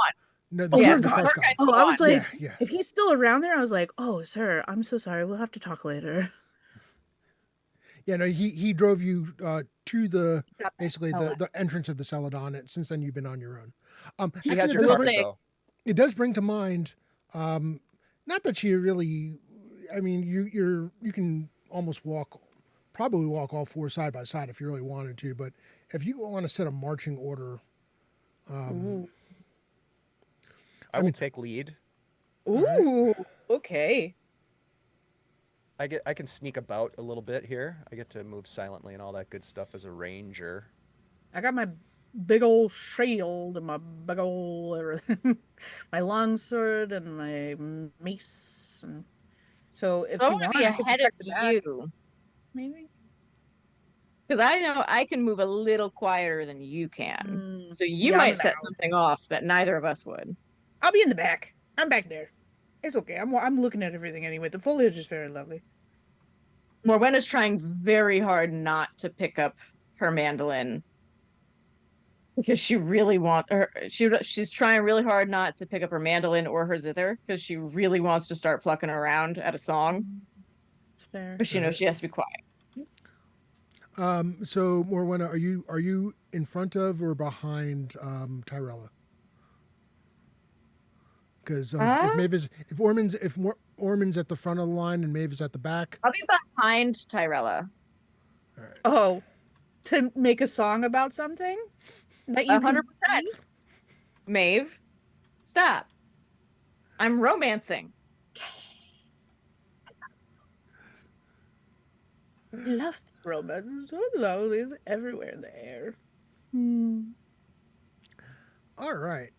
No, Oh, the we're cart's gone. gone. Oh, I was like, Yeah. if he's still around there, I was like, oh, sir, I'm so sorry. We'll have to talk later. Yeah, no, he drove you to the Got that. basically Hell the entrance of the Celadon. And since then, you've been on your own. She actually, has it your does card, bring- say- though. It does bring to mind, not that you really. I mean, you can almost probably walk all four side by side if you really wanted to. But if you want to set a marching order, I will take lead. Ooh, okay. I can sneak about a little bit here. I get to move silently and all that good stuff as a ranger. I got my big old shield and my big old everything. My longsword and my mace. And... So if I you want to want, be I could ahead of protect the back, you maybe. because I know I can move a little quieter than you can. So you yeah, might I'm set loud. something off that neither of us would. I'll be in the back. I'm back there. It's okay. I'm looking at everything anyway. The foliage is very lovely. Morwena's trying very hard not to pick up her mandolin because she really wants her. She's trying really hard not to pick up her mandolin or her zither because she really wants to start plucking around at a song, It's fair. but she knows Right. she has to be quiet. So Morwenna, are you in front of or behind Tyrella? Because Uh, if Ormond's at the front of the line and Maeve is at the back. I'll be behind Tyrella. All right. Oh, to make a song about something that you can 100%. Maeve, stop. I'm romancing. I love this romance. It's so lovely. It's everywhere there. Hmm. All right.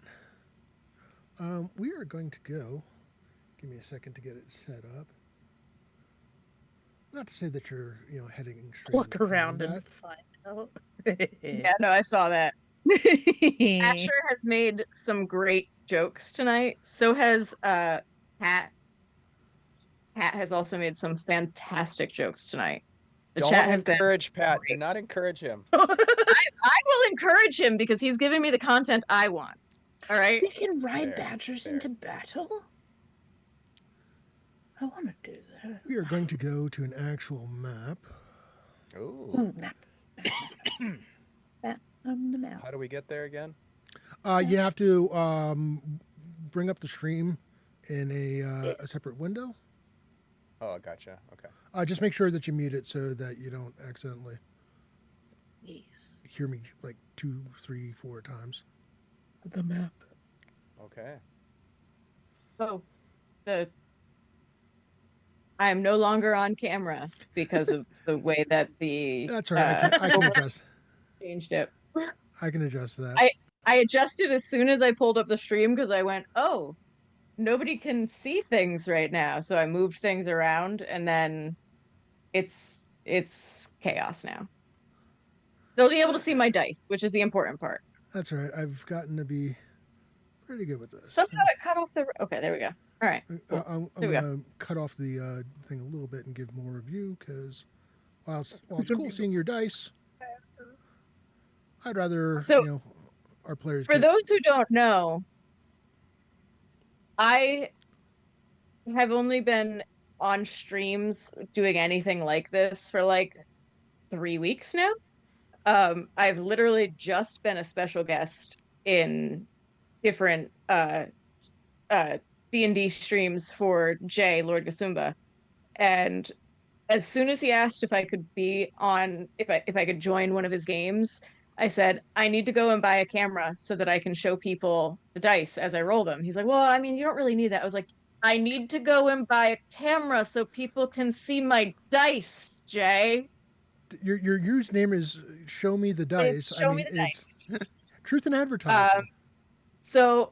We are going to go. Give me a second to get it set up. Not to say that you're, heading straight Look into around combat. and find out. Yeah, no, I saw that. Asher has made some great jokes tonight. So has Pat. Pat has also made some fantastic jokes tonight. The Don't chat has been encourage Pat. Do great. not encourage him. I will encourage him because he's giving me the content I want. All right. We can ride Fair, badgers fair. into battle. I want to do that. We are going to go to an actual map. Ooh. Ooh, map. Map on the map. How do we get there again? You have to bring up the stream in a Yes. separate window. Oh, gotcha. Okay. Just make sure that you mute it so that you don't accidentally Yes. hear me like 2, 3, 4 times. The map. Okay. Oh, I am no longer on camera because of the way that the That's right. I can adjust. changed it. I can adjust that. I adjusted as soon as I pulled up the stream because I went, oh, nobody can see things right now. So I moved things around and then it's chaos now. They'll be able to see my dice, which is the important part. That's right. I've gotten to be pretty good with this. Somehow it cut off the. Okay, there we go. All right. Cool. I'm There we go. going to cut off the thing a little bit and give more of you because while it's cool seeing your dice, I'd rather, So, our players For get... those who don't know, I have only been on streams doing anything like this for like 3 weeks now. I've literally just been a special guest in different D&D streams for Jay, Lord Gasumba. And as soon as he asked if I could be on, if I could join one of his games, I said, I need to go and buy a camera so that I can show people the dice as I roll them. He's like, well, I mean, you don't really need that. I was like, I need to go and buy a camera so people can see my dice, Jay. Your username is Show Me the Dice. Show me the dice. Truth in advertising. So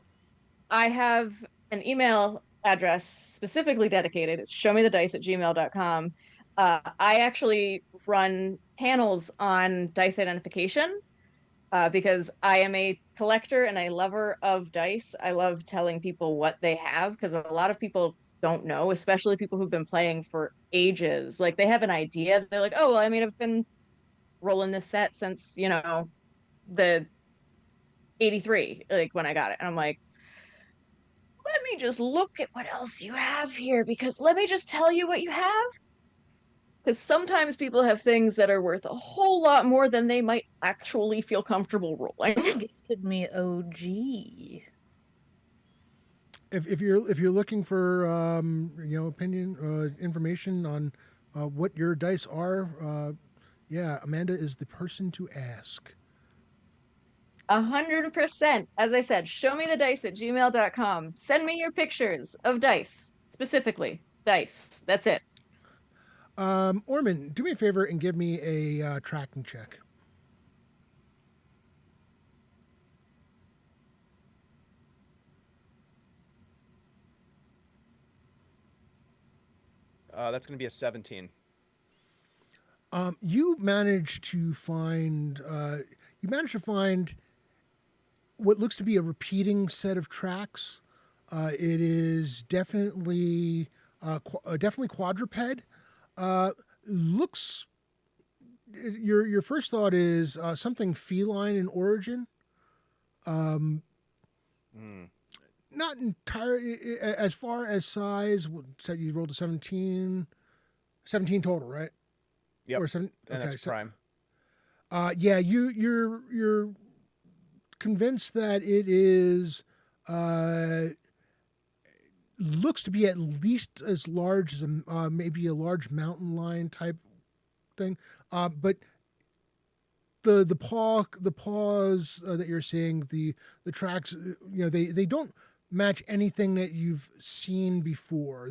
I have an email address specifically dedicated. It's showmethedice@gmail.com. I actually run panels on dice identification because I am a collector and a lover of dice. I love telling people what they have because a lot of people don't know, especially people who've been playing for ages. Like they have an idea. They're like, oh, well, I mean, I've been rolling this set since, the 83, like when I got it. And I'm like, let me just look at what else you have here because let me just tell you what you have. Because sometimes people have things that are worth a whole lot more than they might actually feel comfortable rolling. You gifted me OG. If you're looking for opinion information on what your dice are, yeah, Amanda is the person to ask. 100%. As I said, showmethedice@gmail.com. Send me your pictures of dice, specifically dice. That's it. Ormond, do me a favor and give me a tracking check. That's going to be a 17. You managed to find what looks to be a repeating set of tracks. It is definitely quadruped. Looks. Your first thought is something feline in origin, Mm. Not entirely as far as size. Said you rolled a 17, 17 total, right? Yep. Or seven? And Okay, that's so prime. yeah, you're convinced that it is looks to be at least as large as a maybe a large mountain lion type thing, but the paws that you're seeing, the tracks, they don't match anything that you've seen before.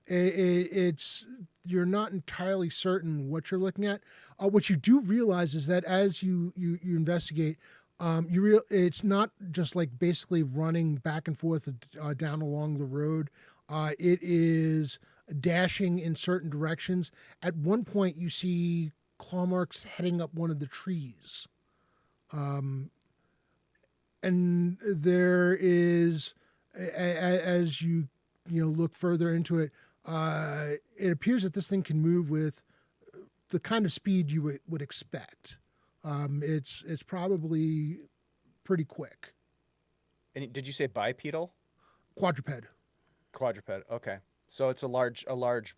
It's you're not entirely certain what you're looking at. What you do realize is that as you investigate, it's not just like basically running back and forth down along the road. It is dashing in certain directions. At one point, you see claw marks heading up one of the trees. And there is, as you look further into it, it appears that this thing can move with the kind of speed you would expect. It's probably pretty quick. And did you say bipedal? Quadruped. Quadruped. Okay. So it's a large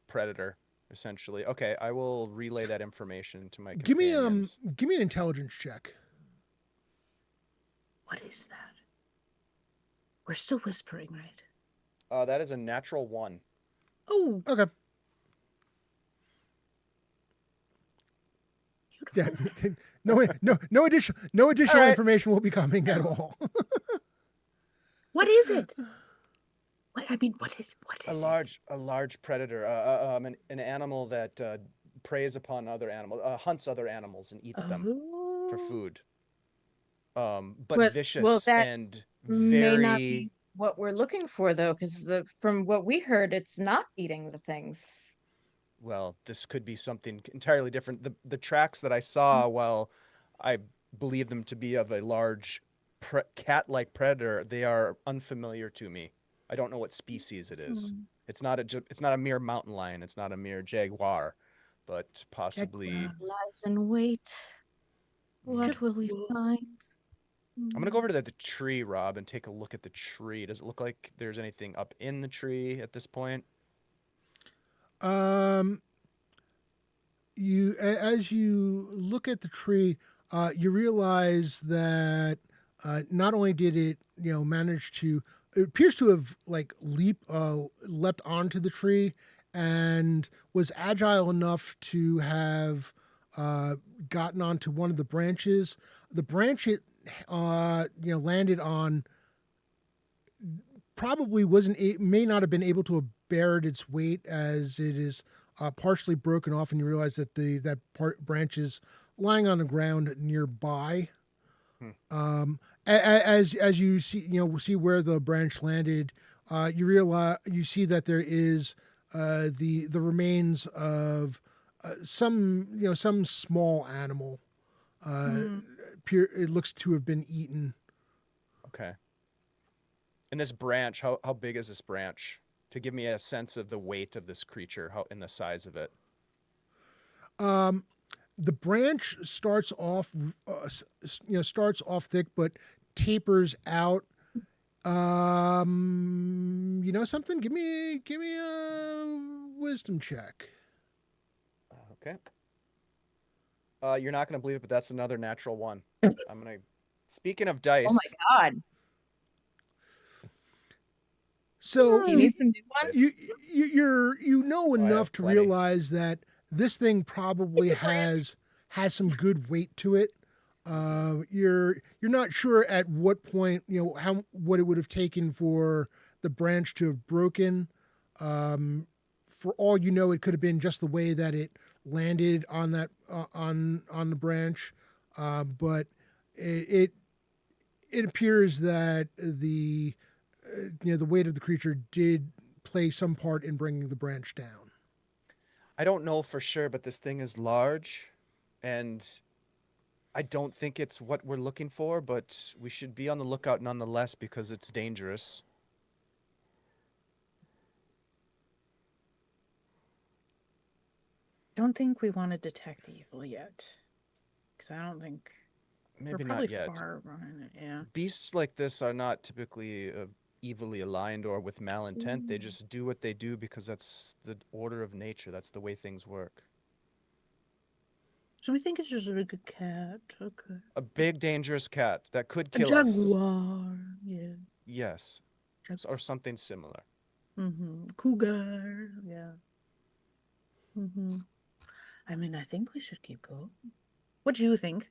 predator, essentially. Okay, I will relay that information to my companions. Give me an intelligence check. What is that? We're still whispering, right? That is a natural 1. Oh, Okay. Yeah. beautiful. No additional All right. information will be coming at all. What is it? What is A it? large predator, an animal that preys upon other animals, hunts other animals and eats them for Oh. food. But But well, vicious that and may not very be what we're looking for, though, because from what we heard, it's not eating the things. well. This could be something entirely different. The tracks that I saw, well, I believe them to be of a large cat-like predator. They are unfamiliar to me. I don't know what species it is. Hmm. It's not a mere mountain lion. It's not a mere jaguar, but possibly. Lies in wait. What will we Jaguar. find? I'm gonna go over to the tree, Rob, and take a look at the tree. Does it look like there's anything up in the tree at this point? Um, as you look at the tree, you realize that not only did it manage to, it appears to have like leapt onto the tree and was agile enough to have gotten onto one of the branches. The branch it landed on probably wasn't may not have been able to have bared its weight as it is partially broken off, and you realize that that branch is lying on the ground nearby. Hmm. As you see where the branch landed, you see that there is the remains of some small animal. It looks to have been eaten. Okay. And this branch, how big is this branch? To give me a sense of the weight of this creature, how and the size of it. The branch starts off starts off thick but tapers out. You know something? Give me a wisdom check. Okay. You're not gonna believe it, but that's another natural 1. I'm gonna. Speaking of Oh my dice, God. So Do you need some new you ones? you know I have enough to plenty. realize that this thing probably It's a branch. has some good weight to it. You're not sure at what point what it would have taken for the branch to have broken. For all you know, it could have been just the way that it landed on that on the branch. But it it appears that the weight of the creature did play some part in bringing the branch down. I don't know for sure, but this thing is large, and I don't think it's what we're looking for. But we should be on the lookout nonetheless because it's dangerous. Don't think we want to detect evil yet. Because I don't think We're Maybe probably not yet. far behind it. Yeah. Beasts like this are not typically evilly aligned or with malintent. They just do what they do because that's the order of nature. That's the way things work. So we think it's just a good cat. Okay. A big, dangerous cat that could A kill us. jaguar. Yeah. Yes. Or something similar. Cougar. Yeah. I mean, I think we should keep going. What do you think?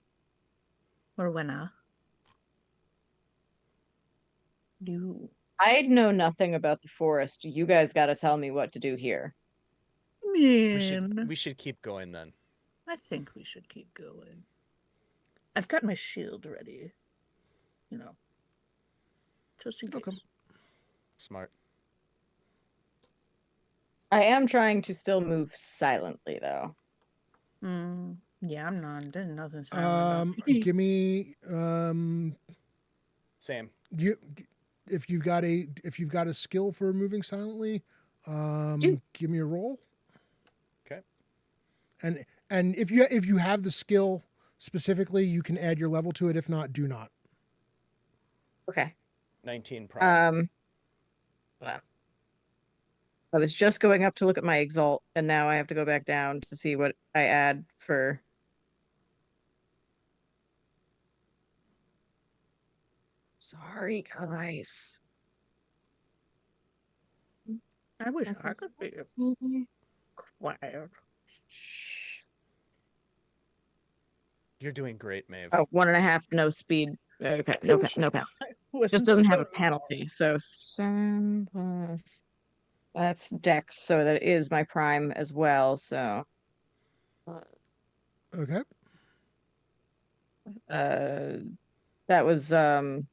Or Wenna? You. I know nothing about the forest. You guys got to tell me what to do here. Man. We should keep going then. I think we should keep going. I've got my shield ready. You know. Just in case. Okay. Smart. I am trying to still move silently, though. Yeah, I'm not. There's nothing silent about me. Give me Same. if you've got a skill for moving silently, give me a roll. Okay. And if you have the skill specifically, you can add your level to it. If not, do not. Okay. 19 prime. Well, I was just going up to look at my exalt, and now I have to go back down to see what I add for. Sorry, guys. I wish I could be quiet. You're doing great, Maeve. Oh, 1.5, no speed. Okay, no penalty. Just doesn't have a penalty. So 7 plus. That's Dex, so that is my prime as well. So, Okay. that was 12.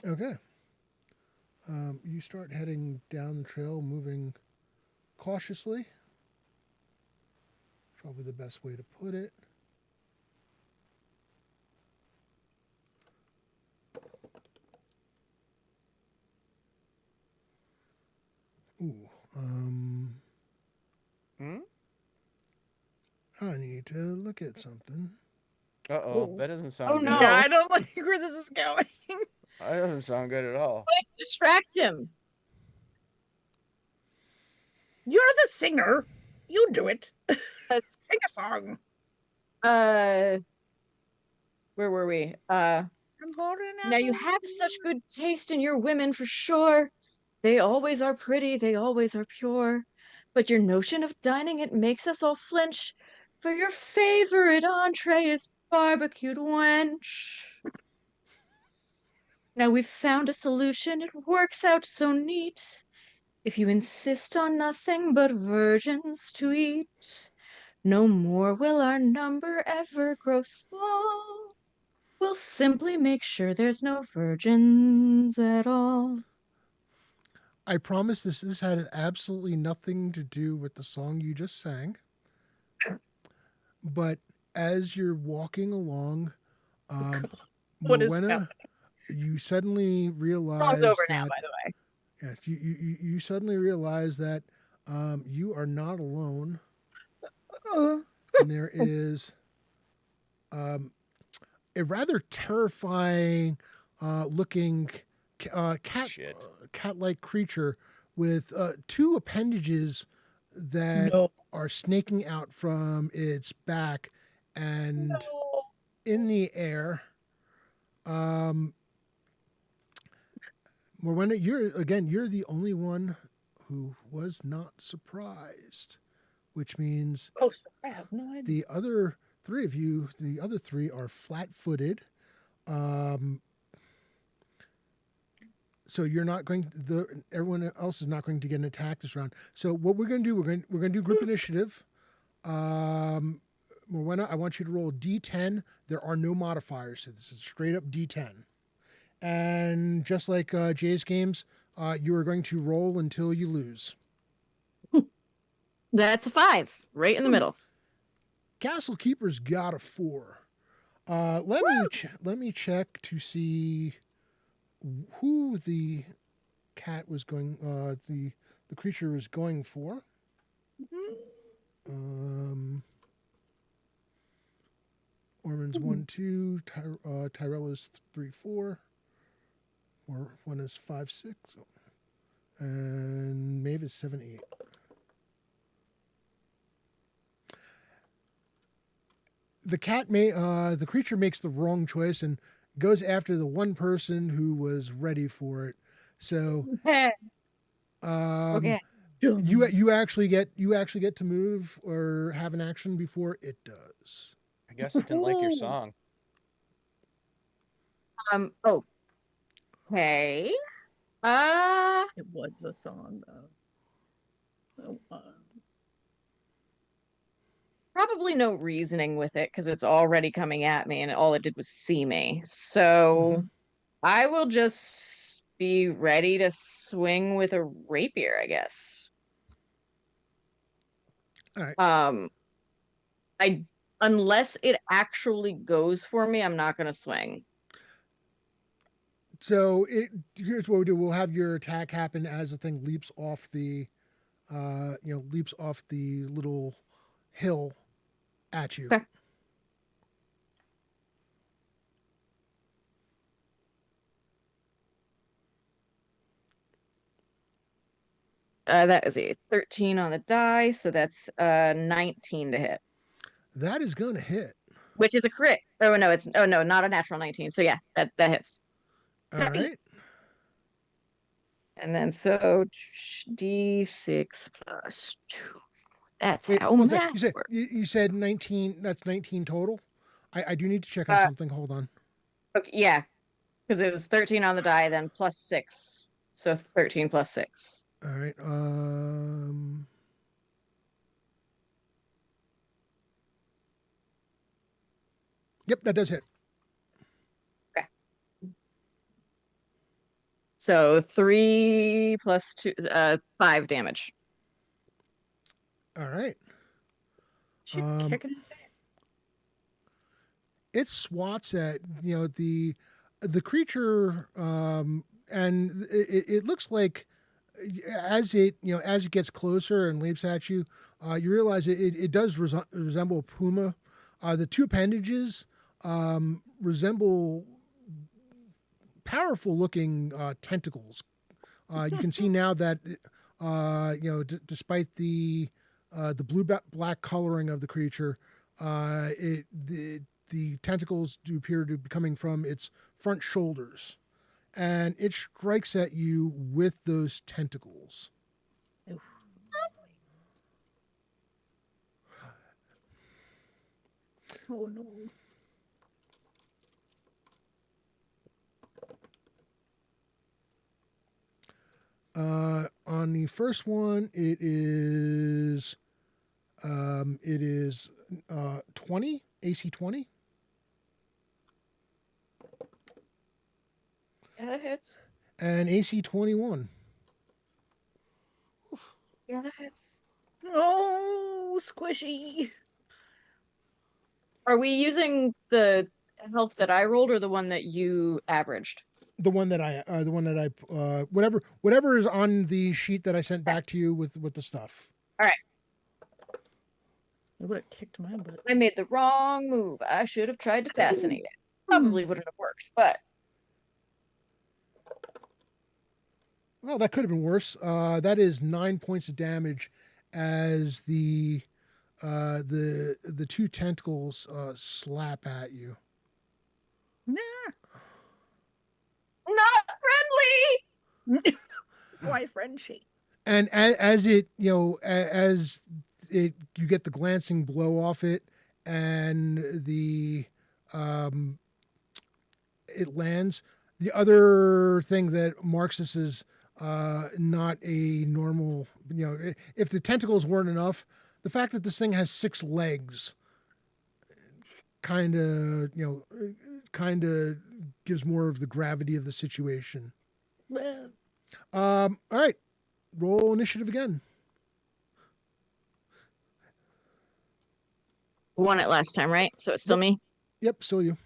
Okay. You start heading down the trail, moving cautiously. Probably the best way to put it. Ooh. I need to look at something. Uh-oh, that doesn't sound Oh, good. no. Yeah, I don't like where this is going. That doesn't sound good at all. Quick, distract him. You're the singer. You do it. Sing a song. Where were we? I'm holding out Now you for have such good taste in your women for sure. They always are pretty, they always are pure. But your notion of dining it makes us all flinch. For your favorite entree is barbecued wench. Now we've found a solution, it works out so neat. If you insist on nothing but virgins to eat, no more will our number ever grow small. We'll simply make sure there's no virgins at all. I promise this had absolutely nothing to do with the song you just sang. But as you're walking along, What is Morwenna, happening? you suddenly realize Song's over that now, by the way. yes, you suddenly realize that you are not alone, and there is a rather terrifying looking cat-like creature with two appendages that are snaking out from its back and in the air. Morwenna, you're the only one who was not surprised, which means Oh, sorry, I have no idea. the other three of you, the other three are flat-footed. So you're not going. Everyone else is not going to get an attack this round. So what we're going to do, we're going to do group initiative. Morwenna, I want you to roll D10. There are no modifiers. So this is straight up D10. And just like Jay's games, you are going to roll until you lose. That's a 5, right in the middle. Castle Keeper's got a 4. Let me check to see who the cat was going. The creature was going for. Ormond's 1, 2. Tyrell is 3, 4. Or 1 is 5, 6. And Maeve is 7, 8. The creature makes the wrong choice and goes after the one person who was ready for it. So, Okay. you actually get to move or have an action before it does. I guess it didn't like your song. Oh. Okay. It was a song, though. Probably no reasoning with it because it's already coming at me and all it did was see me. So I will just be ready to swing with a rapier, I guess. All right. Unless it actually goes for me, I'm not gonna swing. So here's what we do. We'll have your attack happen as the thing leaps off the little hill at you. Okay. That is a 13 on the die, so that's 19 to hit. That is going to hit. Which is a crit. Oh no, not a natural 19. So yeah, that hits. All right. And then so D6 plus 2. That's Wait, how math works. You said 19. That's 19 total. I do need to check on something. Hold on. Okay, yeah, because it was 13 on the die, then plus 6, so 13 plus 6. All right. Yep, that does hit. Okay. So 3 plus 2, 5 damage. All right. She kicking his ass. It swats at the creature, and it looks like as it gets closer and leaps at you, you realize it does resemble a puma. The two appendages resemble powerful looking tentacles. You can see now that despite the blue black coloring of the creature, the tentacles do appear to be coming from its front shoulders, and it strikes at you with those tentacles. Oof. Oh no. On the first one, it is 20 AC 20. Yeah, that hits. And AC 21. Yeah, that hits. Oh, squishy. Are we using the health that I rolled or the one that you averaged? The one that whatever is on the sheet that I sent back to you with the stuff. All right. It would have kicked my butt. I made the wrong move. I should have tried to fascinate it. Probably wouldn't have worked, but Well, that could have been worse. That is 9 points of damage as the two tentacles slap at you. Nah. not friendly. Why friendship? And as it as it you get the glancing blow off it, and the it lands. The other thing that marks this is not a normal. If the tentacles weren't enough, the fact that this thing has 6 legs, kind of gives more of the gravity of the situation. Well, All right, roll initiative again. Won it last time, right? So it's still me. Yep, still you.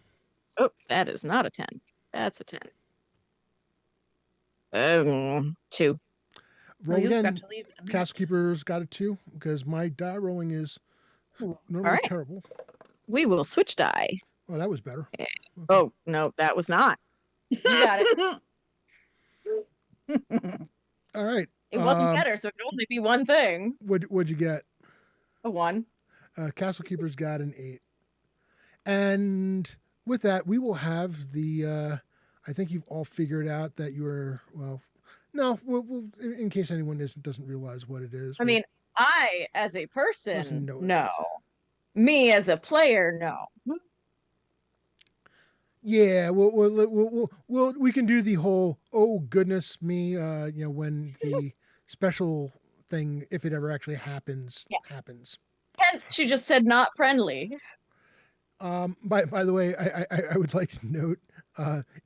Oh, that is not a 10. That's a 10. 2. Roll you've got again. to leave in a minute. Castle Keeper's got a 2 because my die rolling is normally right. terrible. We will switch die. Oh, that was better. Eh, Okay. Oh, no, that was not. You got it. All right. It wasn't better, so it could only be one thing. What'd you get? A one. Castle Keeper's got an 8. And with that, we will have the. I think you've all figured out that you're well. No, in case anyone doesn't realize what it is. I mean, I as a Person person, know what it no. is. Me as a player, no. Yeah, we can do the whole oh goodness me, when the special thing, if it ever actually happens, Yeah. happens. Hence, she just said not friendly. By the way, I would like to note,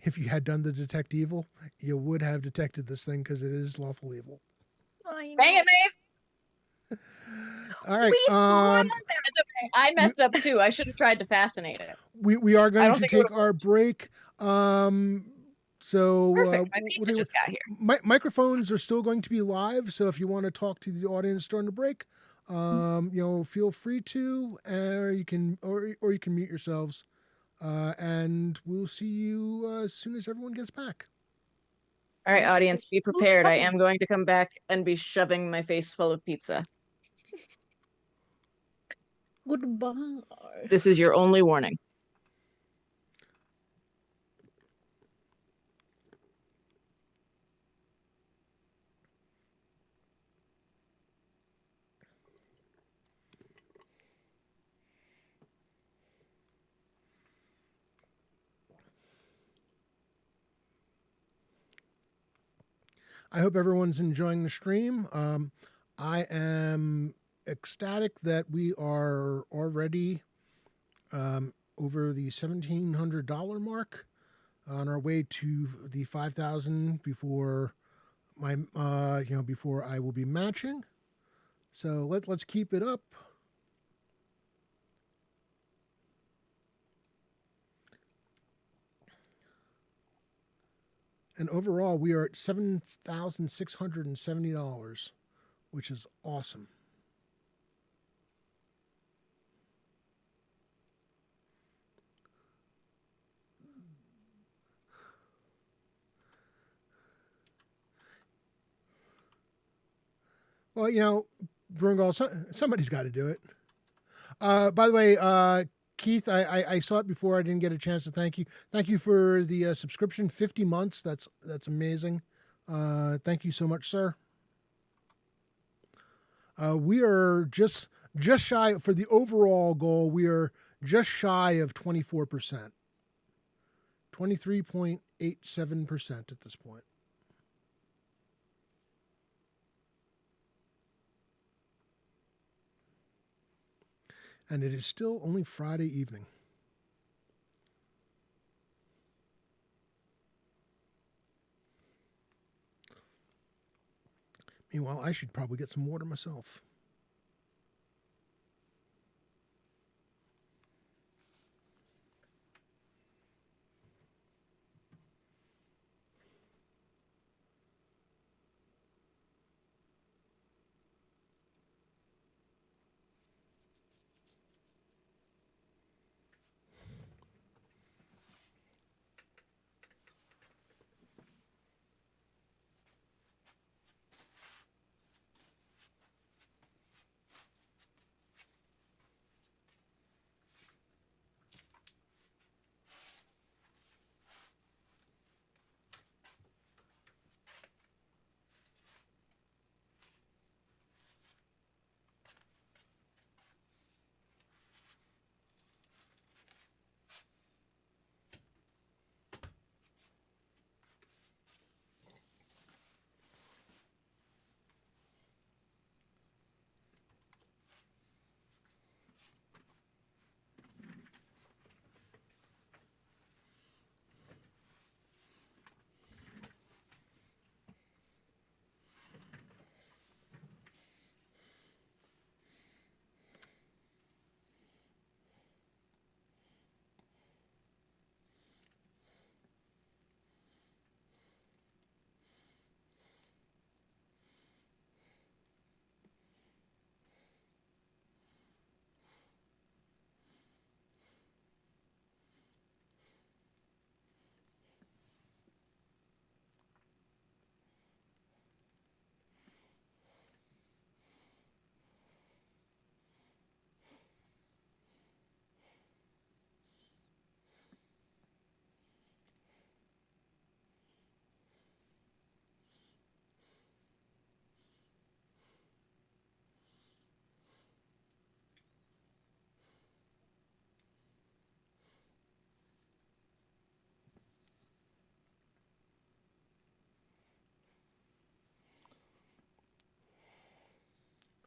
if you had done the detect evil, you would have detected this thing because it is lawful evil. I Dang it, know. Maeve. All right. We thought It's okay. I messed up too. I should have tried to fascinate it. We are I going don't to think it take would've our break. So Perfect. My pizza just got here. microphones are still going to be live. So if you want to talk to the audience during the break, feel free to, or you can mute yourselves, and we'll see you as soon as everyone gets back. All right, audience, be prepared. I am puppies. going to come back and be shoving my face full of pizza. goodbye. This is your only warning. I hope everyone's enjoying the stream. I am ecstatic that we are already over the $1,700 mark, on our way to the 5,000 before before I will be matching. So let's keep it up. And overall, we are at $7,670, which is awesome. Well, Brungal, somebody's got to do it. By the way, Keith, I saw it before. I didn't get a chance to thank you. Thank you for the subscription, 50 months. That's amazing. Thank you so much, sir. We are just shy for the overall goal. We are just shy of 24%, 23.87% at this point. And it is still only Friday evening. Meanwhile, I should probably get some water myself.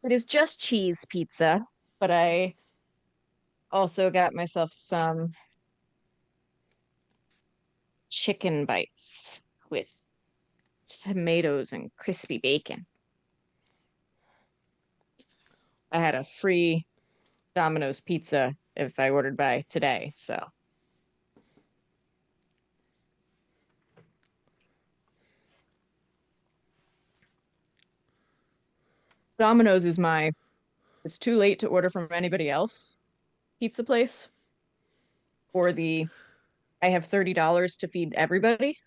It is just cheese pizza, but I also got myself some chicken bites with tomatoes and crispy bacon. I had a free Domino's pizza if I ordered by today, so Domino's is my it's too late to order from anybody else pizza place or the I have $30 to feed everybody.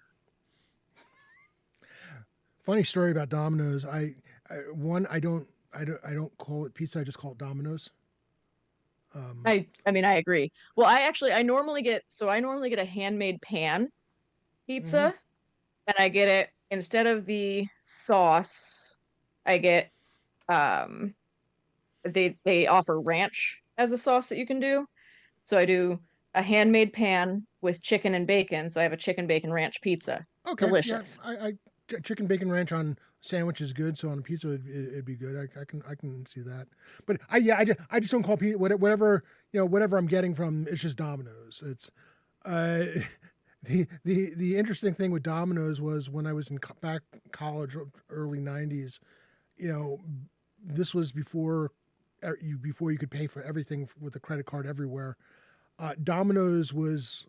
Funny story about Domino's. I don't call it pizza. I just call it Domino's. I mean I agree. Well, I normally get a handmade pan Mhm. pizza and I get it instead of the sauce, I get um they offer ranch as a sauce that you can do. So I do a handmade pan with chicken and bacon. So I have a chicken bacon ranch pizza. Okay, yeah. Delicious. Chicken bacon ranch on sandwich is good. So on a pizza, it'd be good. I can see that. But I just don't call pizza whatever whatever I'm getting from. It's just Domino's. It's uh, the interesting thing with Domino's was when I was in back college, early '90s. You know, this was before you could pay for everything with a credit card everywhere. Domino's was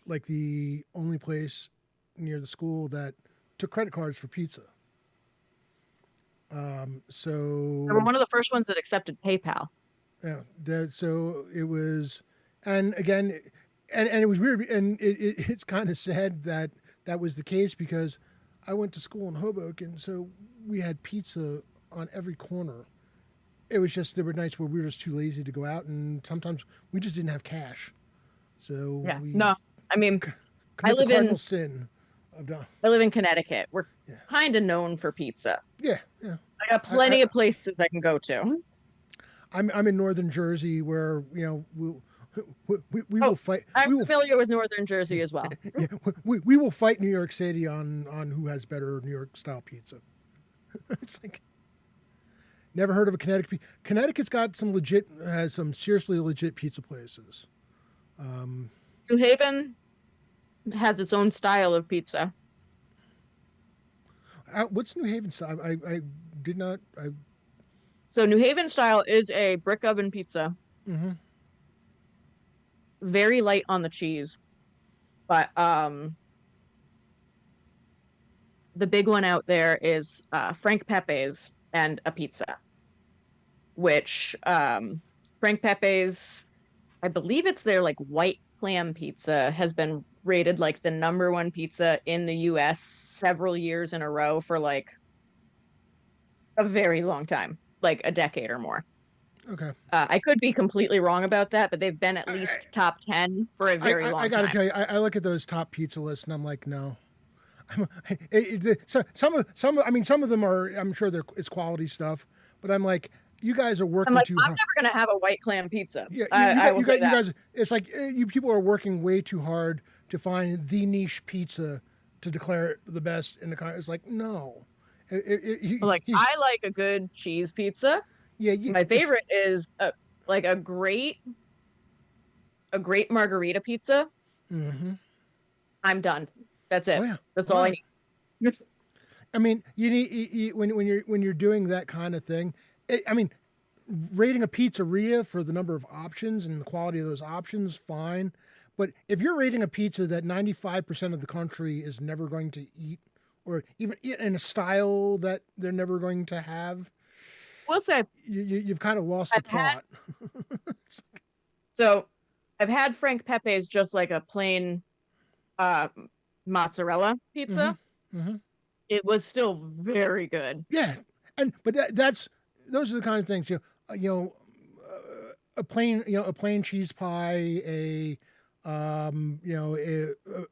like the only place near the school that took credit cards for pizza. They were So one of the first ones that accepted PayPal. yeah, so it was, and again, and it was weird, and it's kind of sad that that was the case because I went to school in Hoboken, so we had pizza on every corner. It was just there were nights where we were just too lazy to go out, and sometimes we just didn't have cash, so Yeah. we No, I mean, I commit the live cardinal in sin of I live in Connecticut. We're yeah, kind of known for pizza. yeah. I got I, plenty of places I can go to. I'm in northern Jersey where we will Oh, fight I'm we will familiar with Northern Jersey as well. yeah, we will fight New York City on who has better New York style pizza. It's like never heard of a Connecticut. Connecticut's got some legit has some seriously legit pizza places. New Haven has its own style of pizza. What's New Haven style? I did not. So New Haven style is a brick oven pizza, Mm-hmm. very light on the cheese, but the big one out there is Frank Pepe's and a pizza, which Frank Pepe's, I believe it's their like white clam pizza, has been rated like the number one pizza in the US several years in a row for like a very long time, like a decade or more. Okay. I could be completely wrong about that, but they've been at least top 10 for a very I long got to time. tell you, I look at those top pizza lists and I'm like, no. So I mean some of them are I'm sure it's quality stuff, but I'm like you guys are I'm working like, too I'm hard. never going to have a white clam pizza. Yeah, I will say you that. guys. It's like you people are working way too hard to find the niche pizza to declare it the best in the country. It's like no, Like, I like a good cheese pizza. yeah, My it's favorite is like a great margarita pizza. mm-hmm. I'm done. That's Oh it. yeah, That's oh all I yeah. need. I mean, you need when you're doing that kind of thing. I mean, rating a pizzeria for the number of options and the quality of those options, fine. But if you're rating a pizza that 95% of the country is never going to eat, or even eat in a style that they're never going to have, We'll say you've kind of lost the I've had plot. so I've had Frank Pepe's just like a plain uh mozzarella Mm-hmm. pizza. Mm-hmm. It was still very good. Yeah, and but that's those are the kind of things a plain cheese pie, a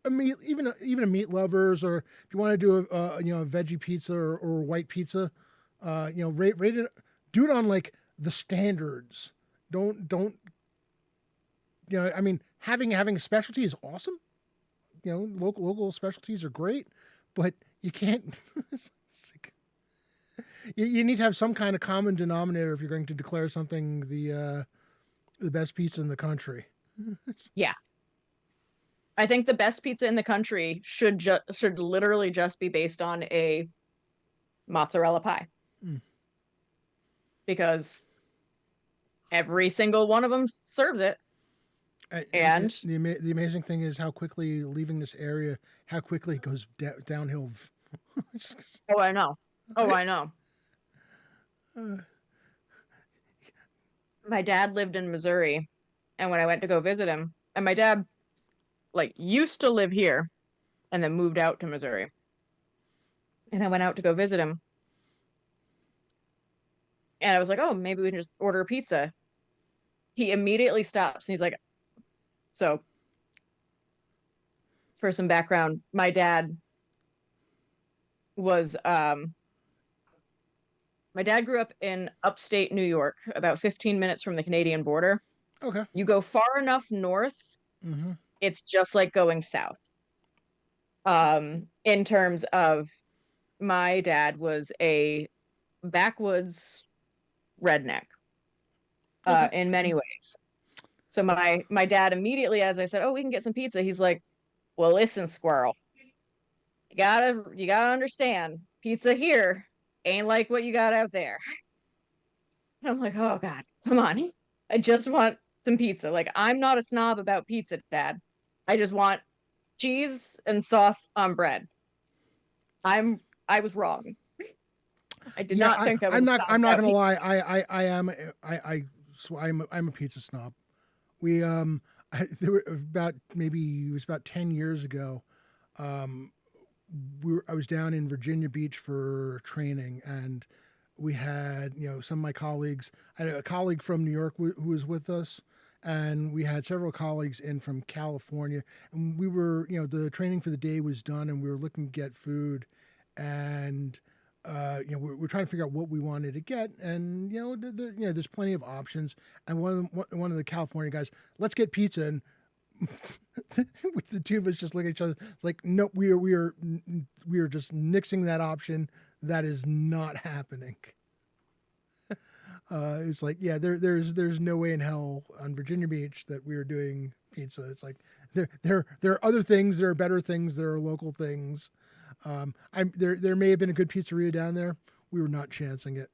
meat even a meat lovers, or if you want to do a veggie pizza or white pizza, rate it, do it on like the standards. Don't I mean having a specialty is awesome. Local specialties are great, but you can't. It's like, you need to have some kind of common denominator if you're going to declare something the best pizza in the country. Yeah. I think the best pizza in the country should literally just be based on a mozzarella pie. Mm. Because every single one of them serves it. And the amazing thing is how quickly leaving this area, how quickly it goes downhill. oh, I know. Oh, I know. My dad lived in Missouri, and when I went to go visit him, and my dad like used to live here and then moved out to Missouri. And I went out to go visit him. And I was like, "Oh, maybe we can just order a pizza." He immediately stops and he's like, "So, for some background, was my dad grew up in upstate New York, about 15 minutes from the Canadian border. Okay. You go far enough north, Mm-hmm. it's just like going south. In terms of my dad was a backwoods redneck, Okay. in many ways. So my dad immediately, as I said, "Oh, we can get some pizza," he's like, "Well, listen, squirrel, you gotta understand, pizza here ain't like what you got out there." And I'm like, "Oh God, come on. I just want some pizza. Like, I'm not a snob about pizza, Dad. I just want cheese and sauce on bread." I was wrong. I did not think I was I'm a not. snob I'm not about gonna pizza. lie. I am. I'm a pizza snob. We there were about maybe it was about 10 years ago. Um, I was down in Virginia Beach for training, and we had some of my colleagues. I had a colleague from New York who was with us, and we had several colleagues in from California, and we were the training for the day was done, and we were looking to get food, and we're trying to figure out what we wanted to get, and there's plenty of options, and one of the California guys, let's get pizza, and with the two of us just look at each other like, nope, we are just nixing that option. That is not happening. It's like, yeah, there's no way in hell on Virginia Beach that we are doing pizza. It's like there are other things, there are better things, there are local things. There may have been a good pizzeria down there. We were not chancing it,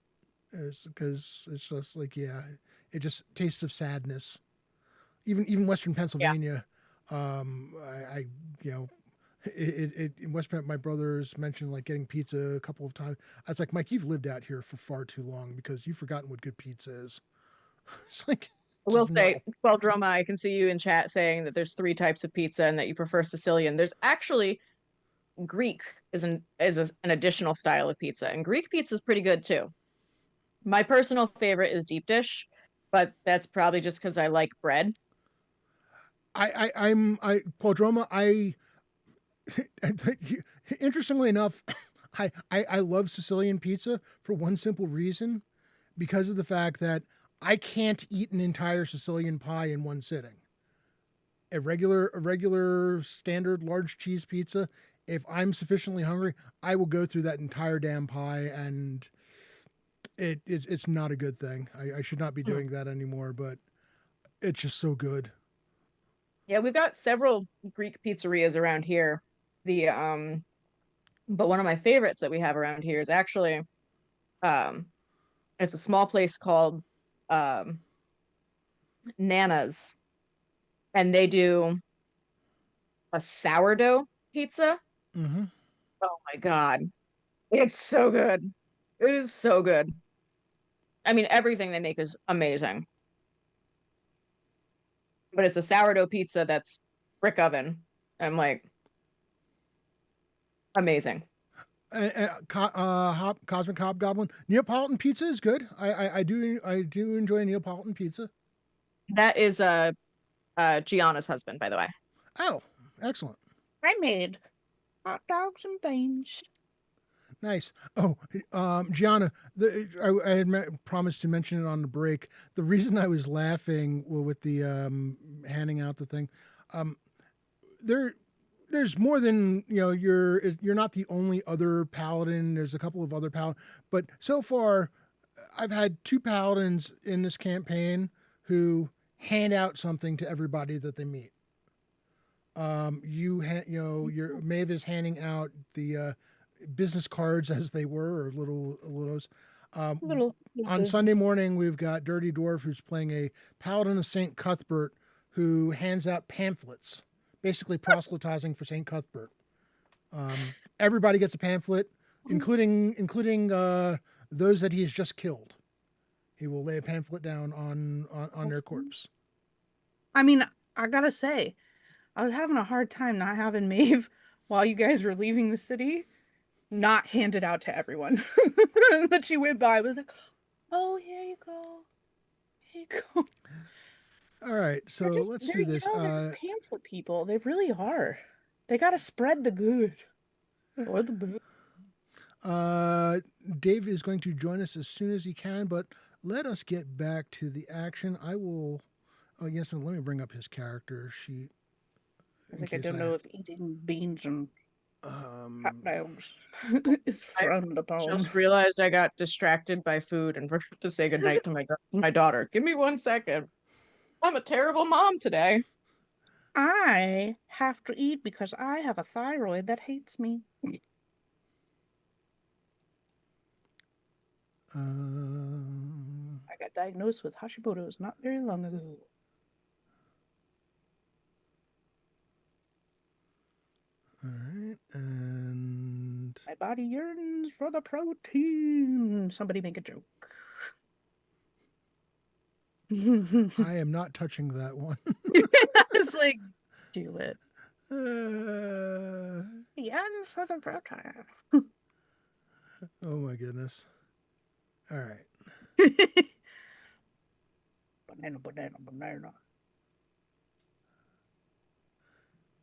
because it's just like, yeah, it just tastes of sadness. Even Western Pennsylvania, I in West Penn, my brothers mentioned like getting pizza a couple of times. I was like, Mike, you've lived out here for far too long because you've forgotten what good pizza is. It's like, I will just say, no. well, Droma, I can see you in chat saying that there's three types of pizza and that you prefer Sicilian. There's actually Greek an additional style of pizza, and Greek pizza is pretty good too. My personal favorite is deep dish, but that's probably just because I like bread. Quadroma, interestingly enough, I love Sicilian pizza for one simple reason, because of the fact that I can't eat an entire Sicilian pie in one sitting. A regular standard large cheese pizza, if I'm sufficiently hungry, I will go through that entire damn pie, and it's not a good thing. I should not be doing that anymore, but it's just so good. Yeah, we've got several Greek pizzerias around here. The But one of my favorites that we have around here is actually um it's a small place called um Nana's, and they do a sourdough pizza. Mm-hmm. Oh my God. It's so good. It is so good. I mean, everything they make is amazing. But it's a sourdough pizza that's brick oven. I'm like, amazing. Cosmic Hobgoblin. Neapolitan pizza is good. I do enjoy Neapolitan pizza. That is Gianna's husband, by the way. Oh, excellent. I made hot dogs and beans. Nice. Oh, Gianna, I had promised to mention it on the break. The reason I was laughing with the handing out the thing, there there's more than you're not the only other paladin. There's a couple of other paladins, but so far I've had 2 paladins in this campaign who hand out something to everybody that they meet. Your Maeve is handing out the business cards as they were, or little. Little On Sunday morning, we've got Dirty Dwarf, who's playing a paladin of Saint Cuthbert, who hands out pamphlets, basically proselytizing for Saint Cuthbert. Everybody gets a pamphlet, including those that he has just killed. He will lay a pamphlet down on their corpse. I mean, I gotta say, I was having a hard time not having Maeve while you guys were leaving the city, not hand it out to everyone that she went by. I was like, oh, here you go. Here you go. All right, so let's do this. There's pamphlet people. They really are. They gotta spread the good. Or the bad. Dave is going to join us as soon as he can, but let us get back to the action. I will. Oh yes, and let me bring up his character sheet. It's like I don't know if eating beans and hot dogs is frowned upon. Just realized I got distracted by food and forgot to say goodnight to my daughter. Give me 1 second. I'm a terrible mom today. I have to eat because I have a thyroid that hates me. I got diagnosed with Hashimoto's not very long ago. All right, and my body yearns for the protein. Somebody make a joke. I am not touching that one. It's like, do it. Yearns for the protein. Oh my goodness. All right. Banana.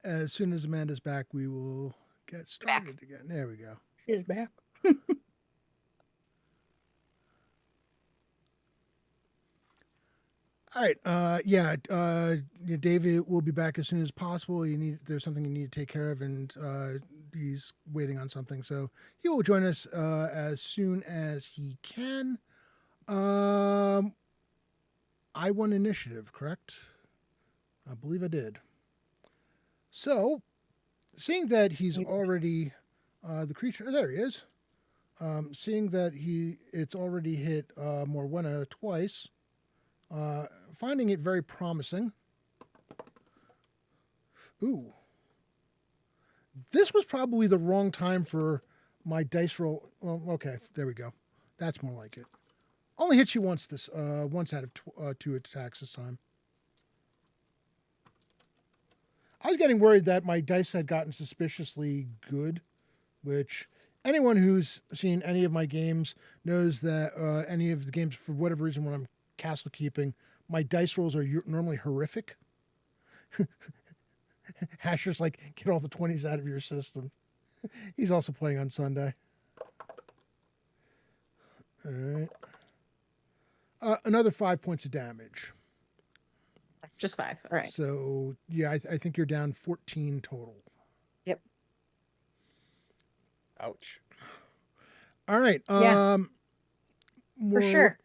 As soon as Amanda's back, we will get started again. There we go. She's back. All right. David will be back as soon as possible. There's something you need to take care of, and he's waiting on something, so he will join us as soon as he can. I won initiative, correct? I believe I did. So, seeing that he's already the creature, there he is. Seeing that it's already hit Morwenna twice. Finding it very promising. Ooh. This was probably the wrong time for my dice roll. Well, okay, there we go. That's more like it. Only hits you once out of 2 attacks this time. I was getting worried that my dice had gotten suspiciously good, which anyone who's seen any of my games knows that any of the games, for whatever reason, when I'm castle keeping, my dice rolls are normally horrific. Asher's like, get all the 20s out of your system. He's also playing on Sunday. All right. Another 5 points of damage. Just 5. All right. So, yeah, I think you're down 14 total. Yep. Ouch. All right. Yeah. For sure.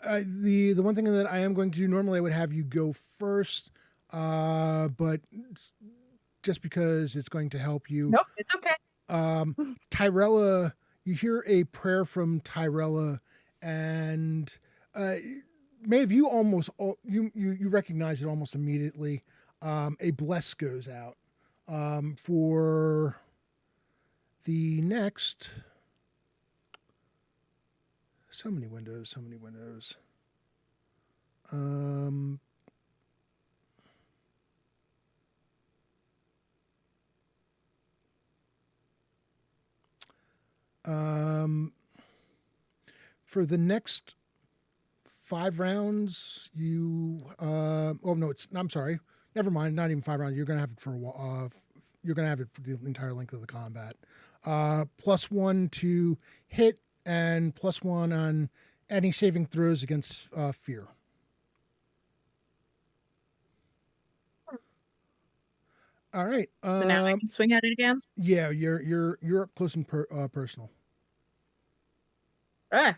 The one thing that I am going to do, normally I would have you go first, but just because it's going to help you. Nope, it's okay. Tyrella, you hear a prayer from Tyrella, and Maeve, you recognize it almost immediately. A bless goes out for the next. So many windows. For the next 5 rounds, I'm sorry. Never mind. Not even 5 rounds. You're gonna have it for a while. You're gonna have it for the entire length of the combat. +1 to hit and +1 on any saving throws against fear. All right. So now I can swing at it again. Yeah, you're up close and personal. Ah,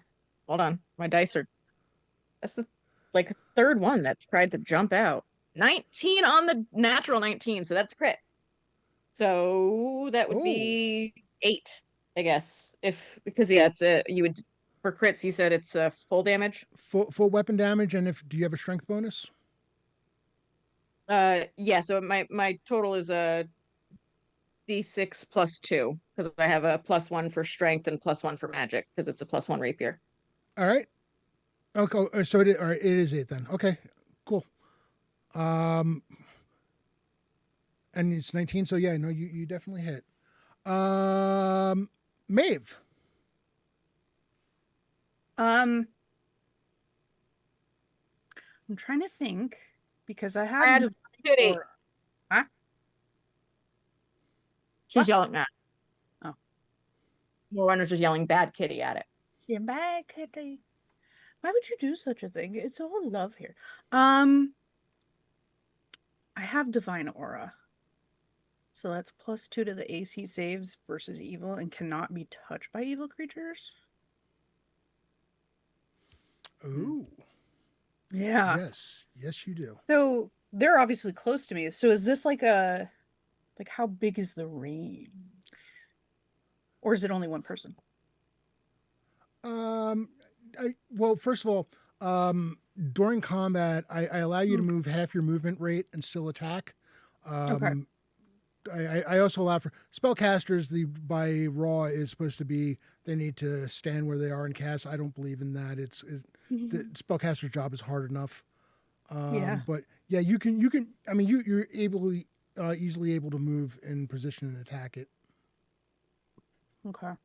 hold on. My dice are. That's the like third one that tried to jump out. 19 on the natural 19, so that's crit. So that would Oh, be 8, I guess. If because yeah, it's a you would for crits. You said it's full damage. full weapon damage, and if do you have a strength bonus? Yeah. So my total is a d6 plus 2 because I have a +1 for strength and +1 for magic because it's a +1 rapier. All right. Okay. So it is, all right. It is 8 then. Okay. Cool. Um, and it's 19. So yeah, no, you definitely hit. Maeve. I'm trying to think because I have Bad kitty. or huh? She's What? yelling at. Oh. More runners just yelling "bad kitty" at it. Yeah, bad kitty. Why would you do such a thing? It's all love here. I have divine aura. So that's +2 to the AC saves versus evil and cannot be touched by evil creatures. Ooh. Yeah. Yes, you do. So they're obviously close to me. So is this like how big is the range? Or is it only one person? Well, first of all, during combat, I allow you to Hmm. move half your movement rate and still attack. Okay. I also allow for spellcasters. By raw is supposed to be they need to stand where they are and cast. I don't believe in that. The spellcaster's job is hard enough. Yeah. But yeah, you can. I mean, you're easily able to move in position and attack it. Okay. I'm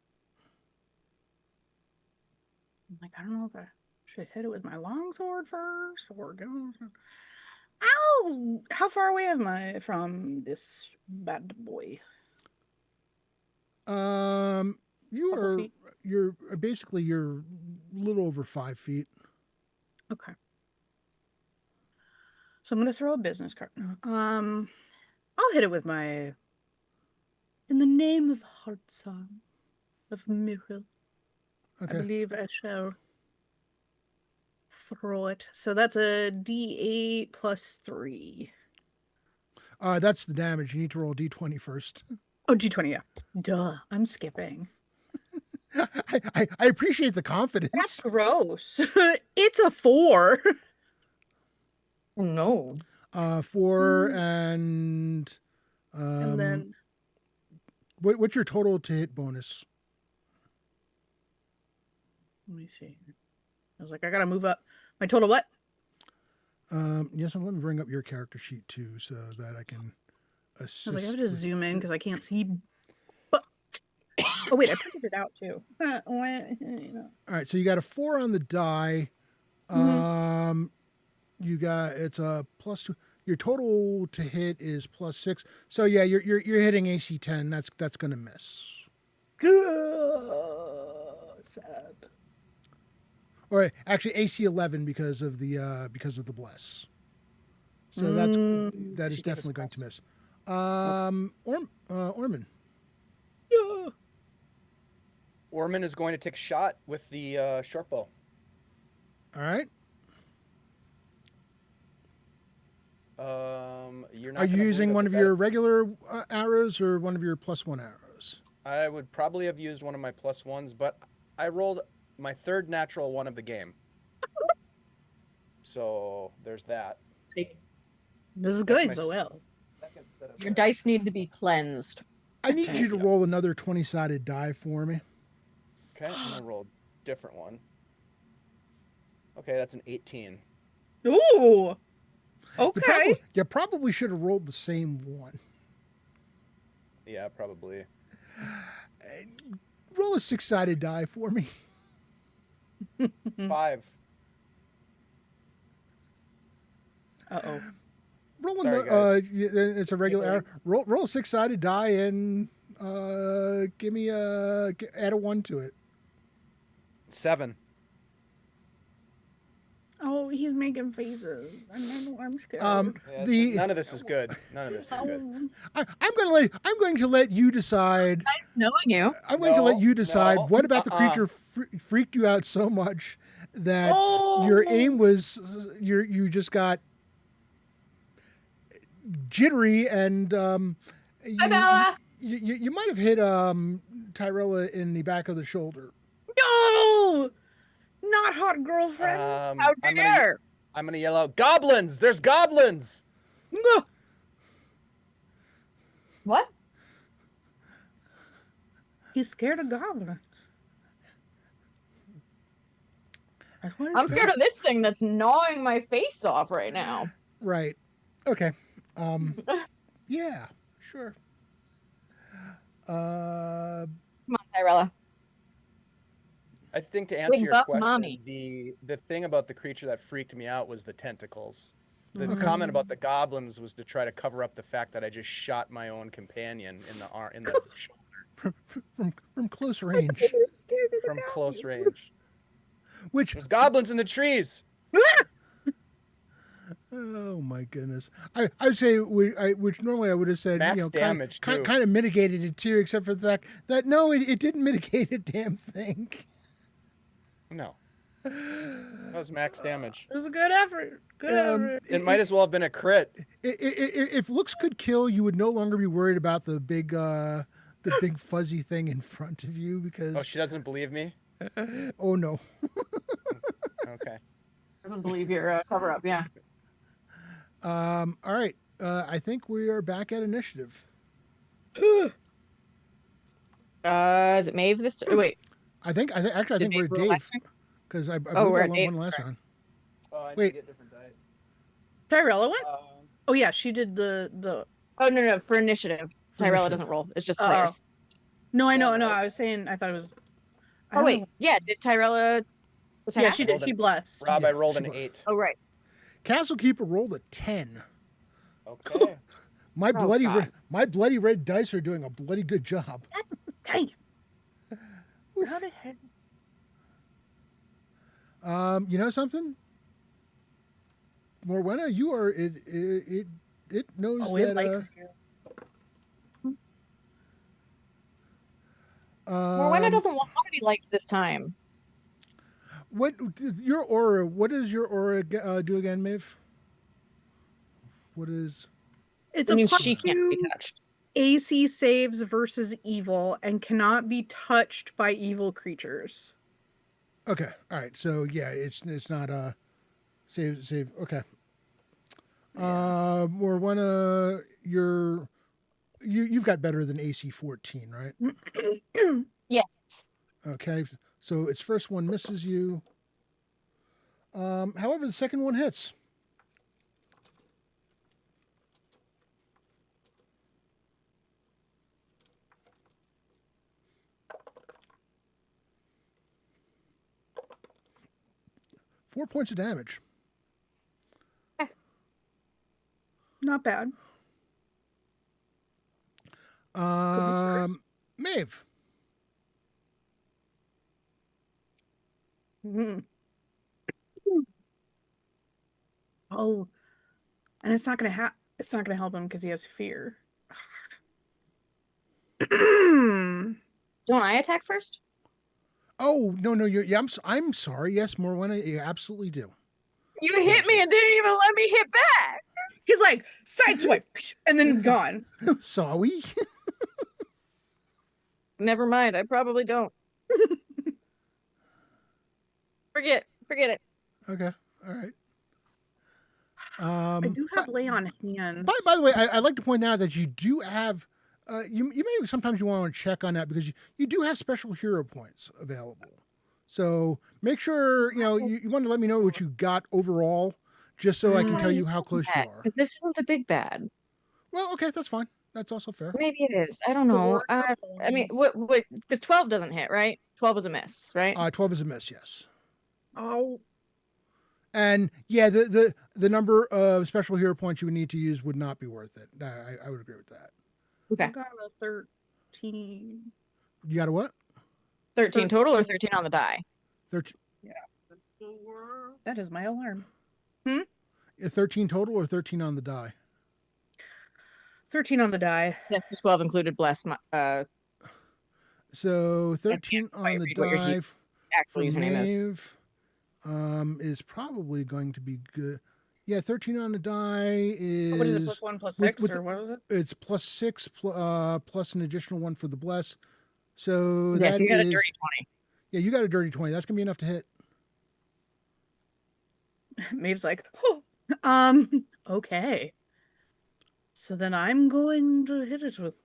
like, I don't know if I should hit it with my longsword first or go. Ow! How far away am I from this bad boy? You Couple are feet. you're basically you're a little over 5 feet. Okay. So I'm gonna throw a business card. I'll hit it with my in the name of Heartsong of Muriel. I Okay. believe I shall throw it. So that's a D8 plus 3. That's the damage. You need to roll D20 first. Oh, D20, yeah. Duh, I'm skipping. I appreciate the That's confidence. gross. It's a 4. Oh no. 4 Mm. and And then what's your total to hit bonus? let me see. I was like, I gotta move up. My total what? Yes, and let me bring up your character sheet too, so that I can assist. I was like, I have to with zoom in it. because I can't see. But oh wait, I printed it out too. All right, so you got a 4 on the die. You got it's a +2. Your total to hit is +6. So yeah, you're hitting AC 10. That's gonna miss. Sad. Or actually AC 11 because of the bless. So that is She gave us definitely going to bless. miss. Orman. Yeah. Orman is going to take a shot with the short bow. All right. You're not. Are you gonna using believe it, one but of that- your regular arrows or one of your +1 arrows? I would probably have used one of my +1s, but I rolled my third natural one of the game. So there's that. Like, This is That's going my so well. second set of your dice need to be cleansed. I need you to roll another 20-sided die for me. Okay, I'm gonna roll a different one. Okay, that's an 18. Ooh. Okay. You probably should have rolled the same one. Yeah, probably. Roll a 6-sided die for me. 5. Uh-oh. Roll Sorry, a, guys. it's a regular arrow. Roll a 6-sided die and give me add a 1 to it. 7. Oh, he's making faces. I know I'm scared. Yeah, none of this is good. None of this is good. Oh. I'm going to let you decide. Knowing you. I'm going to let you decide no, what about the creature freaked you out so much that Oh. your aim was you just got jittery and Hi, Bella. you might have hit Tyrella in the back of the shoulder. No! Not hot girlfriend. How dare! I'm gonna yell out, goblins! There's goblins! No. What? He's scared of goblins. I'm scared of this thing that's gnawing my face off right now. Right. Okay. Yeah, sure. Come on, Tyrella. I think to answer Big your buff question, mommy. the thing about the creature that freaked me out was the tentacles. The Okay. comment about the goblins was to try to cover up the fact that I just shot my own companion in the shoulder From close range. from close range. Which There's goblins in the trees. oh my goodness! I would say which normally I would have said Max damage, too. kind of mitigated it too, except for the fact that no, it didn't mitigate a damn thing. No. That was max damage. It was a good effort. Good effort. It might as well have been a crit. If looks could kill, you would no longer be worried about the big fuzzy thing in front of you because Oh, she doesn't believe me? oh no. Okay. I don't believe your cover up, yeah. All right. I think we are back at initiative. Is it Maeve this time? Wait. I think Did we're Maeve roll Dave last time? because I Oh, believe we're I at won Dave. one last Right. round. Oh, I Wait. get different dice. Tyrella went? Oh yeah, she did the. Oh, no. For initiative. For Tyrella initiative. doesn't roll. It's just Oh. players. No, I know. Yeah, No, no. I was saying. I thought it was. I Oh, don't wait. know. Yeah, did Tyrella... Was Yeah, that she happen? did. She blessed. Rob, Yeah, I rolled she an was. 8. Oh, right. Castle Keeper rolled a 10. Okay. My Oh, God. my bloody red dice are doing a bloody good job. Dang. How the heck? You know something? Morwenna, you are it knows Oh, that it likes you. Morwenna doesn't want to be liked this time. what your aura? What does your aura do again, Maeve? What is? It's It a means plus she can't be 2 touched. AC saves versus evil and cannot be touched by evil creatures. Okay, all right. So yeah, it's not save. Okay. Morwenna, you've got better than AC 14, right? Yes. Okay, so its first one misses you. However, the second one hits. Four points of damage. Not bad. Maeve. Mhm. Oh, and it's not gonna It's not gonna help him because he has fear. Don't I attack first? Oh no, yeah, I'm sorry. Yes, Morwenna, you absolutely do. You hit me and didn't even let me hit back. He's like sideswipe and then gone. Sorry. Never mind. I probably don't. Forget it. Okay, all right. I do have lay on hands. By the way, I'd like to point out that you do have. You may sometimes you want to check on that because you do have special hero points available. So make sure you want to let me know what you got overall, just so I can tell you how close you are. Because this isn't the big bad. Well, okay, that's fine. That's also fair. Maybe it is. I don't know. I mean, what? Because 12 doesn't hit, right? 12 is a miss, right? 12 is a miss, yes. Oh, And yeah, the number of special hero points you would need to use would not be worth it. I would agree with that. I Okay. got a 13. You got a what? 13 total or 13 on the die? 13. Yeah. That is my alarm. 13 total or 13 on the die? 13 on the die. Yes, the 12 included bless. So I can't 13 on quite the read what your die actual for username is. Maeve is probably going to be good. Yeah, 13 on the die is. What is it? Plus 1, plus with- 6, with or what was it? It's plus 6 plus an additional one for the bless. So Yes, that you got a is. dirty 20. Yeah, you got a dirty 20. That's going to be enough to hit. Maeve's like, oh, okay. So then I'm going to hit it with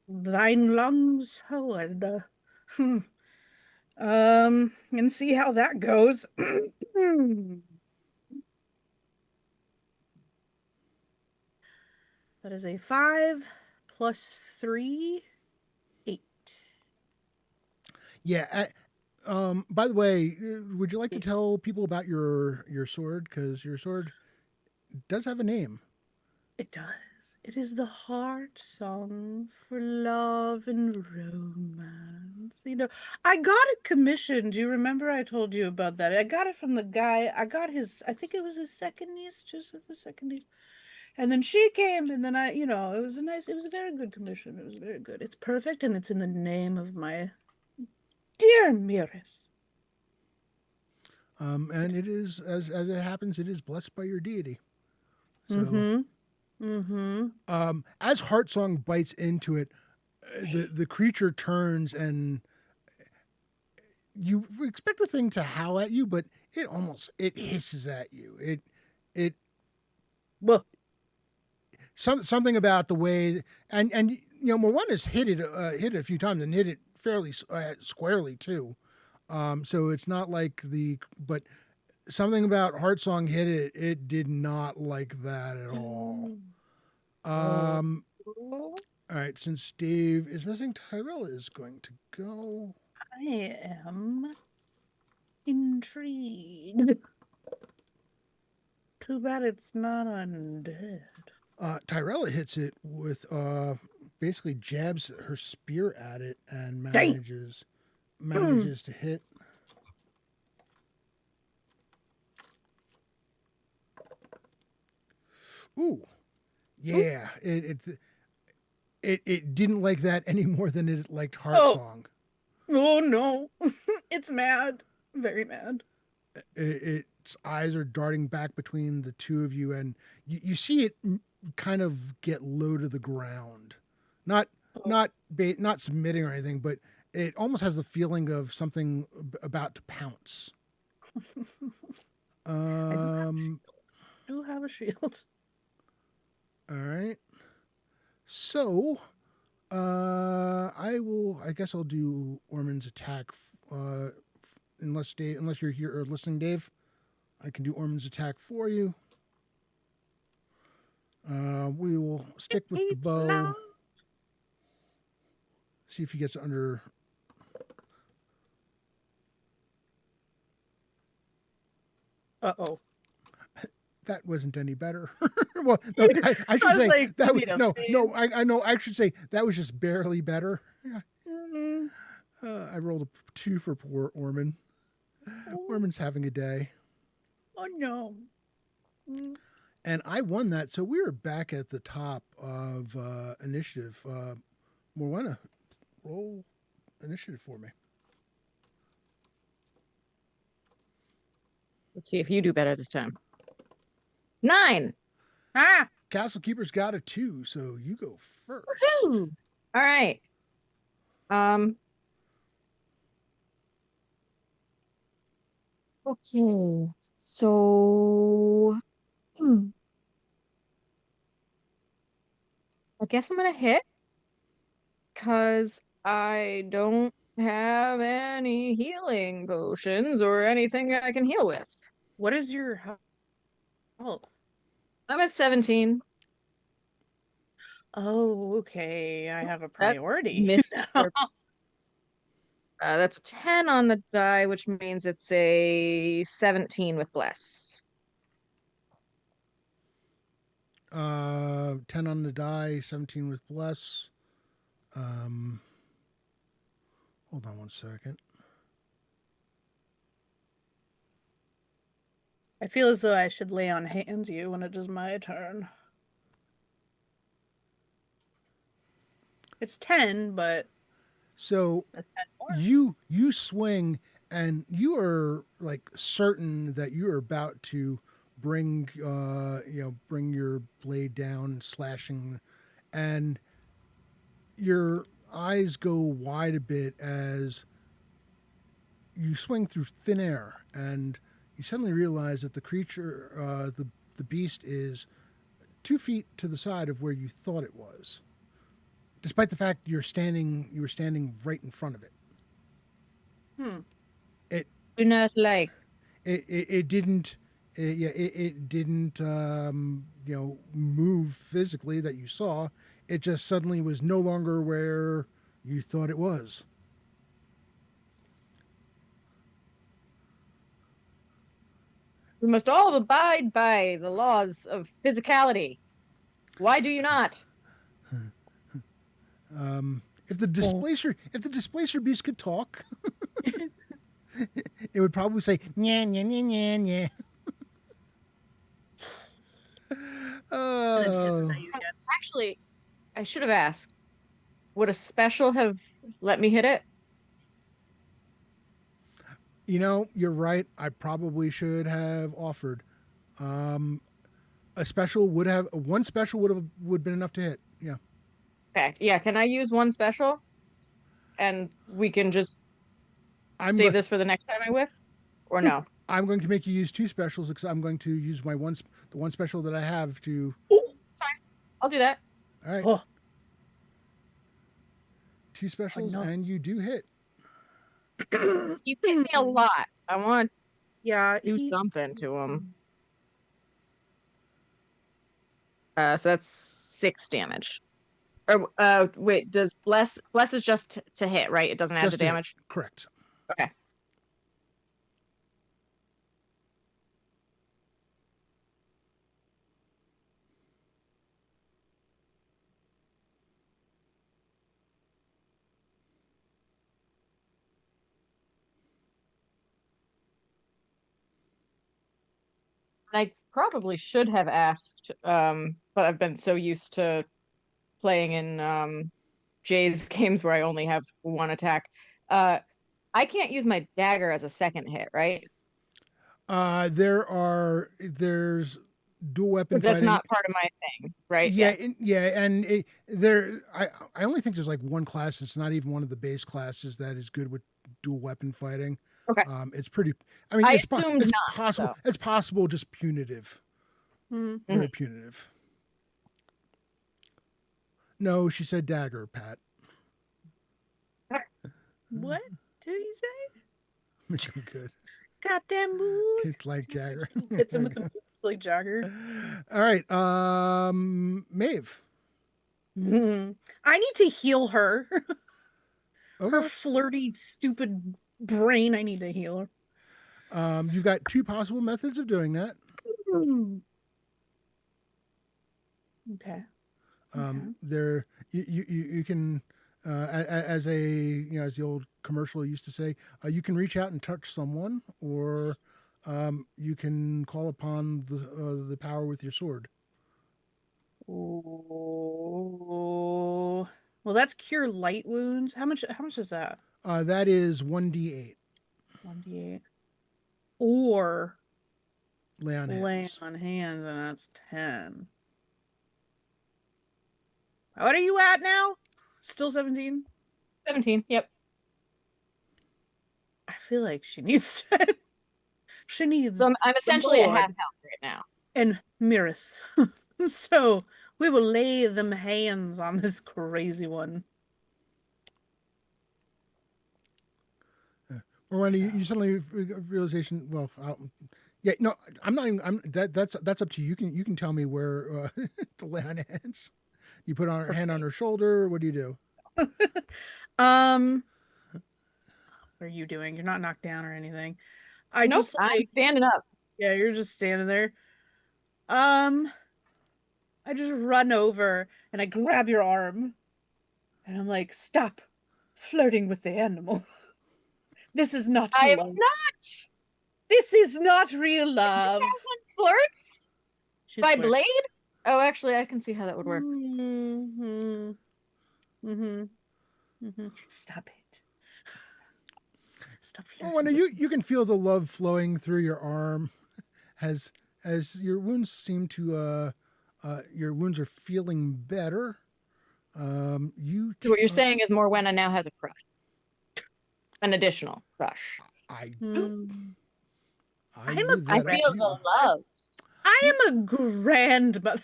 thine lungs, Howard. And see how that goes. That is a 5 plus 3, 8. Yeah. By the way, would you like to tell people about your sword? Because your sword does have a name. It does. It is the heart song for love and romance. You know, I got it commissioned. Do you remember I told you about that? I got it from the guy. I got his, I think it was his second niece, just with the second niece. And then she came, and then it was it was a very good commission. It was very good. It's perfect, and it's in the name of my dear Miris. And it is, as it happens, it is blessed by your deity. So, as Heartsong bites into it, the creature turns and you expect the thing to howl at you, but it hisses at you. It Well, something about the way and you know Moana's hit it a few times and hit it fairly squarely too. So it's not like but something about Heartsong hit it. It did not like that at all. All right, since Dave is missing, Tyrell is going to go. I am intrigued. Too bad it's not undead. Tyrella hits it with basically jabs her spear at it and manages to hit. Ooh, yeah. It didn't like that any more than it liked Heartsong. Oh no, it's mad, very mad. Its eyes are darting back between the two of you, and you see it kind of get low to the ground, not submitting or anything, but it almost has the feeling of something about to pounce. I do have a shield. All right. So, I guess I'll do Ormond's attack. Unless you're here or listening, Dave, I can do Ormond's attack for you. We will stick with the bow. Love. See if he gets under. Uh-oh. That wasn't any better. Well, no, I should say like, that was wait a no. minute. I know. I should say that was just barely better. Mm-hmm. I rolled a 2 for poor Ormond. Ormond's having a day. Oh no. And I won that, so we were back at the top of initiative. Morwenna, roll initiative for me. Let's see if you do better this time. 9. Ah! Castle Keeper's got a 2, so you go first. Woo! All right. Okay. So I guess I'm gonna hit because I don't have any healing potions or anything I can heal with. What is your health? I'm at 17. Oh, okay. I have a That priority. missed. That's 10 on the die, which means it's a 17 with bless. 10 on the die, 17 with bless. Hold on one second. I feel as though I should lay on hands you when it is my turn. It's 10, but So that's 10 more. you swing, and you are like certain that you are about to bring bring your blade down, slashing, and your eyes go wide a bit as you swing through thin air, and you suddenly realize that the creature, the beast, is 2 feet to the side of where you thought it was, despite the fact you were standing right in front of it. Hmm. It Do not like. it didn't. It didn't move physically that you saw. It just suddenly was no longer where you thought it was. We must all abide by the laws of physicality. Why do you not? If the displacer beast could talk, it would probably say nya nya nya nya nya. And then hisses Oh, at you again. Actually, I should have asked. Would a special have let me hit it? you're right. I probably should have offered. A special would have one special would been enough to hit. Yeah, Okay. Yeah, can I use one special? And we can just I'm save going. this for the next time I whiff? Or no? I'm going to make you use 2 specials because I'm going to use the one special that I have to. It's fine. I'll do that. All right, Oh, 2 specials, no. and you do hit. He's hit me a lot. I want Yeah, to do something to him. So that's 6 damage. Or wait, does bless is just to hit, right? It doesn't add the Just to hit. damage. Correct. Okay. I probably should have asked, but I've been so used to playing in Jay's games where I only have one attack. I can't use my dagger as a second hit, right? There's dual weapon That's fighting. not part of my thing, right? Yeah, and I only think there's like one class. It's not even one of the base classes that is good with dual weapon fighting. Okay. It's pretty. I mean, I it's, assumed it's not, possible. so. It's possible, just punitive. Mhm. Very punitive. No, she said dagger, Pat. What did he say? Good. Goddamn move. Kids like Jagger. Just hits him with the moves like Jagger. All right, Maeve. I need to heal her. Her Okay. flirty, stupid brain. I need to heal her. You've got 2 possible methods of doing that. Okay. There, you can, as as the old commercial used to say, you can reach out and touch someone, or you can call upon the power with your sword. Oh. Well, that's cure light wounds. How much is that? That is 1d8. 1d8. Or Lay on lay hands. on hands, and that's 10. What are you at now? Still 17? 17. Yep. I feel like she needs 10. She needs So I'm essentially at Lord half health right now. and Miris. So we will lay them hands on this crazy one. Or when you suddenly realization. Well, yeah, no, I'm not even. That's up to you. You can tell me where to lay on hands. You put on her hand on her shoulder. What do you do? What are you doing? You're not knocked down or anything. I Nope, just I'm standing up. yeah, you're just standing there. I just run over and I grab your arm and I'm like, stop flirting with the animal. This is not I am love. not. This is not real love. Flirts She's by quick. Blade? Oh, actually, I can see how that would work. Mm-hmm. Mm-hmm. Mm-hmm. Stop it. Stop Oh, flirting. and with me. you can feel the love flowing through your arm as your wounds seem to your wounds are feeling better. So what you're saying is Morwenna now has a crush. An additional crush. I Mm. I I'm a believe I that feel the love. I am a grandmother.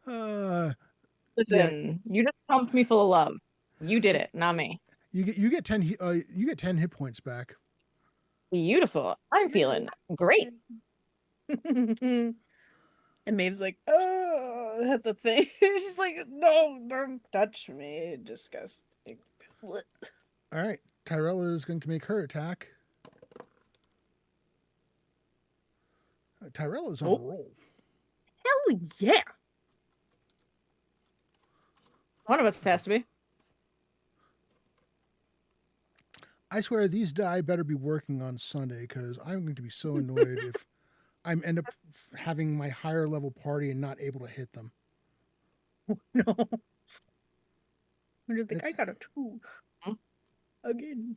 yeah, Listen, you just pumped me full of love. You did it, not me. you get 10 you get 10 hit points back. Beautiful. I'm feeling great. And Maeve's like, oh, at the thing. She's like, no, don't touch me. Disgusting. All right, Tyrella is going to make her attack. Tyrella is on a roll. Hell yeah. One of us has to be. I swear these die better be working on Sunday because I'm going to be so annoyed if I end up having my higher level party and not able to hit them. No. I just think It's- I got a 2. Hmm? Again.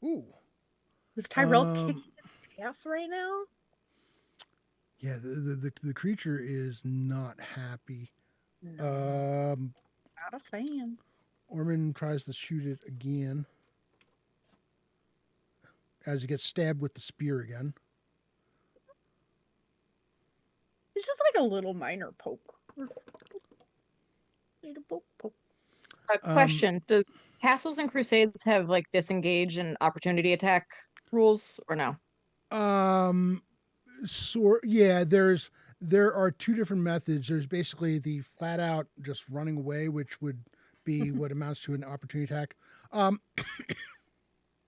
Ooh, Is Tyrell Um, kicking his ass right now? yeah, the creature is not happy. No, Um, not a fan. Orman tries to shoot it again as he gets stabbed with the spear again. It's just like a little minor poke. Little poke. Question: does Castles and Crusades have like disengage and opportunity attack rules, or no? Yeah, there are two different methods. There's basically the flat out just running away, which would be what amounts to an opportunity attack.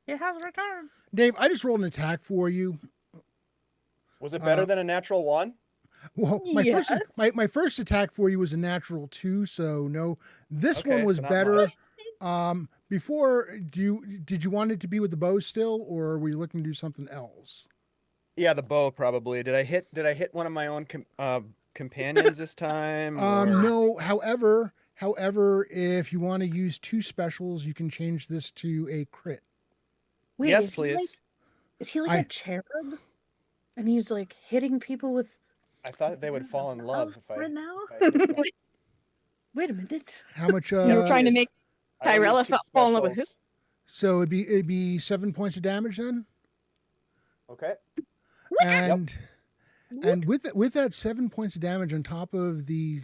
It has returned. Dave, I just rolled an attack for you. Was it better than a natural 1? Well, Yes. my first attack for you was a natural 2, so no. This Okay, one was so not better. much. Before, did you want it to be with the bow still, or were you looking to do something else? Yeah, the bow probably. Did I hit one of my own companions this time? Or... No. However, if you want to use 2 specials, you can change this to a crit. Wait, yes, is please. He like I- a cherub? And he's like hitting people with I thought they would banners fall of in love if I. right now? if I hit them. Wait a minute. How much? He's trying to please. make I will use Tyrella 2 fall in love with who? specials. So it'd be 7 points of damage then, Okay. and with that 7 points of damage on top of the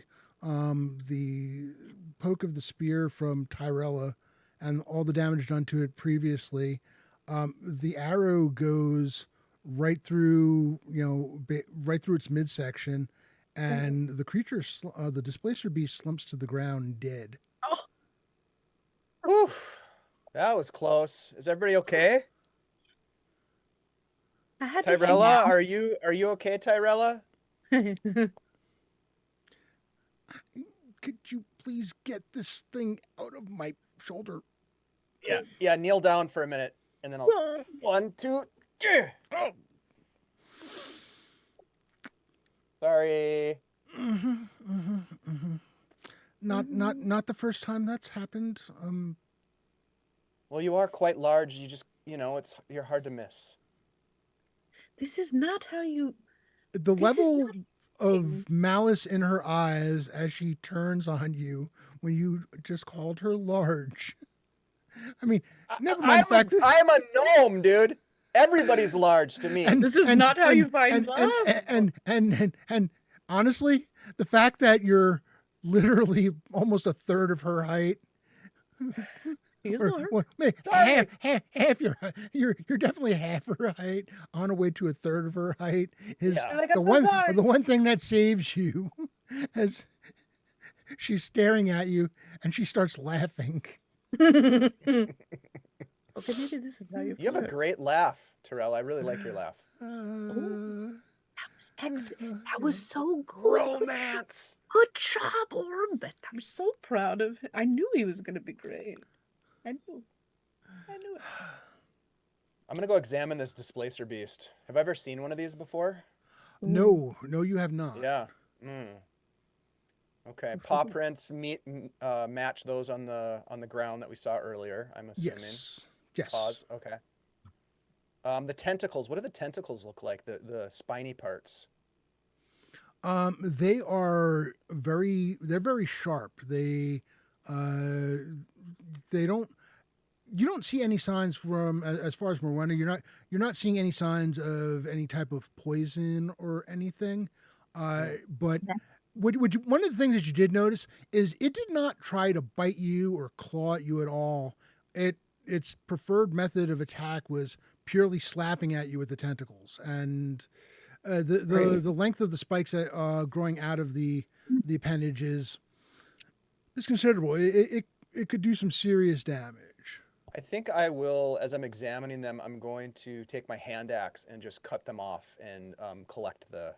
poke of the spear from Tyrella and all the damage done to it previously, the arrow goes right through right through its midsection, and the creature the displacer beast slumps to the ground dead. Whew. That was close. Is everybody okay? I had to hang Tyrella, are you okay, Tyrella? Could you please get this thing out of my shoulder? Yeah. Kneel down for a minute, and then I'll 1, 2, 3. Oh. Sorry. Not the first time that's happened. Well, you are quite large. You just, you're hard to miss. This is not how you. The This is level not of malice in her eyes as she turns on you when you just called her large. I mean, never mind the fact that I'm a gnome, dude. Everybody's large to me. This is not how you find love. And honestly, the fact that you're literally almost a third of her height. He's Or, large. well, half you're definitely half her height on a way to a third of her height is Yeah. Like, I'm so sorry. the one thing that saves you as she's staring at you and she starts laughing. Okay, maybe this is how you. You have a flirt. great laugh, Terrell. I really like your laugh. Excellent. That was so good. Romance. Good job, Orbit. I'm so proud of him. I knew he was going to be great. I knew. I knew it. I'm gonna go examine this displacer beast. Have I ever seen one of these before? No, you have not. Yeah. Okay. Paw prints match those on the ground that we saw earlier. I'm assuming. Yes. Paws. Okay. The tentacles. What do the tentacles look like? The spiny parts. They are they're very sharp. They don't, you don't see any signs from, as far as Miranda, you're not seeing any signs of any type of poison or anything. But one of the things that you did notice is it did not try to bite you or claw at you at all. Its preferred method of attack was purely slapping at you with the tentacles, and the length of the spikes growing out of the appendages is considerable. It could do some serious damage. I think I will, as I'm examining them, I'm going to take my hand axe and just cut them off and collect the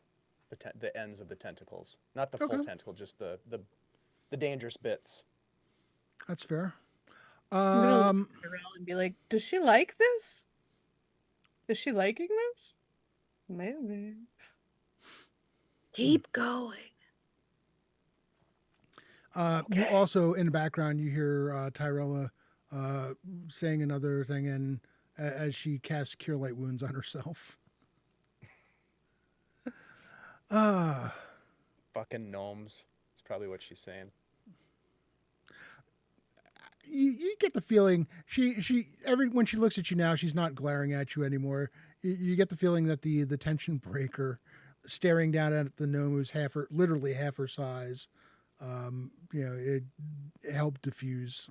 ends of the tentacles. Not the full Okay. tentacle, just the dangerous bits. That's fair. I'm gonna look at Tyrell and be like, does she like this? Is she liking this? Maybe. Keep going. You also, in the background, you hear Tyrella saying another thing, and as she casts Cure Light Wounds on herself. Fucking gnomes. That's probably what she's saying. You get the feeling when she looks at you now, she's not glaring at you anymore. You get the feeling that the tension breaker, staring down at the gnome who's literally half her size, it helped diffuse.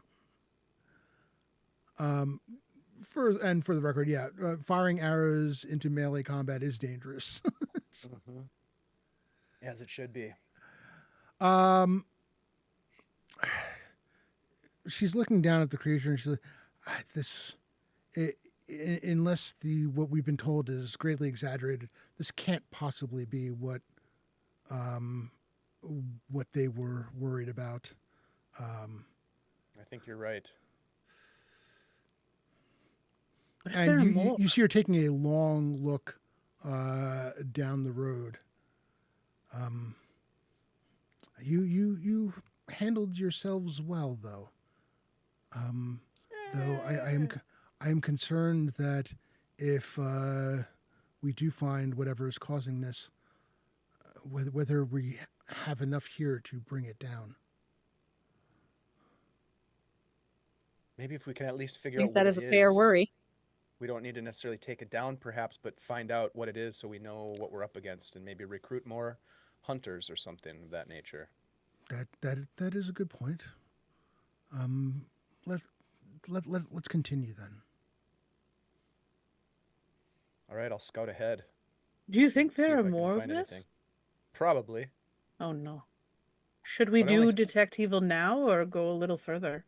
For the record, firing arrows into melee combat is dangerous. As it should be. She's looking down at the creature and she's like, unless what we've been told is greatly exaggerated, this can't possibly be what they were worried about. I think you're right. And you see her taking a long look down the road. You handled yourselves well, though. Though I am concerned that if we do find whatever is causing this, whether we have enough here to bring it down. Maybe if we can at least I figure out think what that it is a fair worry. We don't need to necessarily take it down, perhaps, but find out what it is so we know what we're up against, and maybe recruit more hunters or something of that nature. That is a good point. Let's continue then. All right, I'll scout ahead. Do you think See there if are I can more of find this? anything. Probably. Oh no. Should we But I only do s- detect evil now or go a little further?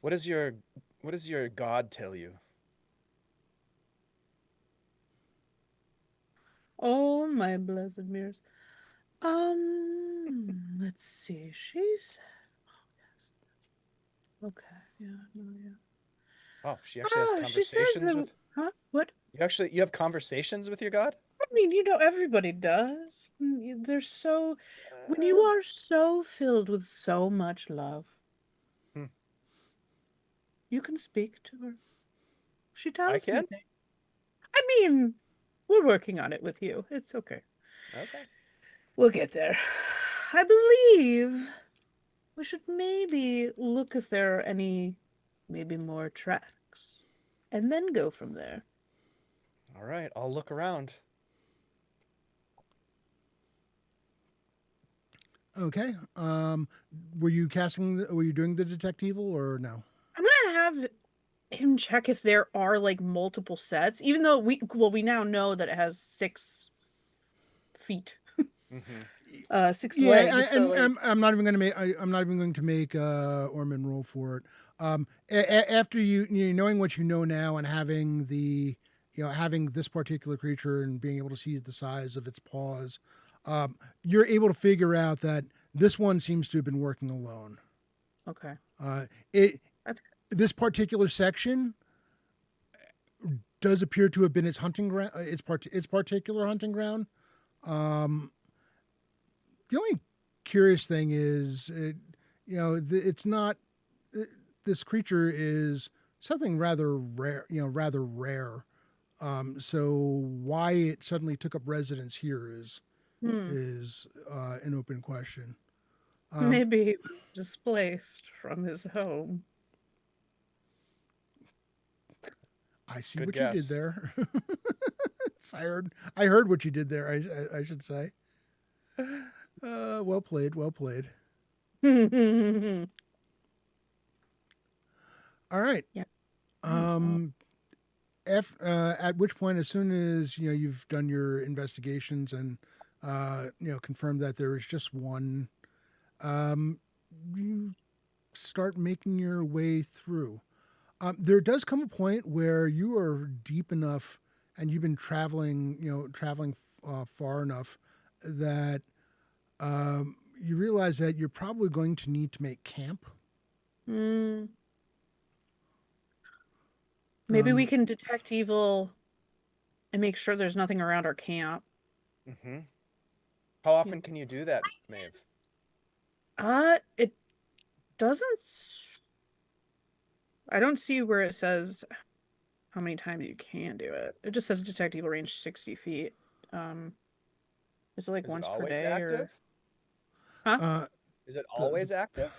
What does your god tell you? Oh my blessed mirrors. Let's see. She said, oh yes. Okay. Yeah. No. Yeah. Oh, she actually has She says conversations that. with Huh? What? you have conversations with your god? I mean, everybody does. They're so. When you are so filled with so much love, Hmm. you can speak to her. She I tells me can? things. I mean, we're working on it with you. It's okay. Okay. We'll get there. I believe we should maybe look if there are any, maybe more tracks, and then go from there. All right, I'll look around. Okay. Were you doing the detect evil or no? I'm gonna have him check if there are like multiple sets, even though we now know that it has 6 feet, Mm-hmm. 6 legs. So like, I'm not even going to make. I'm not even going to make Orman roll for it. After knowing what you know now and having having this particular creature and being able to see the size of its paws, you're able to figure out that this one seems to have been working alone. okay, It that's good. this particular section does appear to have been its hunting ground, its particular hunting ground. The only curious thing is, it's not. This creature is something rather rare. Rather rare. So why it suddenly took up residence here is an open question. Maybe he was displaced from his home. I see Good what you did guess. there. I heard what you did there. I should say. Well played. Well played. All right. Yeah. At which point, as soon as you've done your investigations and confirmed that there is just one, you start making your way through. There does come a point where you are deep enough, and you've been traveling far enough that you realize that you're probably going to need to make camp. Maybe we can detect evil and make sure there's nothing around our camp. Mm-hmm. How often can you do that, Maeve? It doesn't. I don't see where it says how many times you can do it. It just says detect evil range 60 feet. Is it like Is once it per always day active? Huh? Is it always active?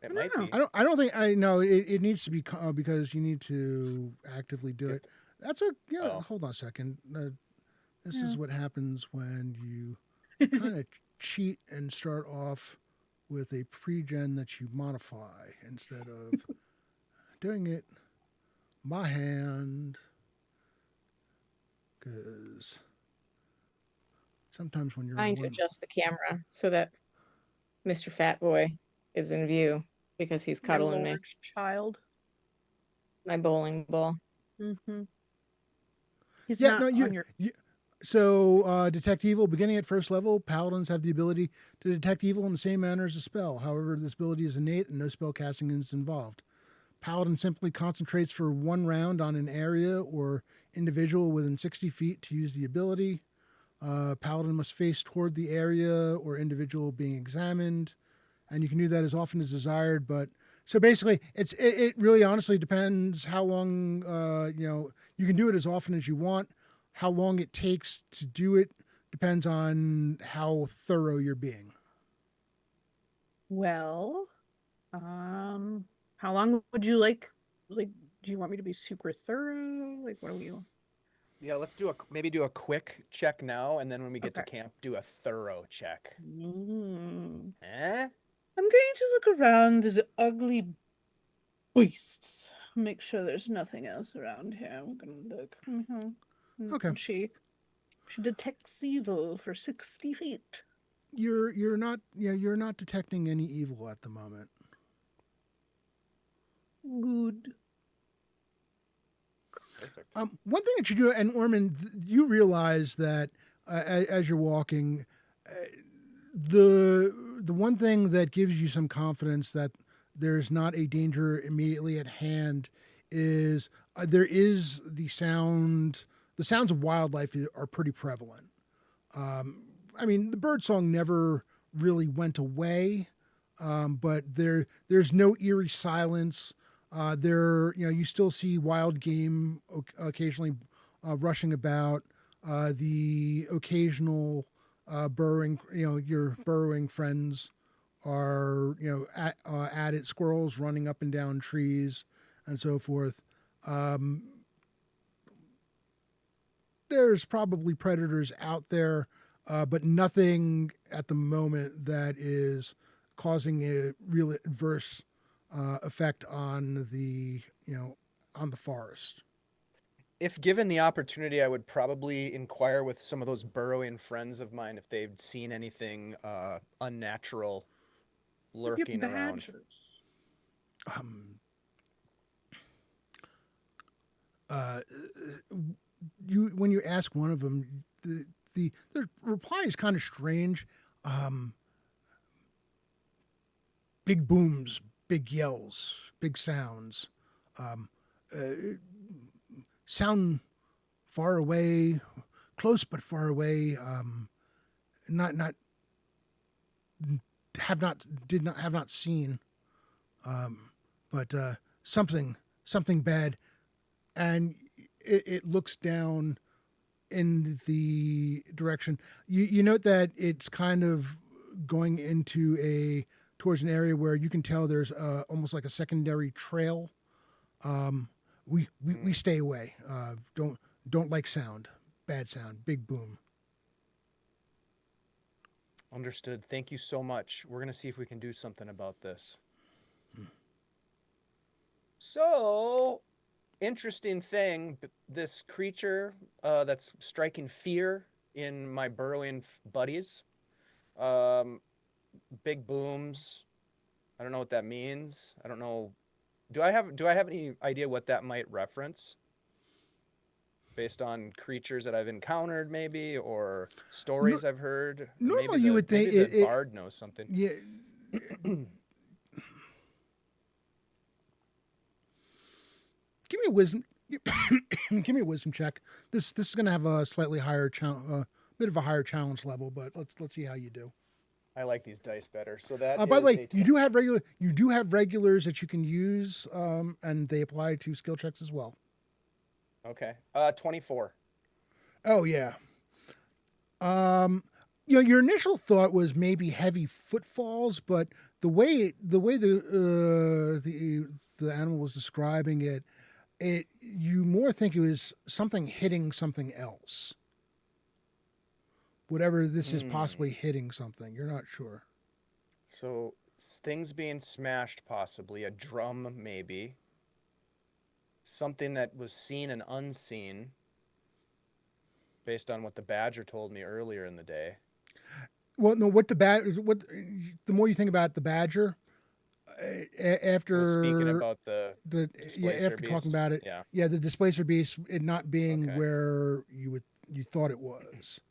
It I might don't be. I don't think I know it needs to be because you need to actively do it. That's a Oh. Hold on a second. This Yeah. is what happens when you kind of cheat and start off with a pre-gen that you modify instead of doing it by hand. Because sometimes when you're Trying to adjust the camera so that Mr. Fat Boy is in view because he's Your cuddling me. large child. My bowling ball. Mm-hmm. He's yeah, not no, on your. So, detect evil, beginning at first level, paladins have the ability to detect evil in the same manner as a spell. However, this ability is innate and no spell casting is involved. Paladin simply concentrates for 1 round on an area or individual within 60 feet to use the ability. Paladin must face toward the area or individual being examined, and you can do that as often as desired. But so basically, it really honestly depends how long you can do it as often as you want. How long it takes to do it depends on how thorough you're being. Well, how long would you like? Like, do you want me to be super thorough? Like, what do you? Yeah, let's maybe do a quick check now, and then when we get to Okay. camp, do a thorough check. Mm. Eh? I'm going to look around this ugly beasts. Make sure there's nothing else around here. I'm gonna look. Okay. And she detects evil for 60 feet. You're not detecting any evil at the moment. Good. Perfect. One thing that you do, and Orman, you realize that as you're walking, the one thing that gives you some confidence that there's not a danger immediately at hand is there is the sound. The sounds of wildlife are pretty prevalent. I mean, the birdsong never really went away, but there's no eerie silence. You still see wild game occasionally rushing about. The occasional burrowing, your burrowing friends are, at it. Squirrels running up and down trees and so forth. There's probably predators out there, but nothing at the moment that is causing a real adverse effect on on the forest. If given the opportunity, I would probably inquire with some of those burrowing friends of mine if they've seen anything unnatural lurking around. Badgers. When you ask one of them, the reply is kind of strange. Big booms, big yells, big sounds, sound far away, close but far away. Not have not seen, but something bad, and it looks down in the direction. You note that it's kind of going into towards an area where you can tell there's almost like a secondary trail. We stay away. Don't like sound, bad sound, big boom. Understood. Thank you so much. We're gonna see if we can do something about this. So, interesting thing. This creature that's striking fear in my burrowing buddies. Big booms. I don't know what that means. I don't know. Do I have any idea what that might reference? Based on creatures that I've encountered, maybe, or stories I've heard. Normally, you would think maybe the bard knows something. Yeah. Give me a wisdom. Give me a wisdom check. This is going to have a slightly higher bit of a higher challenge level, but let's see how you do. I like these dice better. So that. By the way, you do have regulars that you can use, and they apply to skill checks as well. Okay. 24. Oh yeah. Your initial thought was maybe heavy footfalls, but the way the animal was describing it, you more think it was something hitting something else. Whatever this is possibly hitting something, you're not sure. So things being smashed, possibly a drum, maybe. Something that was seen and unseen, based on what the badger told me earlier in the day. Well, no. The more you think about the badger, after speaking about the displacer after beast. talking about it, the displacer beast, it not being where you thought it was.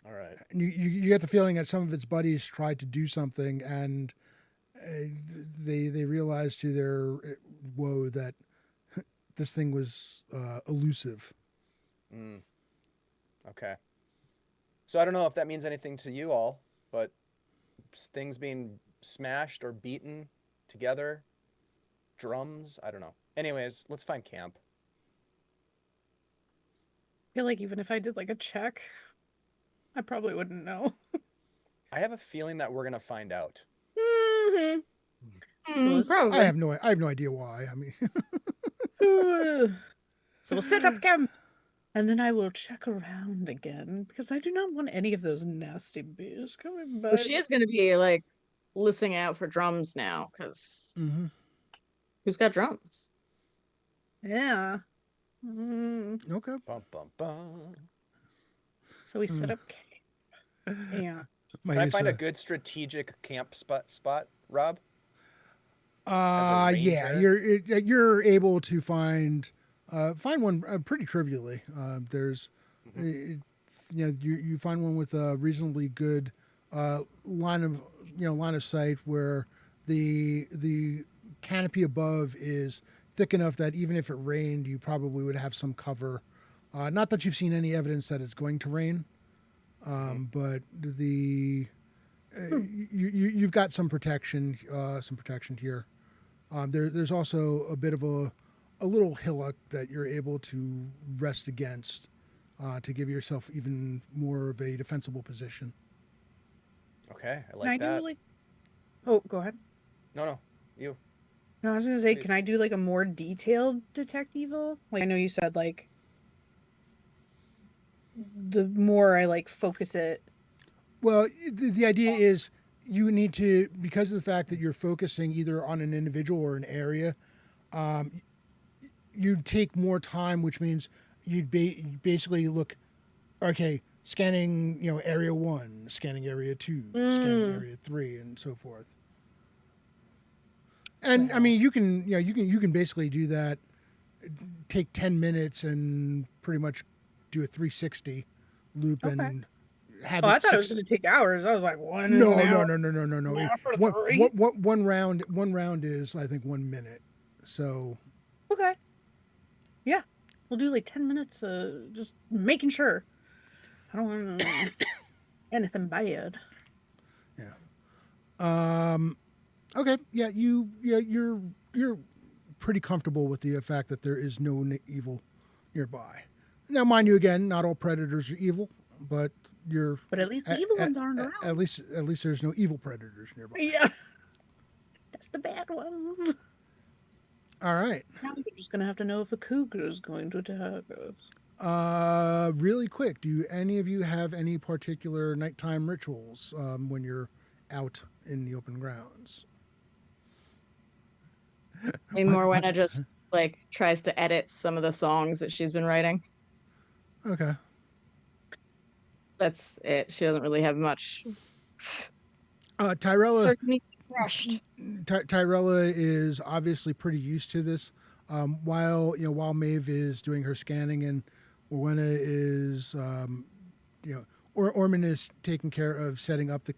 All right. And you get the feeling that some of its buddies tried to do something, and they realized to their woe that this thing was elusive. Okay. So I don't know if that means anything to you all, but things being smashed or beaten together, drums, I don't know. Anyways, let's find camp. I feel like even if I did like a check, I probably wouldn't know. I have a feeling that we're going to find out. Probably. I have no idea why. I mean, so we'll set up camp, and then I will check around again because I do not want any of those nasty bees coming back. Well, she is going to be like listening out for drums now, because who's got drums? Yeah. okay. Bum, bum, bum. So we set up camp. Yeah. Can I find a good strategic camp spot, Rob? Yeah, you're able to find one pretty trivially. There's, you find one with a reasonably good line of sight where the canopy above is thick enough that even if it rained, you probably would have some cover. Not that you've seen any evidence that it's going to rain, but you've got some protection here. There's also a bit of a little hillock that you're able to rest against to give yourself even more of a defensible position. Okay, I like that. Oh, go ahead. No, you. No, I was gonna say, Please. can I do like a more detailed detect evil? Like I know you said like the more I like focus it. Well, the idea is you need to, because of the fact that you're focusing either on an individual or an area, you'd take more time, which means you'd basically look, okay, scanning, area 1, scanning area 2, scanning area 3, and so forth. And I mean, you can basically do that. Take 10 minutes and pretty much do a 360 loop and have Oh, I it thought it was six. going to take hours. I was like, one is an No, no, hour. no, no, no, no, no. An hour for One, three. one round is I think 1 minute. So Okay. Yeah. We'll do like 10 minutes, just making sure. I don't want to know anything bad. yeah. Okay. Yeah. You're pretty comfortable with the fact that there is no evil nearby. Now, mind you, again, not all predators are evil, but you're But at least the evil ones aren't at around. least there's no evil predators nearby. Yeah. That's the bad ones. All right. Now you're just going to have to know if a cougar is going to attack us. Really quick, do any of you have any particular nighttime rituals when you're out in the open grounds? Maybe Morwenna just like tries to edit some of the songs that she's been writing. Okay. That's it. She doesn't really have much. Tyrella, Certainly crushed. Tyrella is obviously pretty used to this. While Maeve is doing her scanning and Morwenna is, Orman is taking care of setting up the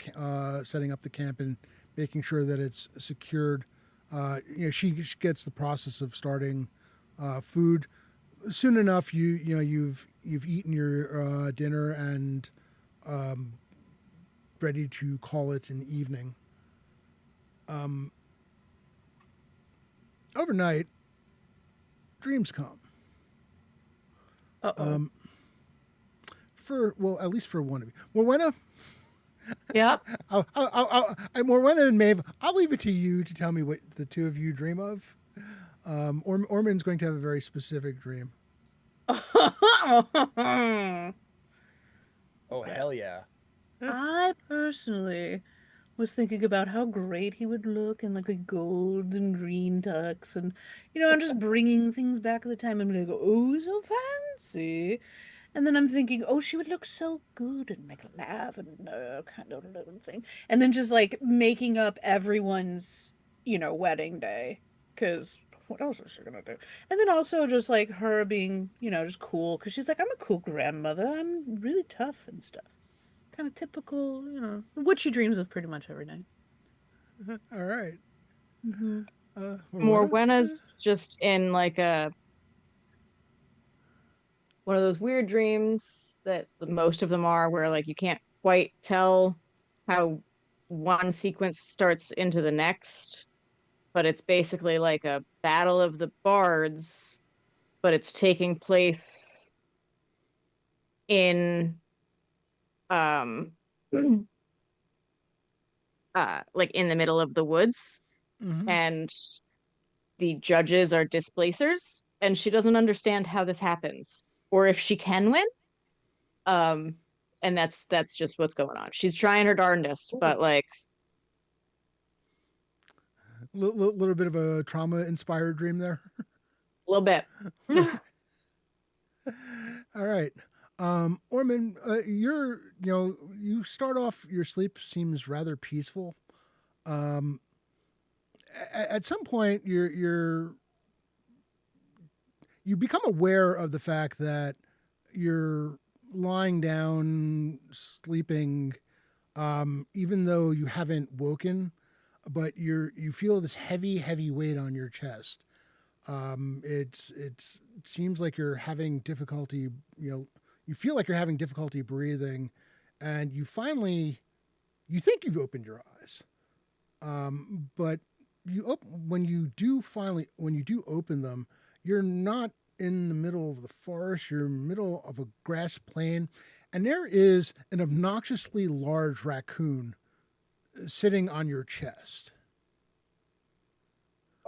camp and making sure that it's secured. She gets the process of starting food. Soon enough, you've eaten your dinner and ready to call it an evening. Overnight, dreams come. Uh-oh. At least for one of you, Morwenna. Yep. Morwenna and Maeve, I'll leave it to you to tell me what the two of you dream of. Orman's going to have a very specific dream. Oh, hell yeah. I personally was thinking about how great he would look in like a gold and green tux, and I'm just bringing things back at the time. I'm like, oh, so fancy. And then I'm thinking, oh, she would look so good in like a lavender kind of little thing. And then just like making up everyone's, wedding day. Because what else is she gonna do? And then also just like her being, just cool. Because she's like, I'm a cool grandmother. I'm really tough and stuff. Kind of typical, what she dreams of pretty much every night. All right. Mm-hmm. Morwenna? Morwenna's just in like one of those weird dreams that most of them are, where like you can't quite tell how one sequence starts into the next, but it's basically like a battle of the bards, but it's taking place in um like in the middle of the woods, Mm-hmm. and the judges are displacers, and she doesn't understand how this happens or if she can win. um and that's just what's going on. She's trying her darndest, but like Little bit of a trauma-inspired dream there. a little bit. All right. Orman, you start off, your sleep seems rather peaceful. At some point, you become aware of the fact that you're lying down, sleeping, even though you haven't woken, but you feel this heavy weight on your chest. It seems like you're having difficulty. You feel like you're having difficulty breathing, and you think you've opened your eyes, but when you do open them, you're not in the middle of the forest. You're in the middle of a grass plain, and there is an obnoxiously large raccoon sitting on your chest.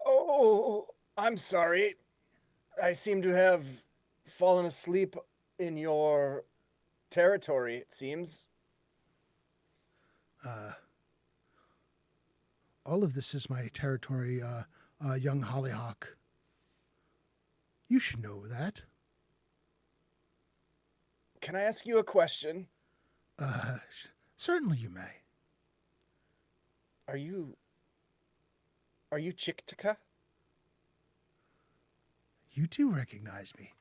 Oh, I'm sorry. I seem to have fallen asleep in your territory, it seems. All of this is my territory, young Hollyhock. You should know that. Can I ask you a question? Certainly you may. Are you Chiktika? You do recognize me.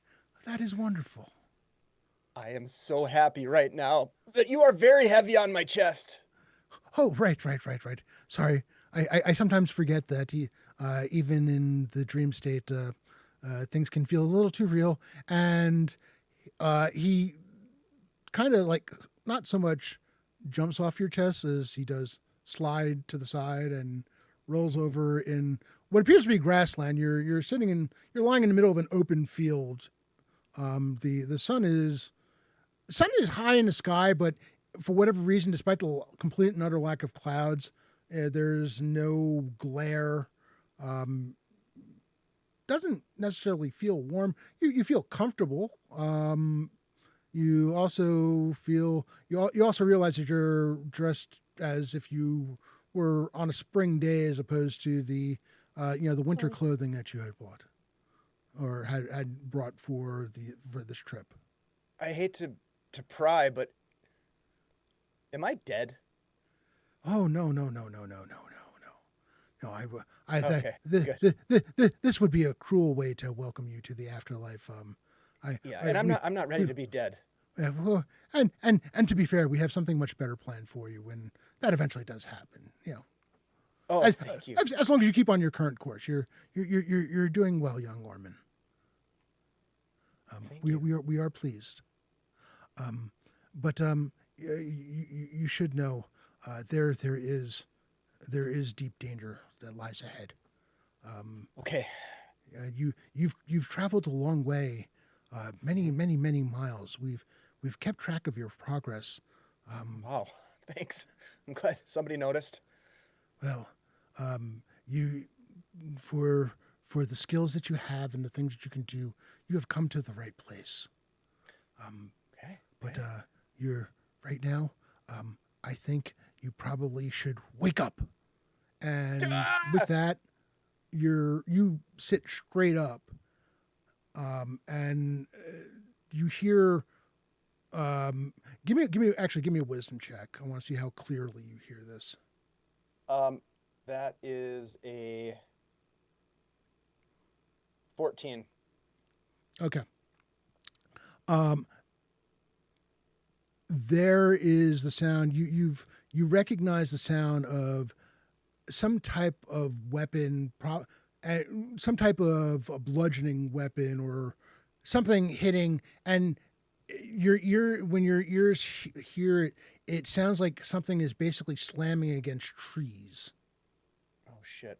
That is wonderful. I am so happy right now, but you are very heavy on my chest. Oh, right. Sorry, I sometimes forget that even in the dream state, things can feel a little too real. And he kind of like not so much jumps off your chest as he does slide to the side and rolls over in what appears to be grassland. You're lying in the middle of an open field. The sun is high in the sky, but for whatever reason, despite the complete and utter lack of clouds, there's no glare. Um, doesn't necessarily feel warm. You feel comfortable. You also feel you also realize that you're dressed as if you were on a spring day, as opposed to the winter clothing that you had bought or had brought for this trip. I hate to pry, but am I dead? Oh no. No, Okay, this would be a cruel way to welcome you to the afterlife. I'm not ready to be dead. Well, and to be fair, we have something much better planned for you when that eventually does happen. Oh, thank you. As long as you keep on your current course, you're doing well, young Orman. Thank you. We are pleased. But you should know there is deep danger that lies ahead. Okay. You've traveled a long way, many miles. We've kept track of your progress. Wow. Thanks. I'm glad somebody noticed. Well, you for the skills that you have and the things that you can do, you have come to the right place. Okay. But you're right now. I think you probably should wake up. And with that, you sit straight up, and you hear. Give me a wisdom check. I want to see how clearly you hear this. That is a 14. Okay. There is the sound. You recognize the sound of some type of weapon, some type of a bludgeoning weapon or something hitting, and when your ears hear it, it sounds like something is basically slamming against trees. Oh shit.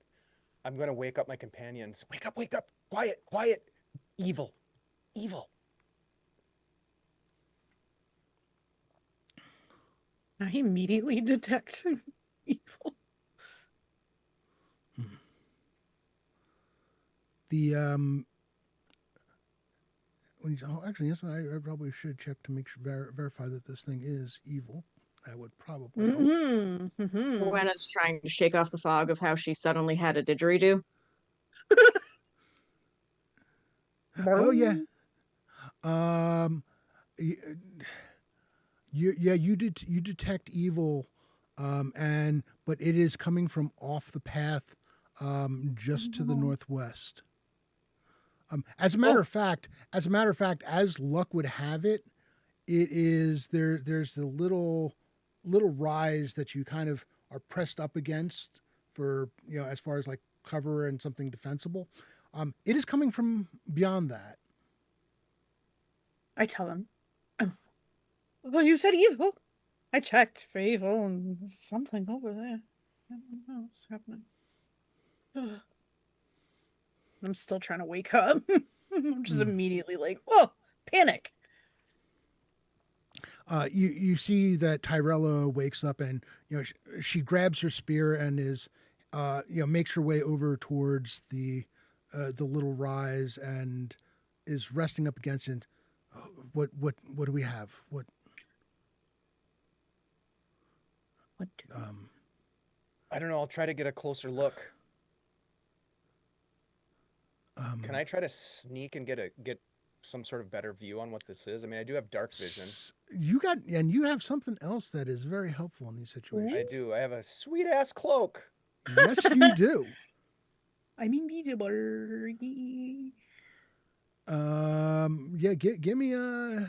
I'm gonna wake up my companions. Wake up, wake up. Quiet, quiet. Evil. Evil. I immediately detect evil. The actually, yes, I probably should check to make sure verify that this thing is evil. That would probably help. Rowena's trying to shake off the fog of how she suddenly had a didgeridoo. Oh yeah. You detect evil, but it is coming from off the path, just to the northwest. As a matter of fact, as luck would have it, it is there. There's the little rise that you kind of are pressed up against for as far as like cover and something defensible. It is coming from beyond that. I tell him, oh, well, you said evil. I checked for evil and there's something over there. I don't know what's happening. Ugh. I'm still trying to wake up. I'm just immediately like, whoa, panic. You see that Tyrella wakes up and she grabs her spear and is makes her way over towards the little rise and is resting up against it. What do we have? What do I don't know. I'll try to get a closer look. Can I try to sneak and get some sort of better view on what this is? I mean, I do have dark vision. You have something else that is very helpful in these situations. I do. I have a sweet ass cloak. Yes, you do. I'm invisible. Yeah. Give me a.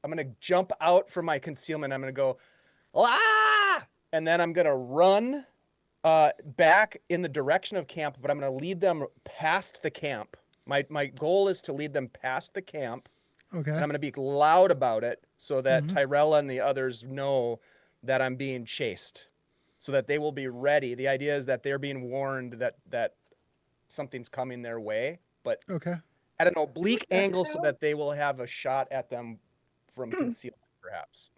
I'm gonna jump out from my concealment. I'm gonna go, ah, and then I'm gonna run back in the direction of camp, but I'm gonna lead them past the camp. My goal is to lead them past the camp, Okay. and I'm gonna be loud about it so that Mhm. Tyrella and the others know that I'm being chased, so that they will be ready. The idea is that they're being warned that something's coming their way, but Okay. at an oblique the angle so hell? that they will have a shot at them from concealment, perhaps.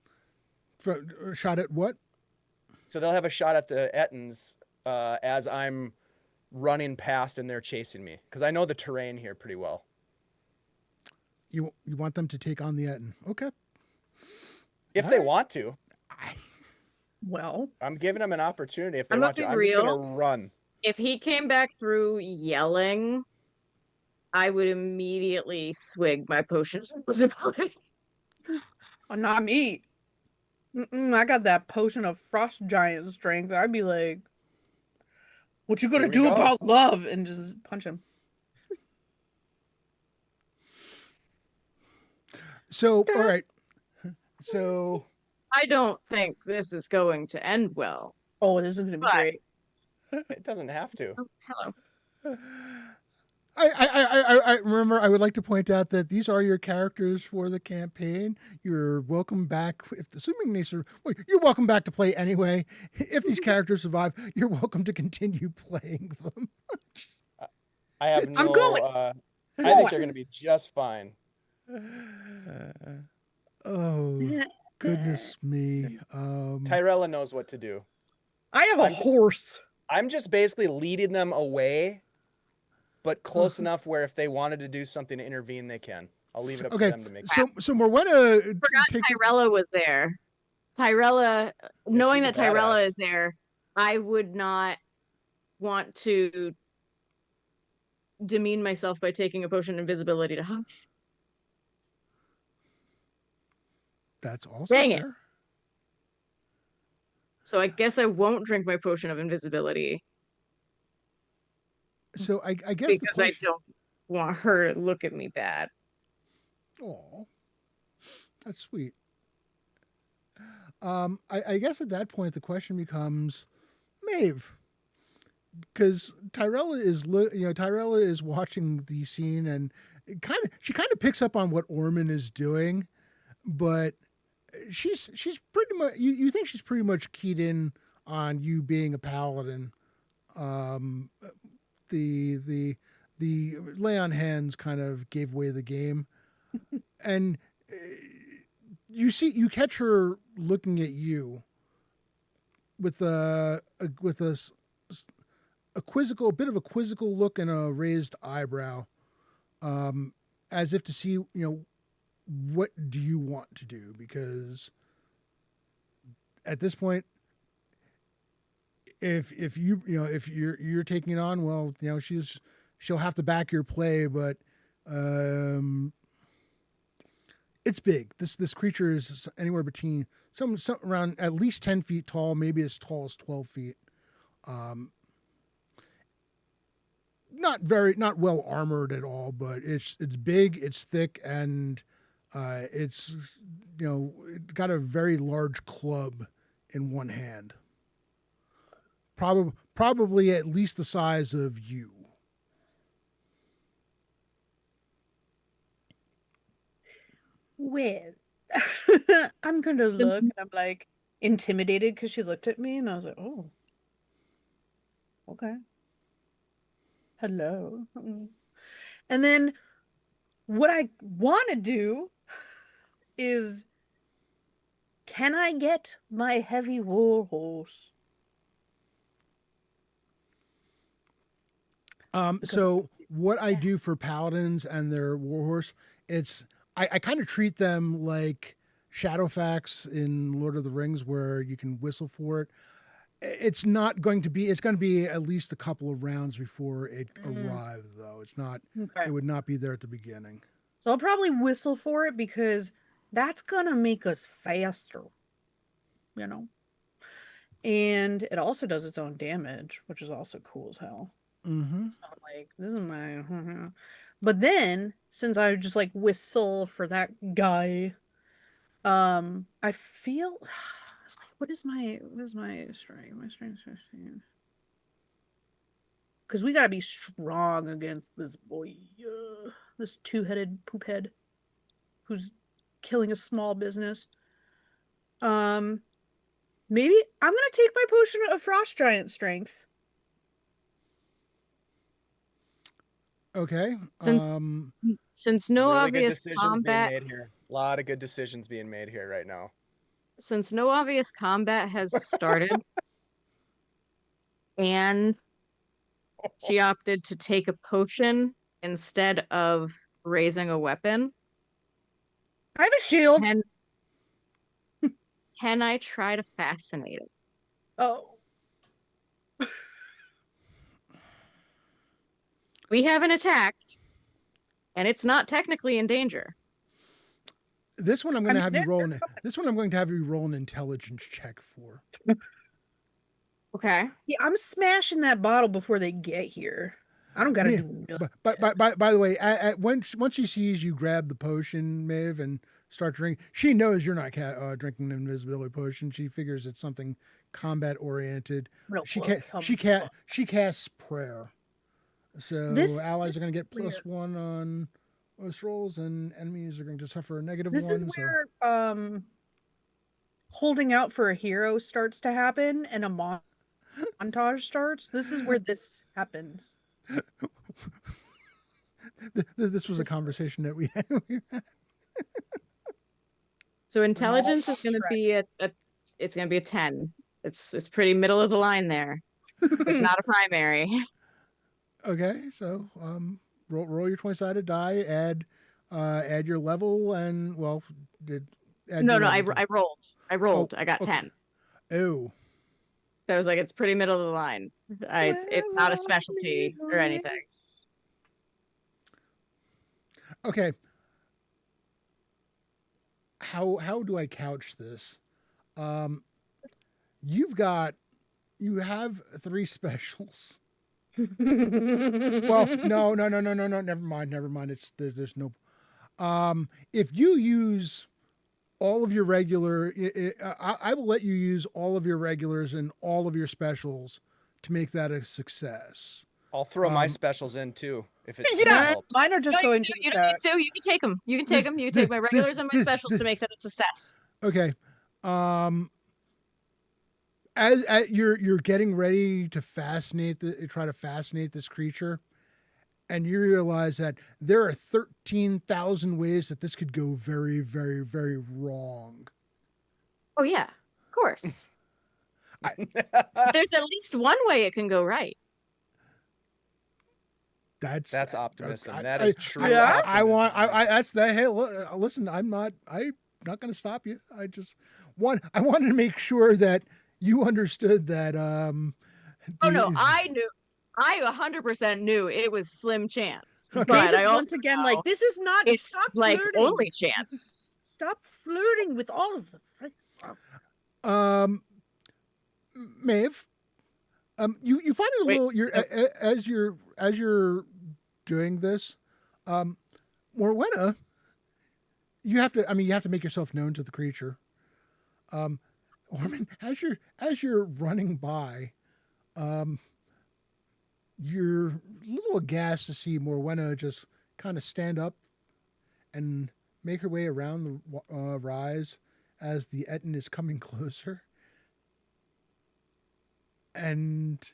Shot at what? So they'll have a shot at the Ettins as I'm running past and they're chasing me, because I know the terrain here pretty well. You want them to take on the Etten? Okay. If All they right. want to, Well, I'm giving them an opportunity. If they I'm gonna want to, be I'm just gonna real. run. If he came back through yelling, I would immediately swig my potion of invisibility. not me. I got that potion of frost giant strength. I'd be like, "What you gonna Here we do go. about love?" And just punch him. So, all right. So, I don't think this is going to end well. Oh, this is gonna be But- great. It doesn't have to. Oh, hello. I remember. I would like to point out that these are your characters for the campaign. You're welcome back. If assuming these are, well, you're welcome back to play anyway. If these characters survive, you're welcome to continue playing them. I have no. I'm going. I think they're gonna be just fine. Oh goodness me. Tyrella knows what to do. I have a I'm just- horse. I'm just basically leading them away, but close enough where if they wanted to do something to intervene, they can. I'll leave it up to Okay, them to make. so Morwenna Forgot takes it- Tyrella was there. Tyrella, knowing she's that a Tyrella badass. is there, I would not want to demean myself by taking a potion of invisibility to hide. That's also Dang it. fair. So I guess I won't drink my potion of invisibility So I guess because the I question. don't want her to look at me bad. Oh, that's sweet. I guess at that point the question becomes, Maeve, because Tyrella is watching the scene and she kind of picks up on what Orman is doing, but she's pretty much you think she's pretty much keyed in on you being a paladin. The lay on hands kind of gave away the game, and you catch her looking at you with a quizzical, a bit of a quizzical look and a raised eyebrow, as if to see, what do you want to do? Because at this point, if you're taking it on, well, she'll have to back your play, but it's big. This creature is anywhere between some around at least 10 feet tall, maybe as tall as 12 feet. Not well armored at all, but it's big, it's thick, and it's it got a very large club in one hand. Probably at least the size of you. Well, I'm gonna look and I'm like intimidated because she looked at me and I was like, oh, okay. Hello. And then what I want to do is, can I get my heavy war horse? So what I do for paladins and their warhorse, I kind of treat them like Shadowfax in Lord of the Rings, where you can whistle for it. It's going to be at least a couple of rounds before it arrives, though. It's not. Okay. It would not be there at the beginning. So I'll probably whistle for it because that's gonna make us faster, And it also does its own damage, which is also cool as hell. Mm-hmm. I'm like, this is my. But then, since I just like whistle for that guy, I feel what is my strength? My strength. Because we gotta be strong against this boy, this two-headed poop head, who's killing a small business. Maybe I'm gonna take my potion of frost giant strength. Okay. Since no Really good obvious decisions being combat made here. A lot of good decisions being made here right now. since no obvious combat has started and she opted to take a potion instead of raising a weapon, I have a shield. can can I try to fascinate it? Oh, We haven't attacked, and it's not technically in danger. This one I'm going to have you roll. they're This one I'm going to have you roll an intelligence check for. Okay. yeah, I'm smashing that bottle before they get here. I don't gotta Yeah, do nothing. by the way, once she sees you grab the potion, Maeve, and start drinking, she knows you're not drinking an invisibility potion. She figures it's something combat oriented. No, She casts prayer, so This- allies are this going to get prayer- +1 on most rolls, and enemies are going to suffer a -1. This is so- where holding out for a hero starts to happen and a montage starts. This is where this happens. This was a conversation that we had. So intelligence is going to track. be it's going to be a 10. It's pretty middle of the line there. It's not a primary. Okay, so roll your 20-sided die, add your level, and well, add No, your no, level I rolled. I rolled. I got okay. 10. Oh, So I was like, it's pretty middle of the line. It's not a specialty or anything. okay. How do I couch this? You have 3 specials. Well, no. Never mind. There's no. If you use all of your regular, I will let you use all of your regulars and all of your specials to make that a success. I'll throw my specials in too, if it Yeah, helps. mine are just No, going you to don't need to. You can take them. You can take them. You can take my regulars and my specials to make that a success. Okay. As you're getting ready to try to fascinate this creature, and you realize that there are 13,000 ways that this could go very, very, very wrong. Oh yeah, of course. There's at least one way it can go right. That's optimism. I- That I- is true. Yeah? I want. optimism. That's that. Hey, listen. I'm not going to stop you. I wanted to make sure that you understood that. Oh no, I knew. I 100% knew it was slim chance. Okay. But Because I also once again, know like this is not. it's Stop like flirting. only chance. Stop flirting with all of them. Maeve, you find it a Wait, little. As you're doing this, Morwenna, you have to make yourself known to the creature. Orman, as you're running by, you're a little aghast to see Morwenna just kind of stand up and make her way around the rise as the Etten is coming closer. And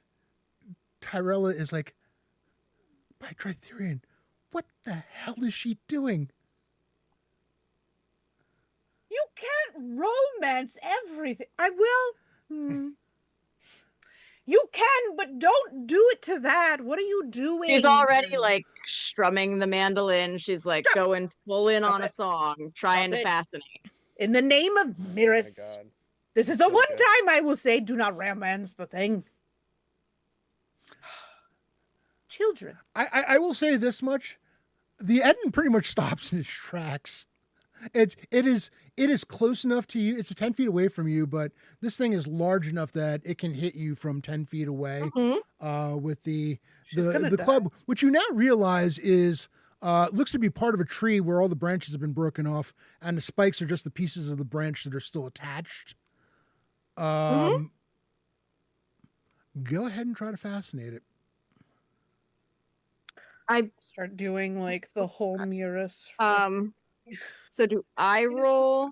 Tyrella is like, by Tritherion, what the hell is she doing? You can't romance everything. I will. You can, but don't do it to that. What are you doing? She's already like strumming the mandolin. She's like Stop. going full in Stop on a it. song, trying Stop to it. fascinate. In the name of Oh my Miris, God. this is the So one good. time I will say, do not romance the thing. Children. I will say this much: the Etten pretty much stops in its tracks. It is close enough to you. It's 10 feet away from you, but this thing is large enough that it can hit you from 10 feet away. Mhm. With the She's gonna die. club, which you now realize is Looks to be part of a tree where all the branches have been broken off, and the spikes are just the pieces of the branch that are still attached. Go ahead and try to fascinate it. I Start doing like the whole Muris. So do I roll?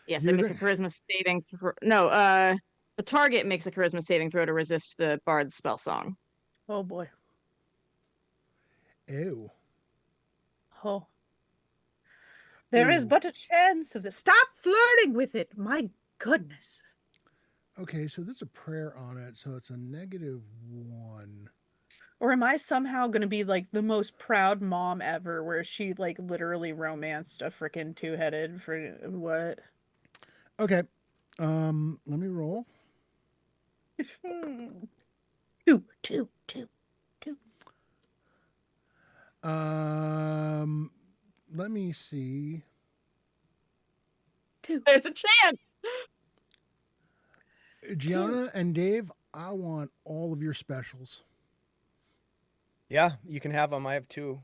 Yes, I You're make a go- charisma saving throw. No, the target makes a charisma saving throw to resist the bard's spell song. Oh boy. Ew. Oh. There is Ooh. but a chance of this. Stop flirting with it. My goodness. Okay, so there's a prayer on it, so it's a -1. Or am I somehow going to be like the most proud mom ever where she like literally romanced a freaking two-headed for what? Okay. Let me roll. Two. Let me see. Two. There's a chance. Gianna and Dave, I want all of your specials. Yeah, you can have them. I have 2.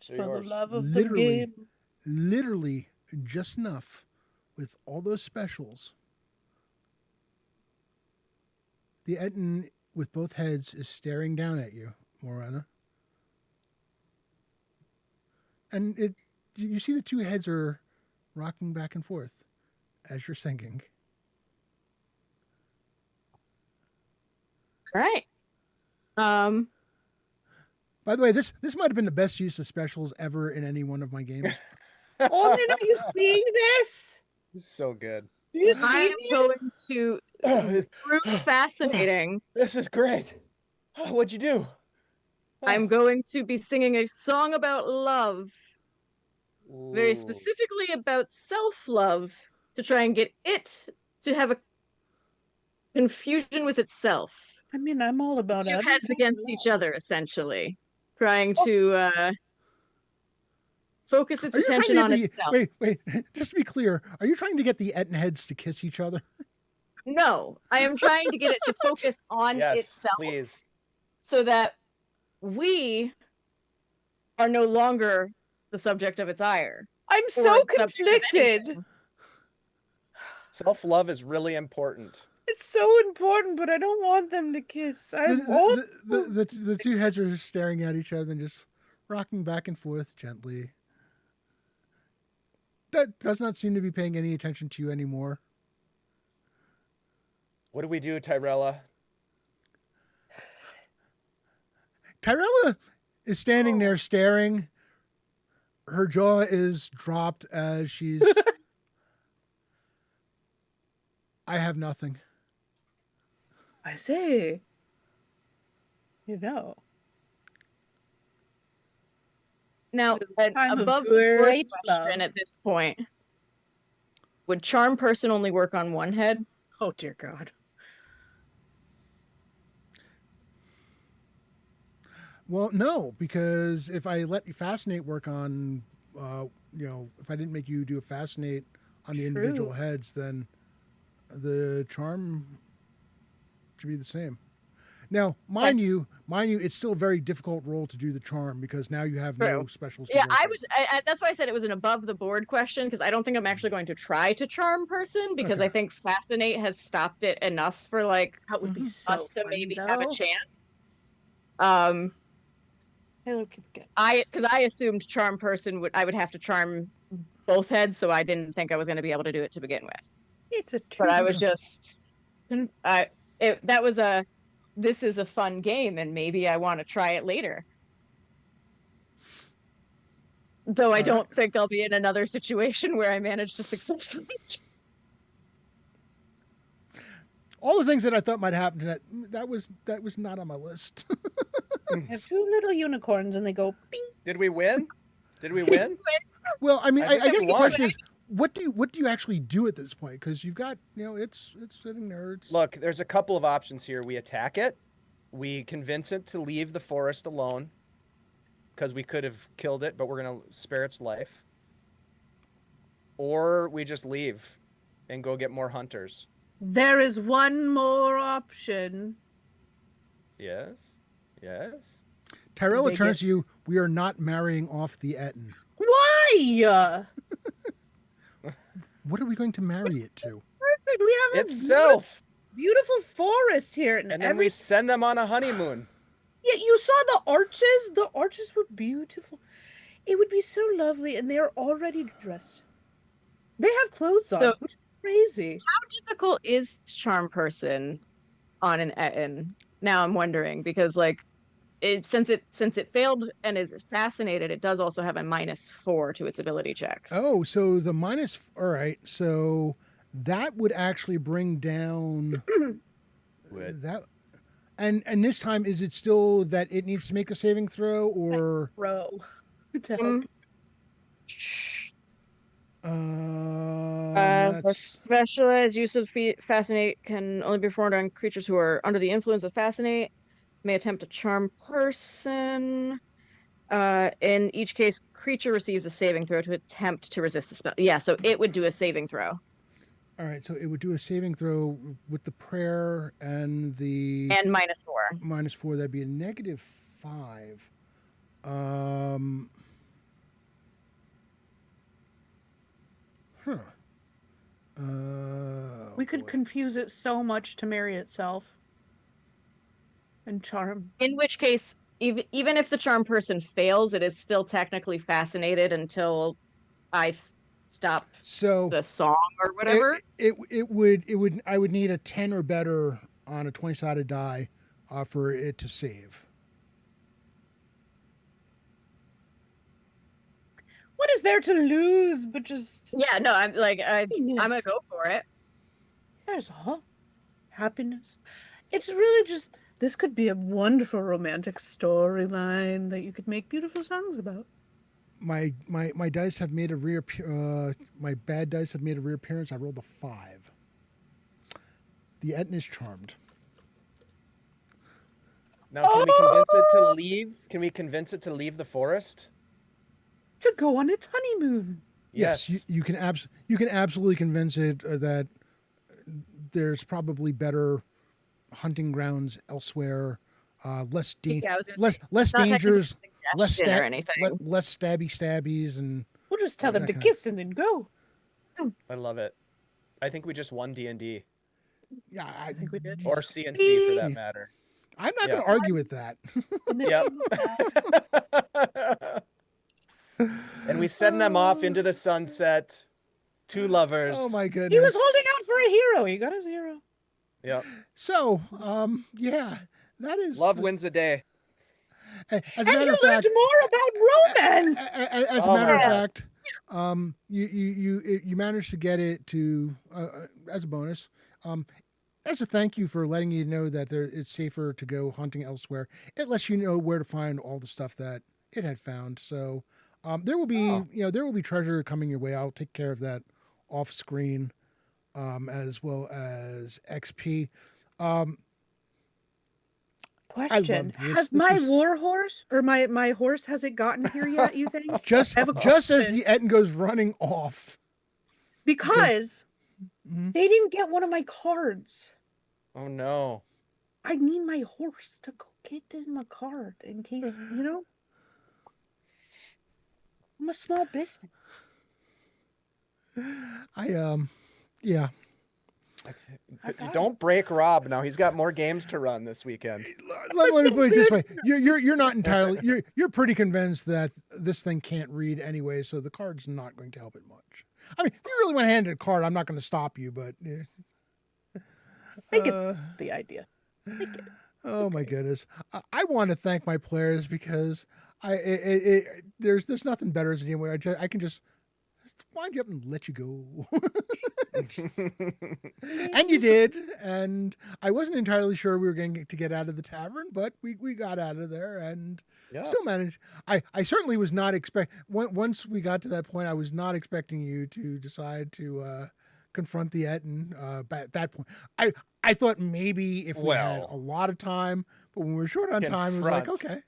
For They're the yours. love of the Literally. game. Literally just enough with all those specials. The Etten with both heads is staring down at you, Morana. And you see the 2 heads are rocking back and forth as you're singing. All right. By the way, this might have been the best use of specials ever in any one of my games. Oh man, are you seeing this? This is so good. Do you I see am this? going to through fascinating. This is great. What'd you do? I'm going to be singing a song about love, very Ooh. specifically about self-love, to try and get it to have a confusion with itself. I mean, I'm all about 2 it. heads against each other, essentially, trying Oh. to focus its Are you trying attention to on get the itself. wait? Just to be clear, are you trying to get the Etten heads to kiss each other? No, I am trying to get it to focus on Yes, itself please. so that we are no longer the subject of its ire. I'm or so the subject of conflicted. anything. Self-love is really important. It's so important, but I don't want them to kiss. I won't. The 2 heads are just staring at each other and just rocking back and forth gently. That does not seem to be paying any attention to you anymore. What do we do, Tyrella? Tyrella is standing there staring. Her jaw is dropped as she's. I have nothing. I say. You know. Now, It was a time of above the board great question love. at this point, would charm person only work on one head? Oh dear God. Well, no, because if I let you fascinate work on, if I didn't make you do a fascinate on the individual True. heads, then the charm should be the same. Now, mind you, it's still a very difficult role to do the charm because now you have no True. specials. To Yeah, work I with. was. That's why I said it was an above the board question because I don't think I'm actually going to try to charm person because Okay. I think fascinate has stopped it enough for like That would be so us to funny, maybe though. have a chance. Because I assumed charm person I would have to charm both heads, so I didn't think I was going to be able to do it to begin with. It's a But I was true. just, this is a fun game, and maybe I want to try it later. Though I don't think I'll be in another situation where I manage to successfully. All the things that I thought might happen tonight, that was not on my list. I have 2 little unicorns, and they go bing. Did we win? Did we win? Well, I mean, I think I guess we the won. question is, what do you actually do at this point? Because you've got, it's sitting there. It's Look, there's a couple of options here. We attack it. We convince it to leave the forest alone because we could have killed it, but we're going to spare its life. Or we just leave and go get more hunters. There is one more option. Yes. Yes. Tyrella They turns get- to you. We are not marrying off the Etten. Why? What are we going to marry it to? Perfect. We have a Itself. beautiful forest here, and, And then we send them on a honeymoon. Yeah, you saw the arches. The arches were beautiful. It would be so lovely, and they are already dressed. They have clothes on, So- which is crazy. How difficult is charm person on an Etten? Now I'm wondering because like since it failed and is fascinated, it does also have a -4 to its ability checks. Oh, so the minus. All right, so that would actually bring down Would. that. And this time, is it still that it needs to make a saving throw, or Bro. To help. Um, that's for specialized use of fascinate can only be performed on creatures who are under the influence of fascinate. May attempt to charm person. In each case, creature receives a saving throw to attempt to resist the spell. Yeah, so it would do a saving throw. all right. So it would do a saving throw with the prayer and the And -4. -4. That'd be a -5. Huh. We could boy. confuse it so much to marry itself. And charm. In which case, even if the charm person fails, it is still technically fascinated until I stop So the song or whatever. it would I would need a 10 or better on a 20-sided die for it to save. What is there to lose but just Yeah, no, I'm like I'm gonna happiness? go for it. There's all happiness. It's really just this could be a wonderful romantic storyline that you could make beautiful songs about. My dice have made a my bad dice have made a reappearance. I rolled a 5. The Etten is charmed. Now, can we convince it to leave? Can we convince it to leave the forest? To go on its honeymoon. Yes, you can absolutely convince it that there's probably better hunting grounds elsewhere, less Yeah, I was gonna less say, less not technically dangers, less suggestion or anything. less stabbies, and We'll just tell them that to kind- kiss and then go. I love it. I think we just won D&D. yeah, I think we did. Or CNC for that matter. I'm not Yeah. going to argue with that. And then Yep. And we send them off into the sunset. Two lovers. Oh my goodness! he was holding out for a hero. He got his hero. Yep. So, yeah, that is Love wins the day. As a And matter you of learned fact, more about romance. as a Oh matter of my fact, you managed to get it to as a bonus. As a thank you for letting you know that it's safer to go hunting elsewhere. It lets you know where to find all the stuff that it had found. So there will be there will be treasure coming your way. I'll take care of that off screen, as well as XP. Question: this. Has This my was- war horse or my horse has it gotten here yet? You think? Just I have a as question. the Etten goes running off. Because Mhm. they didn't get one of my cards. Oh no. I need my horse to go get them a card in case I'm a small business. Yeah. Don't break Rob now. He's got more games to run this weekend. Let me put it this way: you're not entirely you're pretty convinced that this thing can't read anyway, so the card's not going to help it much. I mean, if you really want to hand it a card, I'm not going to stop you, but I get the idea. I get it. oh my goodness, I want to thank my players because there's nothing better as a game where I can just wind you up and let you go. And you did, and I wasn't entirely sure we were going to get out of the tavern, but we got out of there and Yeah. still managed. I certainly was not once we got to that point, I was not expecting you to decide to confront the Etten at that point. I thought maybe if we had a lot of time, but when we were short on time, it was like, Confront. okay.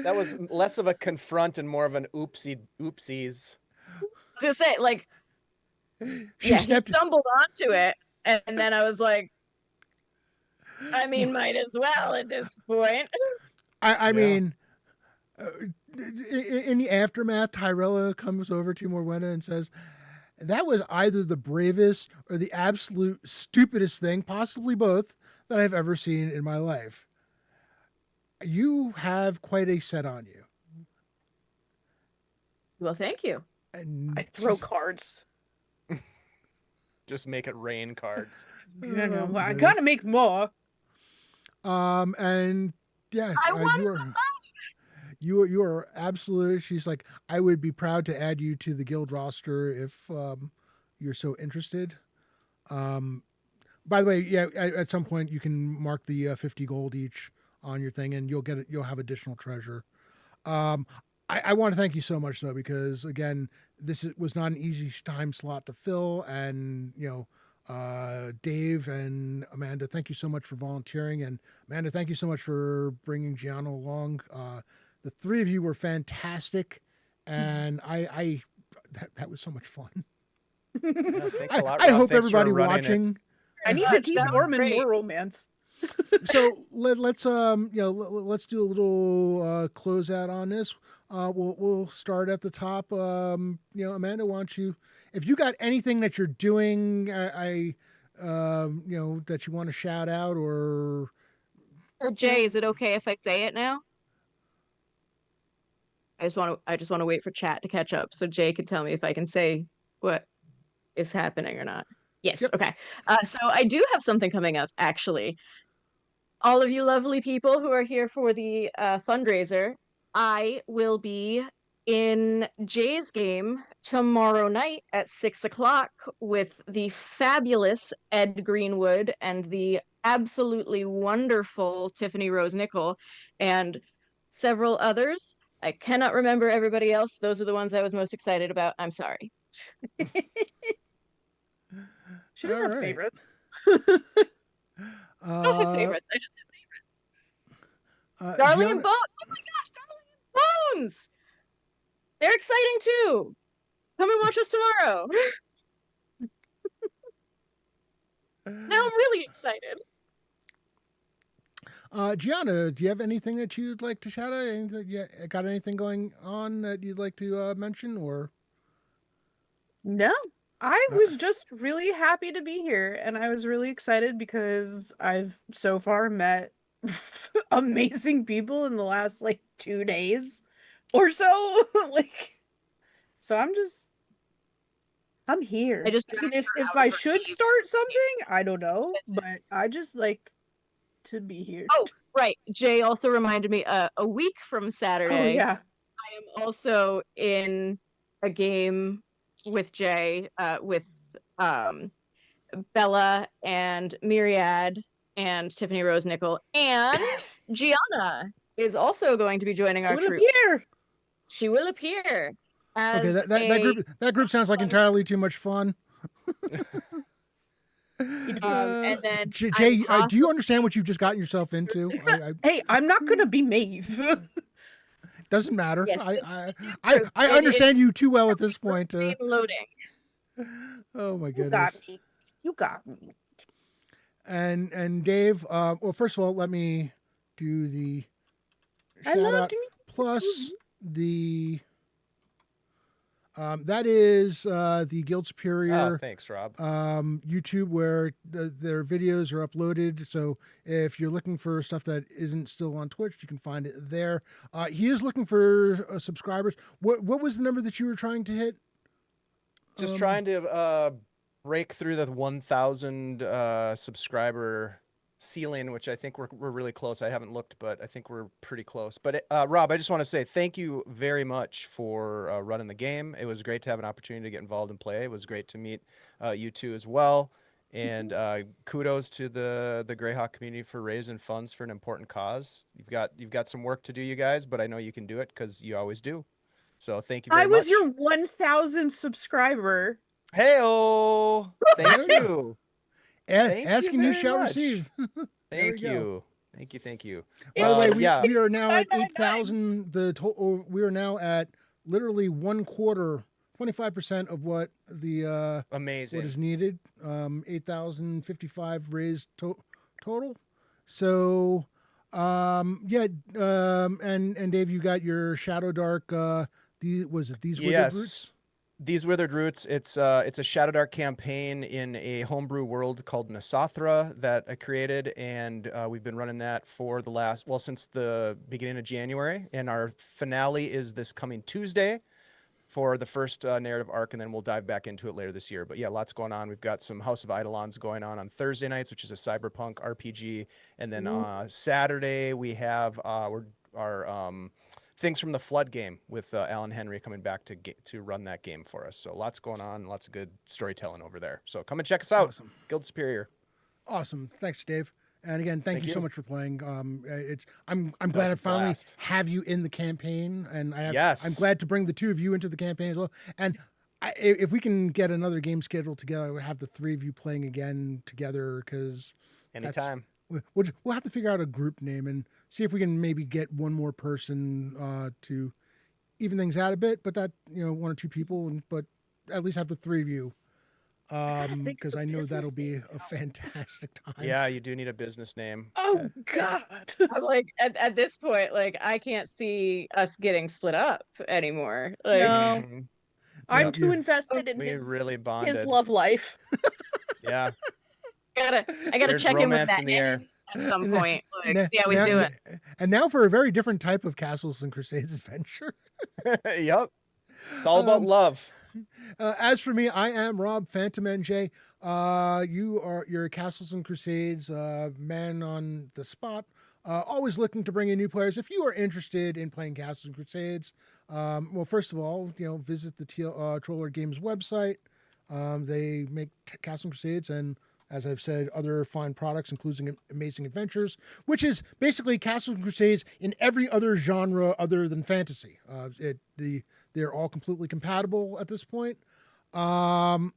That was less of a confront and more of an oopsies. I was gonna say, like, She he stepped. stumbled onto it, and then I was like, I mean, might as well at this point. I Yeah. mean, in the aftermath, Tyrella comes over to Morwenna and says, "That was either the bravest or the absolute stupidest thing, possibly both, that I've ever seen in my life. You have quite a set on you." Well, thank you. And I throw she's- cards. Just make it rain cards. You know, Oh, I goodness. gotta make more. And yeah, I want you are absolute. She's like, I would be proud to add you to the guild roster if you're so interested. By the way, yeah, at some point you can mark the 50 gold each on your thing, and you'll have additional treasure. I want to thank you so much though, because again, was not an easy time slot to fill, and Dave and Amanda, thank you so much for volunteering, and Amanda, thank you so much for bringing Gianna along. The three of you were fantastic, and that was so much fun. Yeah, thanks a lot, I Rob. hope Thanks for everybody running it. watching. I need to That teach was Norman great. more romance. So let's let's do a little closeout on this. We'll start at the top. Amanda, why don't you, if you got anything that you're doing, that you want to shout out, or Jay, is it okay if I say it now? I just want to wait for chat to catch up so Jay can tell me if I can say what is happening or not. Yes, Yep. okay. So I do have something coming up, actually. All of you lovely people who are here for the fundraiser, I will be in Jay's game tomorrow night at 6 o'clock with the fabulous Ed Greenwood and the absolutely wonderful Tiffany Rose Nickel and several others. I cannot remember everybody else. Those are the ones I was most excited about. I'm sorry. She doesn't All have right. favorites. I don't have favorites. I just Gianna- Darling and Bones. Oh my gosh, Darling and Bones. They're exciting too. Come and watch us tomorrow. Now I'm really excited. Gianna, do you have anything that you'd like to shout out? Got anything going on that you'd like to mention, or? No, I was just really happy to be here, and I was really excited because I've so far met amazing people in the last 2 days or so. So I'm here. I just I mean, dragged her if out I of her should cave. start something, I don't know, but I just like to be here. Oh, right. Jay also reminded me a week from Oh, Saturday, yeah. I am also in a game with Jay, with Bella and Myriad and Tiffany Rose Nickel, and Gianna is also going to be joining I our will troop. appear. She will appear as Okay, that group sounds like entirely too much fun. and then Jay, do you understand what you've just gotten yourself into? Hey, I'm not gonna be Maeve. Doesn't matter. Yes, I understand you too well at this point. loading. Oh my You goodness. got me. You got me. And Dave, well, first of all, let me do the I shout loved out me. plus the that is the Guild Superior Oh, thanks, Rob. YouTube, where their videos are uploaded. So if you're looking for stuff that isn't still on Twitch, you can find it there. He is looking for subscribers. What was the number that you were trying to hit? Just trying to break through the 1,000 subscriber ceiling, which I think we're really close. I haven't looked, but I think we're pretty close. But Rob, I just want to say thank you very much for running the game. It was great to have an opportunity to get involved and play. It was great to meet you two as well. And kudos to the Greyhawk community for raising funds for an important cause. You've got some work to do, you guys, but I know you can do it because you always do. So thank you very I much. was your 1,000th subscriber. Hey-o! Thank you. Thank you Asking you very shall much. receive. Thank we go. you. Thank you. Thank you. By the way, yeah. we are now at 999. 8,000. We are now at literally 1/4, 25% of what the Amazing. what is needed. 8,055 raised total. So Yeah. And Dave, you got your Shadow Dark. Was it These Withered Yes. Roots? These Withered Roots, it's a Shadow Dark campaign in a homebrew world called Nasathra that I created, and we've been running that for since the beginning of January, and our finale is this coming Tuesday for the first narrative arc, and then we'll dive back into it later this year. But yeah, lots going on. We've got some House of Eidolons going on Thursday nights, which is a cyberpunk RPG, and then Saturday we have our Things from the Flood game with Alan Henry coming back to run that game for us. So lots going on, lots of good storytelling over there. So come and check us out. Awesome. Guild Superior. Awesome. Thanks, Dave. And again, thank you so you. much for playing. I'm glad I a finally blast. have you in the campaign, and Yes. I'm glad to bring the two of you into the campaign as well. And if we can get another game scheduled together, we'll have the three of you playing again together because Anytime. we'll have to figure out a group name and see if we can maybe get one more person to even things out a bit. But that one or two people, but at least have the three of you. Because I know that'll be a fantastic time. Yeah, you do need a business name. Oh God. I'm like at this point, like I can't see us getting split up anymore. Like No. Mhm. I'm Yep. too Yeah. invested in We his really bonded. love life. Yeah. I gotta There's check in with romance that in the air. at some And point. Like now- see how he's now- doing. And now for a very different type of Castles and Crusades adventure. Yep. It's all about love. As for me, I am Rob Phantom NJ. You're a Castles and Crusades man on the spot. Always looking to bring in new players. If you are interested in playing Castles and Crusades, well, first of all, visit the Troller Games website. They make Castles and Crusades and, as I've said, other fine products, including Amazing Adventures, which is basically Castles and Crusades in every other genre other than fantasy. They're all completely compatible at this point. Normally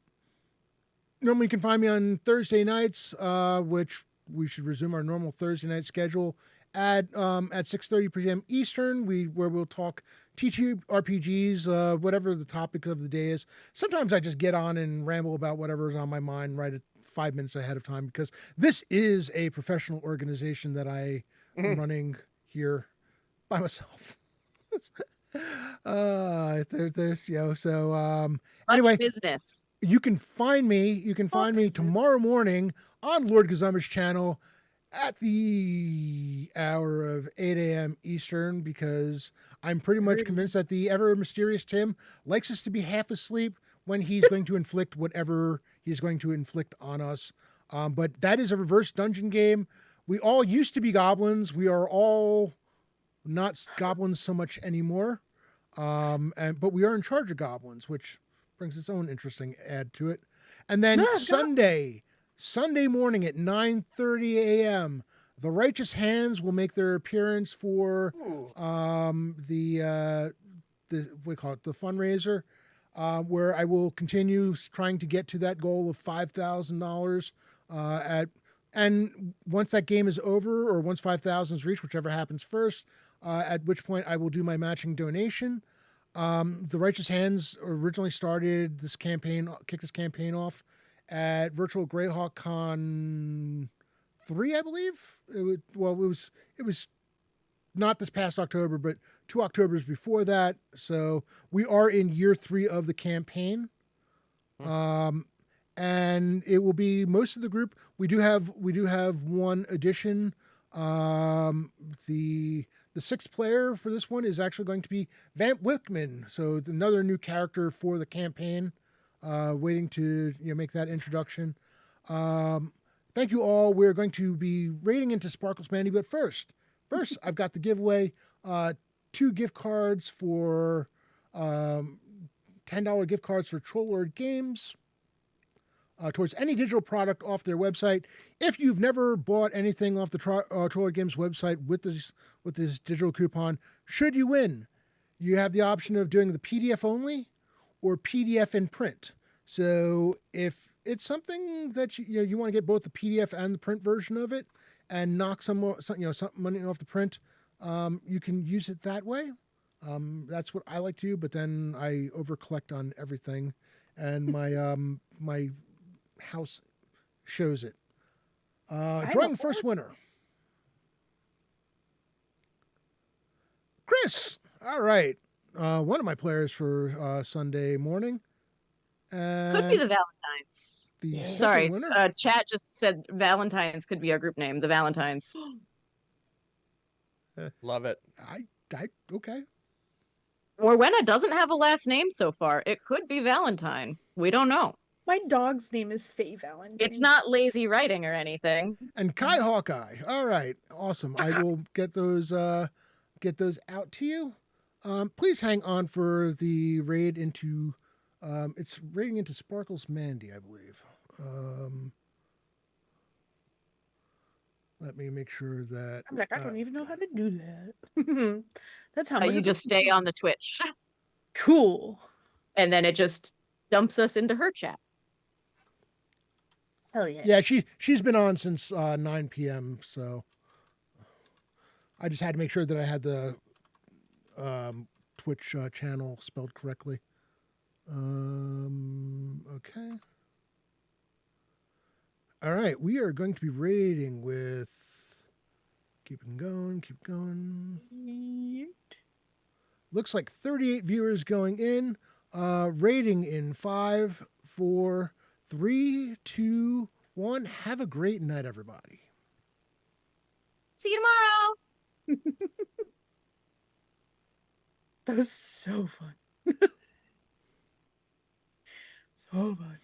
you can find me on Thursday nights, which we should resume our normal Thursday night schedule at 6:30 p.m. Eastern, where we'll talk TTRPGs, whatever the topic of the day is. Sometimes I just get on and ramble about whatever is on my mind right at 5 minutes ahead of time, because this is a professional organization that I am running here by myself. Anyway, Much business. you can find me tomorrow morning on Lord Gazuma's channel at the hour of 8 a.m. Eastern, because I'm pretty much convinced that the ever mysterious Tim likes us to be half asleep when he's going to inflict whatever he's going to inflict on us. But that is a reverse dungeon game. We all used to be goblins. We are all not goblins so much anymore. But we are in charge of goblins, which brings its own interesting add to it. And then Sunday morning at 9:30 a.m., the Righteous Hands will make their appearance for the we call it the fundraiser, where I will continue trying to get to that goal of $5,000 and once that game is over, or once 5,000 is reached, whichever happens first, at which point I will do my matching donation. The Righteous Hands originally started this campaign, kicked this campaign off at Virtual Greyhawk Con 3, I believe. It was not this past October, but 2 Octobers before that. So we are in year 3 of the campaign. And it will be most of the group. We do have one addition. The sixth player for this one is actually going to be Vamp Wickman. So another new character for the campaign, waiting to make that introduction. Thank you all. We're going to be raiding into Sparkles Mandy, but first I've got the giveaway, 2 gift cards for $10 gift cards for Trollord Games. Towards any digital product off their website. If you've never bought anything off the Trollord Games website with this digital coupon, should you win, you have the option of doing the PDF only or PDF in print. So if it's something that you want to get both the PDF and the print version of it and knock some money off the print, you can use it that way. That's what I like to do, but then I over collect on everything, and my house shows it. Drawing the first winner. Chris. All right. One of my players for Sunday morning. Could be And the Valentines. the second Sorry, winner. chat just said Valentines could be our group name. The Valentines. Love it. Okay. Rowena doesn't have a last name so far. It could be Valentine. We don't know. My dog's name is Faye Valentine. It's not lazy writing or anything. And Kai Hawkeye. All right. Awesome. I will get those out to you. Please hang on for the raid into it's raiding into Sparkles Mandy, I believe. Let me make sure that I'm like, I don't even know how to do that. That's how much You of just stay on the Twitch, cool. and then it just dumps us into her chat. Hell yeah. Yeah, she's been on since 9 p.m. So I just had to make sure that I had the Twitch channel spelled correctly. Okay. All right, we are going to be raiding with. Keep going. Looks like 38 viewers going in. Rating in 5, 4, 3, 2, 1. Have a great night, everybody. See you tomorrow. That was so fun. So fun.